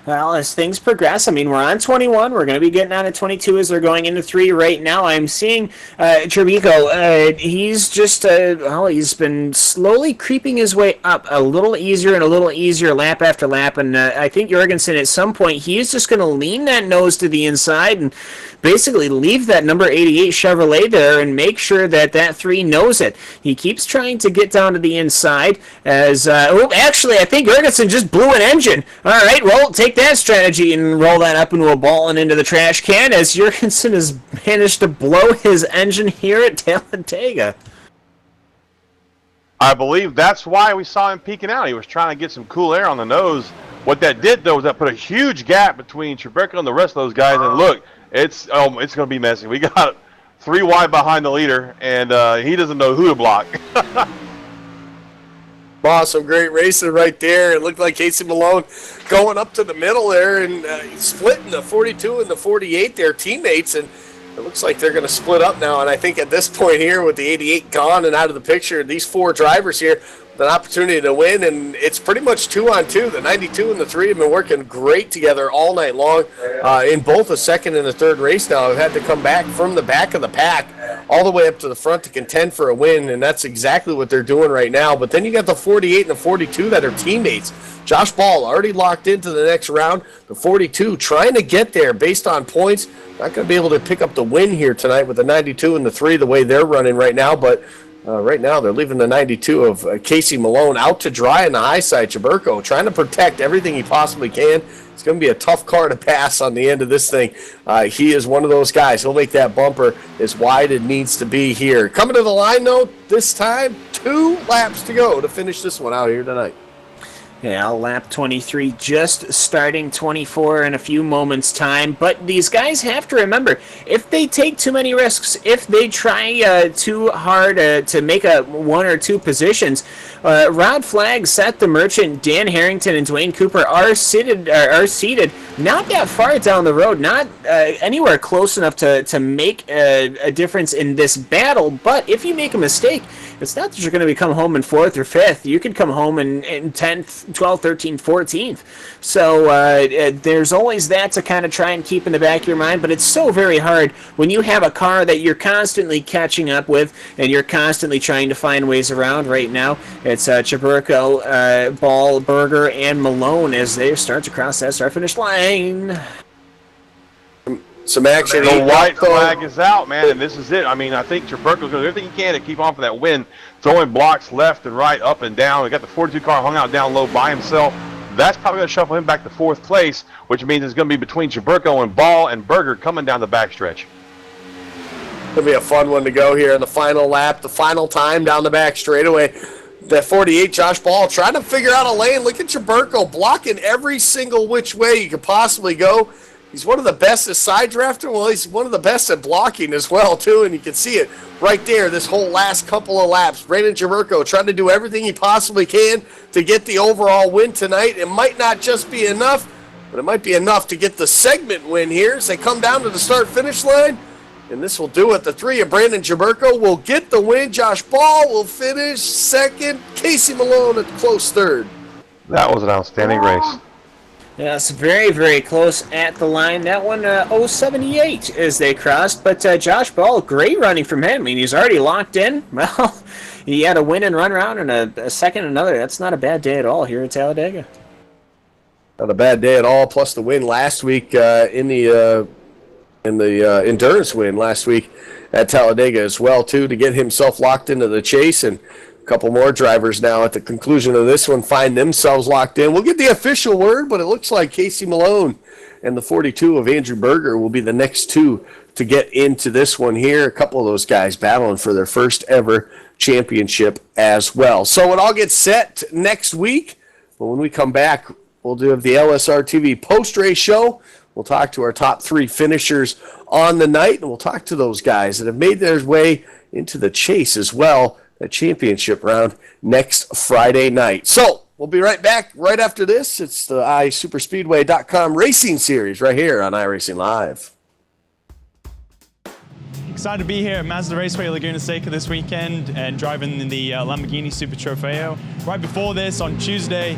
Well, as things progress, I mean, we're on 21. We're going to be getting on at 22 as they're going into 3 right now. I'm seeing Chaburko. He's just, he's been slowly creeping his way up a little easier and a little easier lap after lap. And I think Jorgensen, at some point, he is just going to lean that nose to the inside and basically leave that number 88 Chevrolet there and make sure that 3 knows it. He keeps trying to get down to the inside as, actually, I think Jorgensen just blew an engine. All right, well, take take that strategy and roll that up into a ball and into the trash can, as Jurgensen has managed to blow his engine here at Talladega. I believe that's why we saw him peeking out. He was trying to get some cool air on the nose. What that did, though, was that put a huge gap between Treberco and the rest of those guys. And look, it's going to be messy. We got 3 wide behind the leader, and he doesn't know who to block. Awesome, great racing right there. It looked like Casey Malone going up to the middle there and splitting the 42 and the 48, their teammates, and it looks like they're going to split up now. And I think at this point here, with the 88 gone and out of the picture, these 4 drivers here with an opportunity to win, and it's pretty much 2-on-2. The 92 and the 3 have been working great together all night long in both the second and the third race now. Have had to come back from the back of the pack all the way up to the front to contend for a win, and that's exactly what they're doing right now. But then you got the 48 and the 42 that are teammates. Josh Ball already locked into the next round. The 42 trying to get there based on points. Not going to be able to pick up the win here tonight with the 92 and the 3 the way they're running right now, but right now they're leaving the 92 of Casey Malone out to dry on the high side. Treberco trying to protect everything he possibly can. It's going to be a tough car to pass on the end of this thing. He is one of those guys. He'll make that bumper as wide as it needs to be here. Coming to the line, though, this time 2 laps to go to finish this one out here tonight. Yeah, lap 23 just starting, 24 in a few moments' time. But these guys have to remember, if they take too many risks, if they try too hard to make a 1 or 2 positions, Rod Flagg, Seth the Merchant, Dan Harrington, and Dwayne Cooper are seated not that far down the road, not anywhere close enough to make a difference in this battle. But if you make a mistake, it's not that you're going to come home in 4th or 5th. You could come home in 10th, 12th, 13th, 14th. So there's always that to kind of try and keep in the back of your mind. But it's so very hard when you have a car that you're constantly catching up with and you're constantly trying to find ways around. Right now, it's Treberco, Ball, Berger, and Malone as they start to cross that start-finish line. Some action. The white flag is out, man, and this is it. I mean, I think Treberco's going to do everything he can to keep on for that win, throwing blocks left and right, up and down. We got the 42 car hung out down low by himself. That's probably going to shuffle him back to 4th place, which means it's going to be between Treberco and Ball and Berger coming down the backstretch. It'll be a fun one to go here in the final lap, the final time down the back straightaway. That 48, Josh Ball, trying to figure out a lane. Look at Treberco blocking every single which way you could possibly go. He's one of the best at side drafting. Well, he's one of the best at blocking as well, too, and you can see it right there this whole last couple of laps. Brandon Treberco trying to do everything he possibly can to get the overall win tonight. It might not just be enough, but it might be enough to get the segment win here as they come down to the start-finish line. And this will do it. The 3 of Brandon Treberco will get the win. Josh Ball will finish 2nd. Casey Malone at close 3rd. That was an outstanding race. Yes, very, very close at the line. That one, 078 as they crossed. But Josh Ball, great running from him. I mean, he's already locked in. Well, he had a win and run round and a second another. That's not a bad day at all here at Talladega. Not a bad day at all. Plus the win last week in the endurance win last week at Talladega as well, too, to get himself locked into the chase. And a couple more drivers now at the conclusion of this one find themselves locked in. We'll get the official word, but it looks like Casey Malone and the 42 of Andrew Berger will be the next 2 to get into this one here. A couple of those guys battling for their first ever championship as well. So it all gets set next week. But when we come back, we'll do the LSRTV post-race show. We'll talk to our top 3 finishers on the night, and we'll talk to those guys that have made their way into the chase as well, that championship round next Friday night. So we'll be right back right after this. It's the iSuperspeedway.com racing series right here on iRacing Live. Excited to be here at Mazda Raceway Laguna Seca this weekend and driving in the Lamborghini Super Trofeo. Right before this, on Tuesday,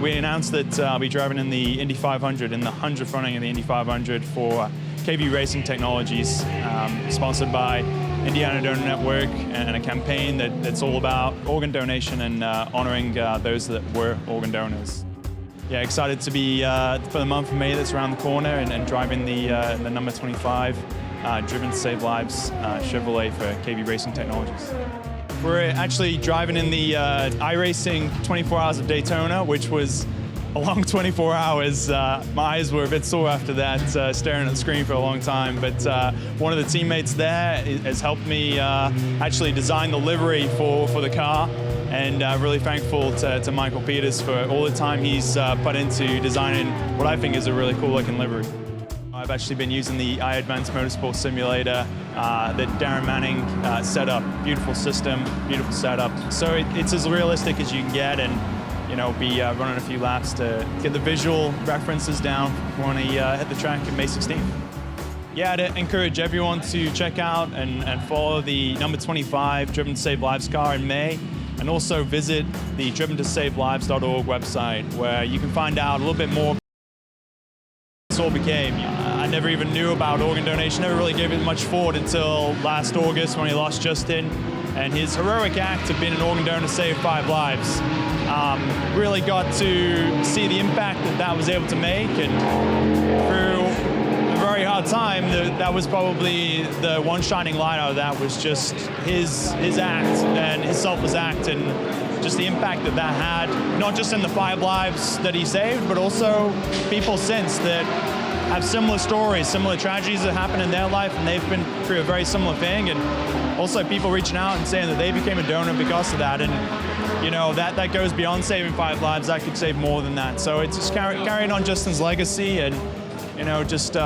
we announced that I'll be driving in the Indy 500, in the 100th running of the Indy 500 for KV Racing Technologies, sponsored by Indiana Donor Network, and a campaign that's all about organ donation and honoring those that were organ donors. Yeah, excited to be for the month of May that's around the corner and driving the number 25 Driven to Save Lives Chevrolet for KV Racing Technologies. We're actually driving in the iRacing 24 Hours of Daytona, which was a long 24 hours. My eyes were a bit sore after that, staring at the screen for a long time. But one of the teammates there has helped me actually design the livery for the car. And really thankful to Michael Peters for all the time he's put into designing what I think is a really cool looking livery. I've actually been using the iAdvanced Motorsport Simulator that Darren Manning set up. Beautiful system, beautiful setup. So it's as realistic as you can get, and be running a few laps to get the visual references down when he hit the track in May 16th. Yeah, I'd encourage everyone to check out and follow the number 25 Driven to Save Lives car in May, and also visit the driventosavelives.org website, where you can find out a little bit more. This all became. I never even knew about organ donation, never really gave it much thought until last August when he lost Justin, and his heroic act of being an organ donor saved 5 lives. Really got to see the impact that was able to make, and through a very hard time, that was probably the one shining light out of that, was just his act and his selfless act, and just the impact that had, not just in the 5 lives that he saved, but also people since that have similar stories, similar tragedies that happen in their life, and they've been through a very similar thing, and also people reaching out and saying that they became a donor because of that. And that goes beyond saving 5 lives. That could save more than that. So it's just carrying on Justin's legacy, and just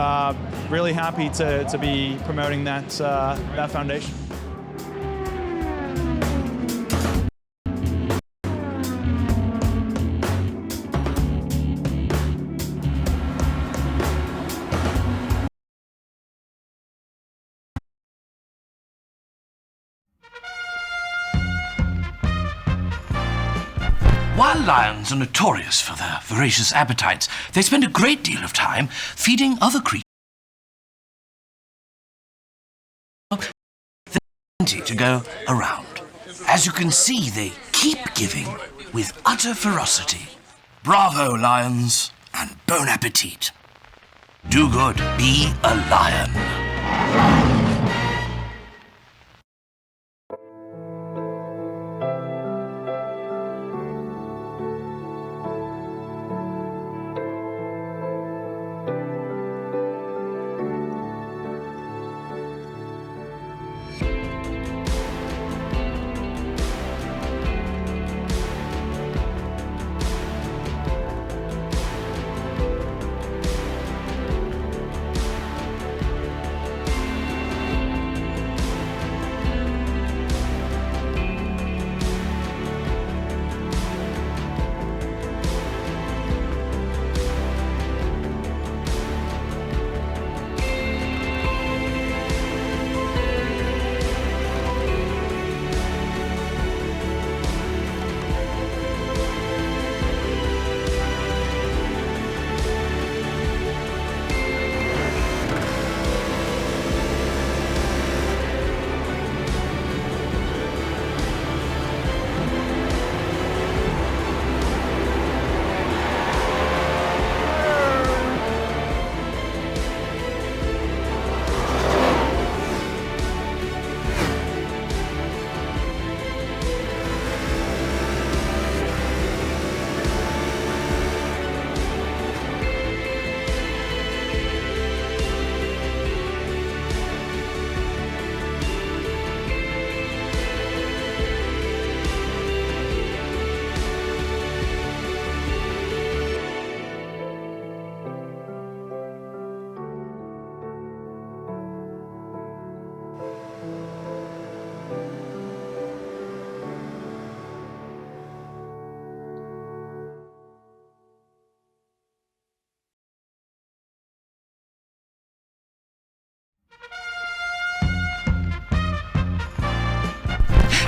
really happy to be promoting that foundation. While lions are notorious for their voracious appetites, they spend a great deal of time feeding other creatures. There's plenty to go around. As you can see, they keep giving with utter ferocity. Bravo, lions, and bon appetit. Do good, be a lion.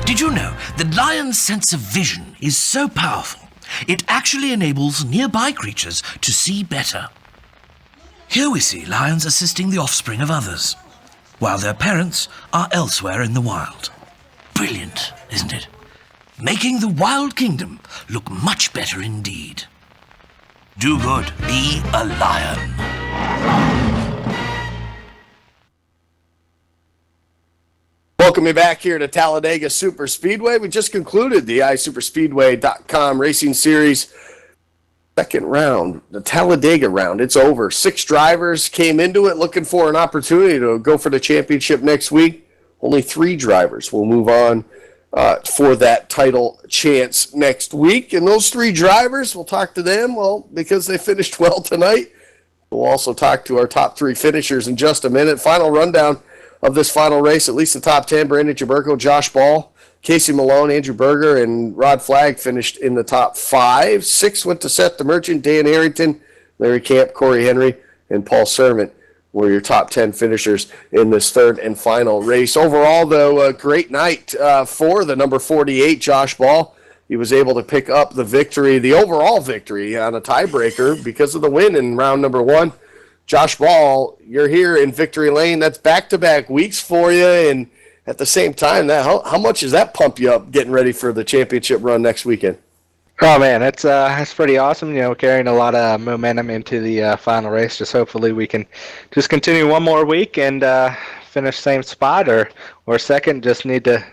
Did you know the lion's sense of vision is so powerful, it actually enables nearby creatures to see better? Here we see lions assisting the offspring of others, while their parents are elsewhere in the wild. Brilliant, isn't it? Making the wild kingdom look much better indeed. Do good, be a lion. Welcome you back here to Talladega Super Speedway. We just concluded the iSuperspeedway.com racing series. Second round, the Talladega round, it's over. 6 drivers came into it looking for an opportunity to go for the championship next week. Only 3 drivers will move on for that title chance next week. And those 3 drivers, we'll talk to them, well, because they finished well tonight. We'll also talk to our top 3 finishers in just a minute. Final rundown of this final race, at least the top 10, Brandon Jaberko, Josh Ball, Casey Malone, Andrew Berger, and Rod Flagg finished in the top 5. 6 went to Seth the Merchant, Dan Harrington, Larry Camp, Corey Henry, and Paul Servant were your top 10 finishers in this third and final race. Overall, though, a great night for the number 48, Josh Ball. He was able to pick up the victory, the overall victory on a tiebreaker because of the win in round number 1. Josh Ball, you're here in Victory Lane. That's back-to-back weeks for you, and at the same time, how much does that pump you up getting ready for the championship run next weekend? Oh man, it's pretty awesome. Carrying a lot of momentum into the final race. Just hopefully we can just continue one more week and finish same spot or second. Just need to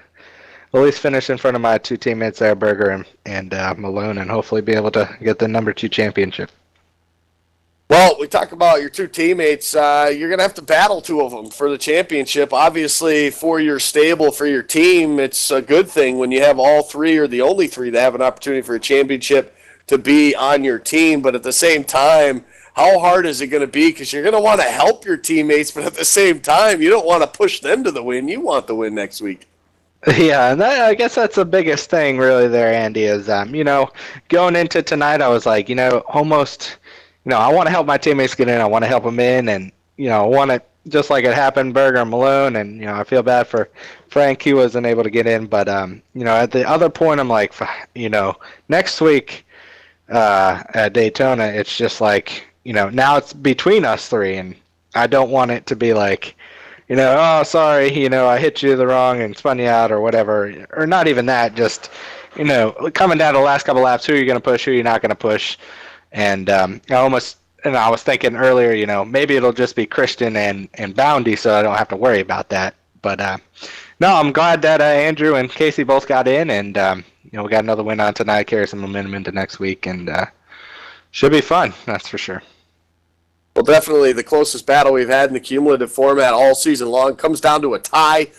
at least finish in front of my 2 teammates there, Berger and Malone, and hopefully be able to get the number 2 championship. Well, we talk about your 2 teammates. You're going to have to battle 2 of them for the championship. Obviously, for your stable, for your team, it's a good thing when you have all 3 or the only 3 to have an opportunity for a championship to be on your team. But at the same time, how hard is it going to be? Because you're going to want to help your teammates, but at the same time, you don't want to push them to the win. You want the win next week. Yeah, and I guess that's the biggest thing really there, Andy, is, going into tonight, I was like, almost... I want to help my teammates get in. I want to help them in, and I want to just like it happened, Berger and Malone, and I feel bad for Frank. He wasn't able to get in, but at the other point, I'm like, next week at Daytona, it's just like now it's between us 3, and I don't want it to be like, oh sorry, I hit you the wrong and spun you out or whatever, or not even that, just coming down to the last couple laps, who are you going to push, who are you not going to push. And I was thinking earlier, maybe it'll just be Christian and Boundy, so I don't have to worry about that. But no, I'm glad that Andrew and Casey both got in, and we got another win on tonight, carry some momentum into next week, and should be fun, that's for sure. Well, definitely the closest battle we've had in the cumulative format all season long. Comes down to a tie.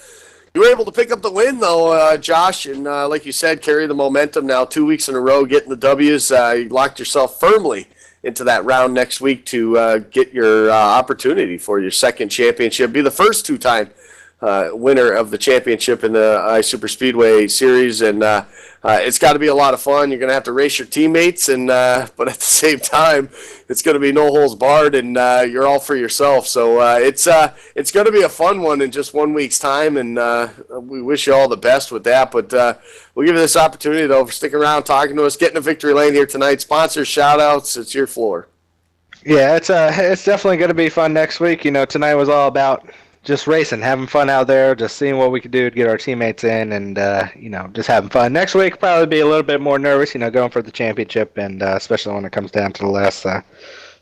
You were able to pick up the win, though, Josh, and like you said, carry the momentum now 2 weeks in a row, getting the W's. You locked yourself firmly into that round next week to get your opportunity for your second championship. Be the first 2-time winner of the championship in the Super Speedway Series, and it's got to be a lot of fun. You're going to have to race your teammates, and but at the same time, it's going to be no holes barred, and you're all for yourself. So it's going to be a fun one in just 1 week's time, and we wish you all the best with that. But we'll give you this opportunity, though, for sticking around, talking to us, getting a victory lane here tonight. Sponsors, shout-outs, it's your floor. Yeah, it's definitely going to be fun next week. Tonight was all about just racing, having fun out there, just seeing what we could do to get our teammates in, and just having fun. Next week probably be a little bit more nervous, going for the championship, and especially when it comes down to the last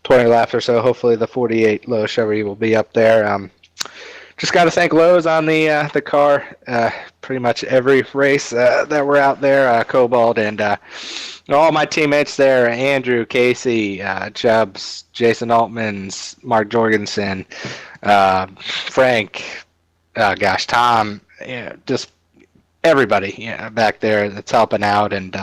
20 laps or so. Hopefully the 48 Lowe's Chevy will be up there. Just got to thank Lowe's on the car. Pretty much every race that we're out there, Cobalt, and all my teammates there, Andrew, Casey, Chubbs, Jason Altmans, Mark Jorgensen, Frank, Tom, just everybody back there that's helping out, and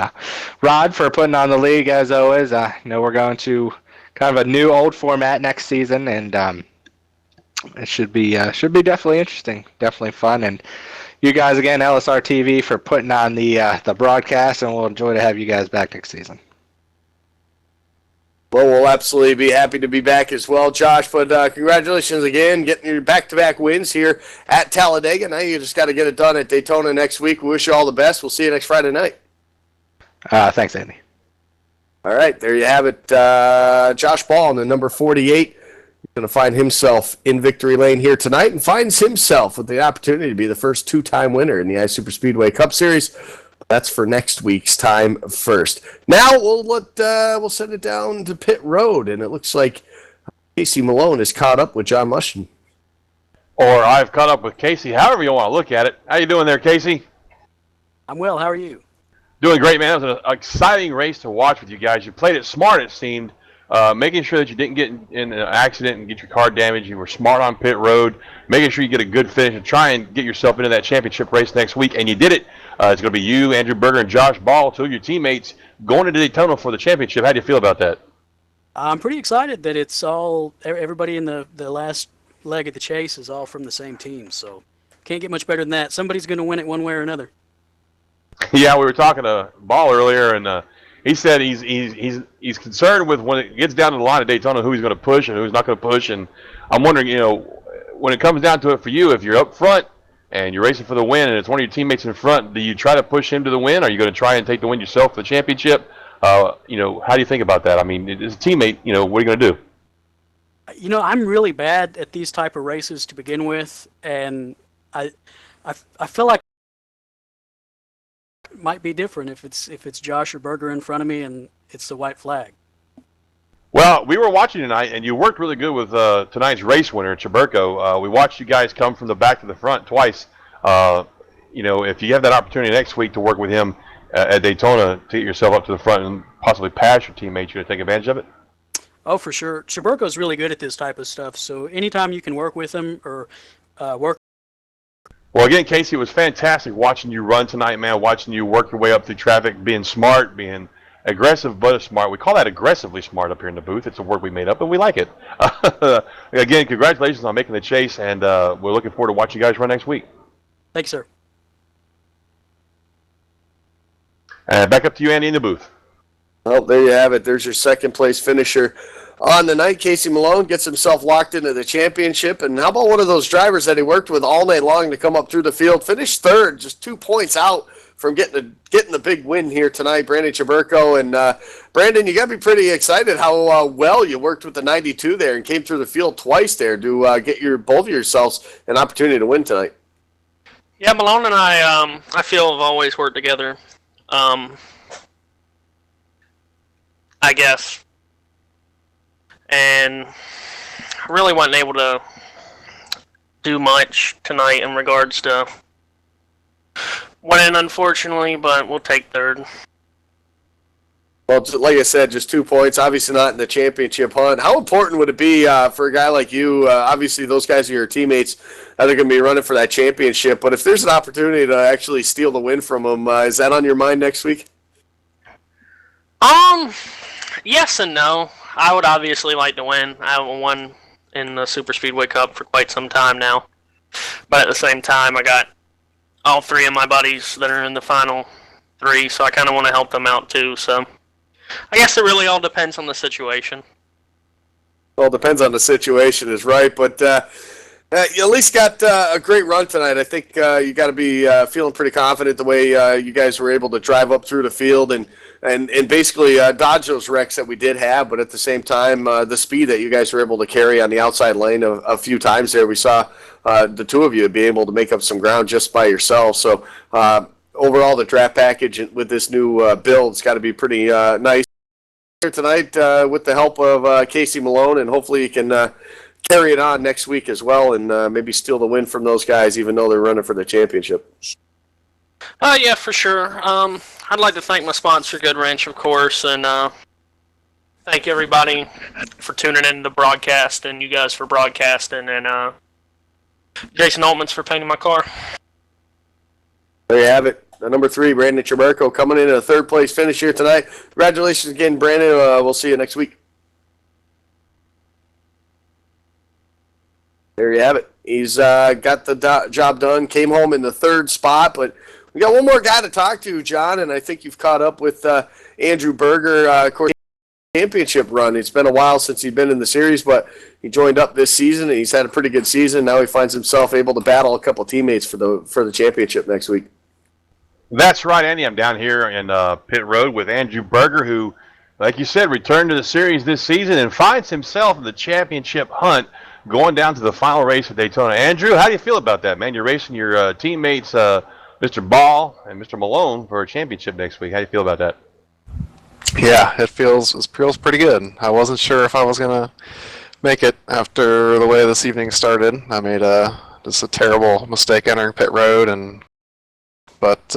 Rod for putting on the league as always. We're going to kind of a new old format next season, and it should be definitely interesting, definitely fun, and you guys again, LSRTV, for putting on the broadcast, and we'll enjoy to have you guys back next season. Well, we'll absolutely be happy to be back as well, Josh. But congratulations again, getting your back-to-back wins here at Talladega. Now you just got to get it done at Daytona next week. We wish you all the best. We'll see you next Friday night. Thanks, Andy. All right, there you have it. Josh Ball in the number 48. He's going to find himself in victory lane here tonight and finds himself with the opportunity to be the first 2-time winner in the iSuperspeedway Cup Series. That's for next week's time first. Now we'll send it down to pit road, and it looks like Casey Malone is caught up with John Mushton. Or I've caught up with Casey, however you want to look at it. How you doing there, Casey? I'm well. How are you? Doing great, man. It was an exciting race to watch with you guys. You played it smart, it seemed, making sure that you didn't get in an accident and get your car damaged. You were smart on pit road, making sure you get a good finish and try and get yourself into that championship race next week, and you did it. It's going to be you, Andrew Berger, and Josh Ball, two of your teammates, going into Daytona for the championship. How do you feel about that? I'm pretty excited that it's all everybody in the last leg of the chase is all from the same team. So can't get much better than that. Somebody's going to win it one way or another. Yeah, we were talking to Ball earlier, and he said he's concerned with when it gets down to the line of Daytona who he's going to push and who's not going to push. And I'm wondering, when it comes down to it for you, if you're up front and you're racing for the win, and it's one of your teammates in front, do you try to push him to the win? Or are you going to try and take the win yourself for the championship? How do you think about that? I mean, as a teammate, what are you going to do? I'm really bad at these type of races to begin with, and I feel like it might be different if it's Josh or Berger in front of me and it's the white flag. Well, we were watching tonight, and you worked really good with tonight's race winner, Chaburko. We watched you guys come from the back to the front twice. If you have that opportunity next week to work with him at Daytona to get yourself up to the front and possibly pass your teammates, you're going to take advantage of it? Oh, for sure. Chaburko's really good at this type of stuff, so anytime you can work with him or work. Well, again, Casey, it was fantastic watching you run tonight, man, watching you work your way up through traffic, being smart, being aggressive but smart. We call that aggressively smart up here in the booth. It's a word we made up, but we like it. Again, congratulations on making the chase, and we're looking forward to watching you guys run next week. Thanks, sir. And back up to you, Andy, in the booth. Well, there you have it. There's your second place finisher on the night. Casey Malone gets himself locked into the championship. And how about one of those drivers that he worked with all night long to come up through the field? Finished third, just 2 points out from getting the big win here tonight, Brandon Chaburko. And Brandon, you got to be pretty excited how well you worked with the 92 there and came through the field twice there to get both of yourselves an opportunity to win tonight. Yeah, Malone and I feel have always worked together. I guess. And I really wasn't able to do much tonight in regards to winning, unfortunately, but we'll take third. Well, like I said, just 2 points, obviously not in the championship hunt. How important would it be for a guy like you? Obviously, those guys are your teammates that are going to be running for that championship. But if there's an opportunity to actually steal the win from them, is that on your mind next week? Yes and no. I would obviously like to win. I haven't won in the Super Speedway Cup for quite some time now. But at the same time, I got all three of my buddies that are in the final three, so I kind of want to help them out too. So I guess it really all depends on the situation. Well, it depends on the situation is right, but you at least got a great run tonight. I think you got to be feeling pretty confident the way you guys were able to drive up through the field and basically dodge those wrecks that we did have, but at the same time, the speed that you guys were able to carry on the outside lane a few times there, we saw the two of you be able to make up some ground just by yourselves. So overall, the draft package with this new build's got to be pretty nice here tonight with the help of Casey Malone, and hopefully you can carry it on next week as well and maybe steal the win from those guys, even though they're running for the championship. Yeah, for sure. I'd like to thank my sponsor, Good Ranch, of course, and thank everybody for tuning in to the broadcast, and you guys for broadcasting, and Jason Altman's for painting my car. There you have it. Number 3, Brandon Chaburko, coming in at a third-place finish here tonight. Congratulations again, Brandon. We'll see you next week. There you have it. He's got the job done, came home in the third spot, but we got one more guy to talk to, John, and I think you've caught up with Andrew Berger, of course, championship run. It's been a while since he's been in the series, but he joined up this season, and he's had a pretty good season. Now he finds himself able to battle a couple teammates for the championship next week. That's right, Andy. I'm down here in pit road with Andrew Berger, who, like you said, returned to the series this season and finds himself in the championship hunt going down to the final race at Daytona. Andrew, how do you feel about that, man? You're racing your teammates, Mr. Ball and Mr. Malone, for a championship next week. How do you feel about that? Yeah, it feels pretty good. I wasn't sure if I was going to make it after the way this evening started. I made just a terrible mistake entering pit road, but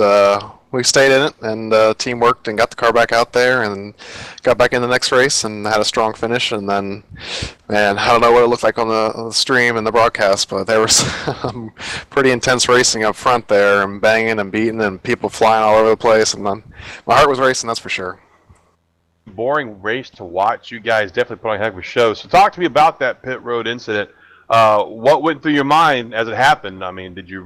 we stayed in it, and the team worked and got the car back out there and got back in the next race and had a strong finish. And then, man, I don't know what it looked like on the stream and the broadcast, but there was some pretty intense racing up front there and banging and beating and people flying all over the place. And then my heart was racing, that's for sure. Boring race to watch. You guys definitely put on a heck of a show. So talk to me about that pit road incident. What went through your mind as it happened? I mean, did you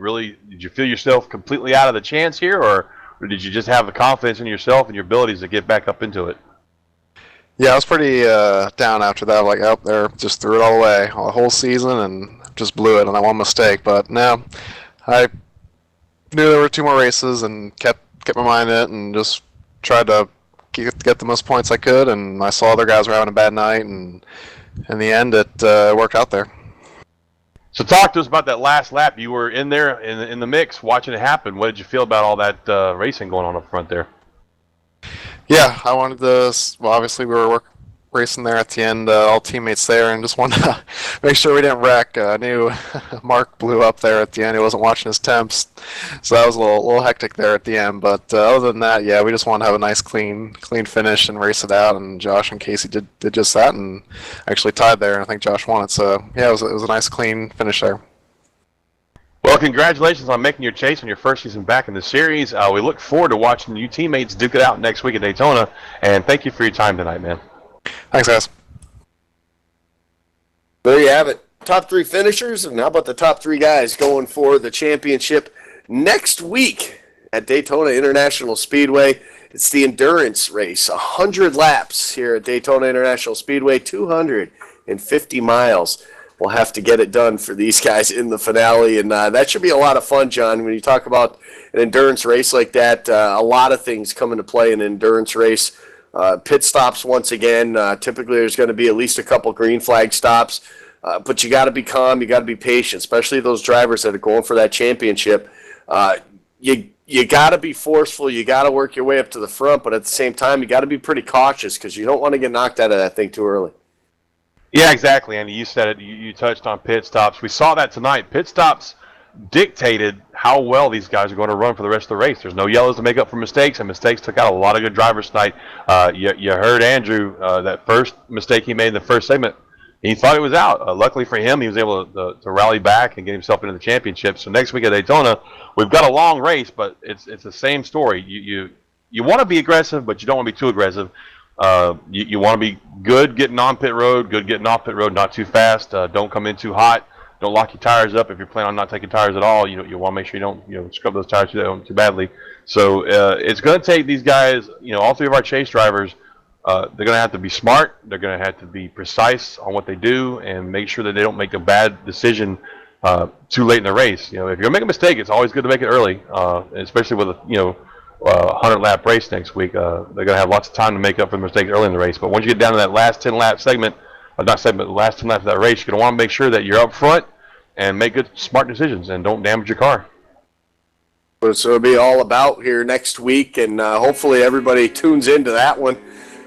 feel yourself completely out of the chance here, or did you just have the confidence in yourself and your abilities to get back up into it? Yeah, I was pretty down after that. Like, oh, there, just threw it all away, the whole season, and just blew it on that one mistake. But no, I knew there were 2 more races and kept my mind in it and just tried to get the most points I could. And I saw other guys were having a bad night, and in the end, it worked out there. So talk to us about that last lap. You were in there in the mix watching it happen. What did you feel about all that racing going on up front there? Yeah, I wanted to, well, obviously we were racing there at the end, all teammates there, and just wanted to make sure we didn't wreck. I knew Mark blew up there at the end. He wasn't watching his temps, so that was a little hectic there at the end. But other than that, yeah, we just wanted to have a nice clean finish and race it out, and Josh and Casey did just that and actually tied there, and I think Josh won it. So yeah, it was a nice clean finish there. Well, congratulations on making your chase on your first season back in the series. We look forward to watching you teammates duke it out next week at Daytona, and thank you for your time tonight, man. Thanks, guys. There you have it. Top 3 finishers, and how about the top 3 guys going for the championship next week at Daytona International Speedway? It's the endurance race, 100 laps here at Daytona International Speedway, 250 miles. We'll have to get it done for these guys in the finale, and that should be a lot of fun, John. When you talk about an endurance race like that, a lot of things come into play in an endurance race. Pit stops once again. Typically, there's going to be at least a couple green flag stops, but you got to be calm. You got to be patient, especially those drivers that are going for that championship. You got to be forceful. You got to work your way up to the front, but at the same time, you got to be pretty cautious because you don't want to get knocked out of that thing too early. Yeah, exactly, Andy. You said it. You touched on pit stops. We saw that tonight. Pit stops dictated how well these guys are going to run for the rest of the race. There's no yellows to make up for mistakes, and mistakes took out a lot of good drivers tonight. You heard Andrew, that first mistake he made in the first segment, he thought he was out. Luckily for him, he was able to rally back and get himself into the championship. So next week at Daytona, we've got a long race, but it's the same story. You want to be aggressive, but you don't want to be too aggressive. You want to be good getting on pit road, good getting off pit road, not too fast. Don't come in too hot. Don't lock your tires up if you're planning on not taking tires at all. You want to make sure you don't scrub those tires too badly. So it's going to take these guys, all 3 of our chase drivers, they're going to have to be smart. They're going to have to be precise on what they do and make sure that they don't make a bad decision too late in the race. If you're going to make a mistake, it's always good to make it early, especially with a 100-lap race next week. They're going to have lots of time to make up for the mistakes early in the race. But once you get down to that last 10-lap segment, the last 10 laps of that race, you're going to want to make sure that you're up front and make good, smart decisions and don't damage your car. So it'll be all about here next week, and hopefully everybody tunes into that one.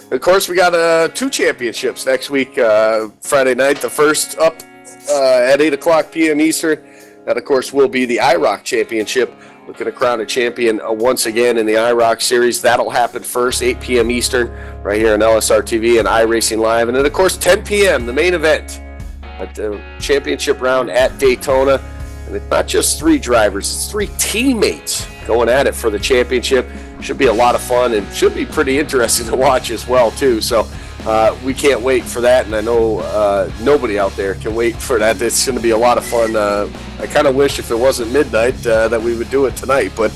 Of course, we got 2 championships next week, Friday night. The first up at 8 o'clock p.m. Eastern. That, of course, will be the IROC Championship. Looking to crown a champion once again in the IROC Series. That'll happen first, 8 p.m. Eastern, right here on LSRTV and iRacing Live. And then, of course, 10 p.m., the main event at the championship round at Daytona. And it's not just 3 drivers, it's 3 teammates going at it for the championship. Should be a lot of fun and should be pretty interesting to watch as well, too. So we can't wait for that, and I know nobody out there can wait for that. It's going to be a lot of fun. I kind of wish if it wasn't midnight that we would do it tonight, but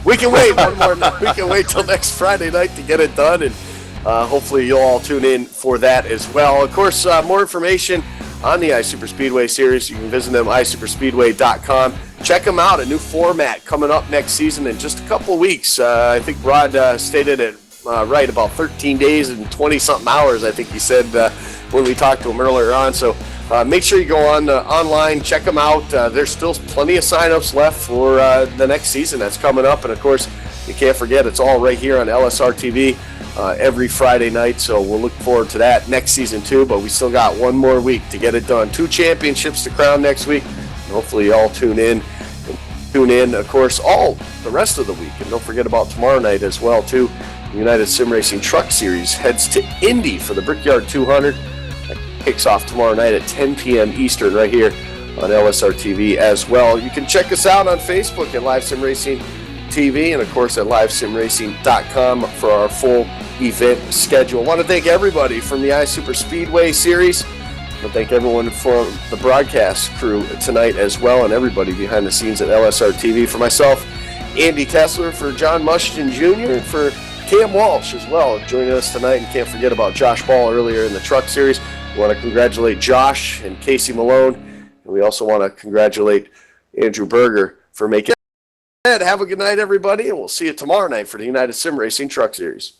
we can wait one more. We can wait till next Friday night to get it done, and hopefully you'll all tune in for that as well. Of course, more information on the iSuperspeedway series. You can visit them at iSuperspeedway.com. Check them out. A new format coming up next season in just a couple weeks. I think Rod stated it right, about 13 days and 20-something hours, I think he said when we talked to him earlier on. So make sure you go online, check them out. There's still plenty of sign-ups left for the next season that's coming up. And, of course, you can't forget it's all right here on LSRTV every Friday night. So we'll look forward to that next season, too. But we still got one more week to get it done. 2 championships to crown next week. And hopefully you all tune in. tune in, of course, all the rest of the week. And don't forget about tomorrow night as well, too. The United Sim Racing Truck Series heads to Indy for the Brickyard 200. That kicks off tomorrow night at 10 p.m. Eastern right here on LSRTV as well. You can check us out on Facebook at Live Sim Racing TV and, of course, at livesimracing.com for our full event schedule. I want to thank everybody from the iSuper Speedway Series. I want to thank everyone from the broadcast crew tonight as well, and everybody behind the scenes at LSRTV. For myself, Andy Kessler, for John Mushton Jr., and for Cam Walsh as well joining us tonight. And can't forget about Josh Ball earlier in the Truck Series. We want to congratulate Josh and Casey Malone, and we also want to congratulate Andrew Berger for making it. Have a good night, everybody, and we'll see you tomorrow night for the United Sim Racing Truck Series.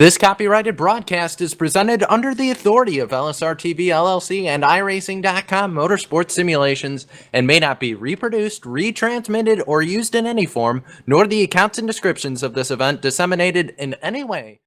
This copyrighted broadcast is presented under the authority of LSRTV LLC and iRacing.com Motorsports Simulations and may not be reproduced, retransmitted, or used in any form, nor the accounts and descriptions of this event disseminated in any way.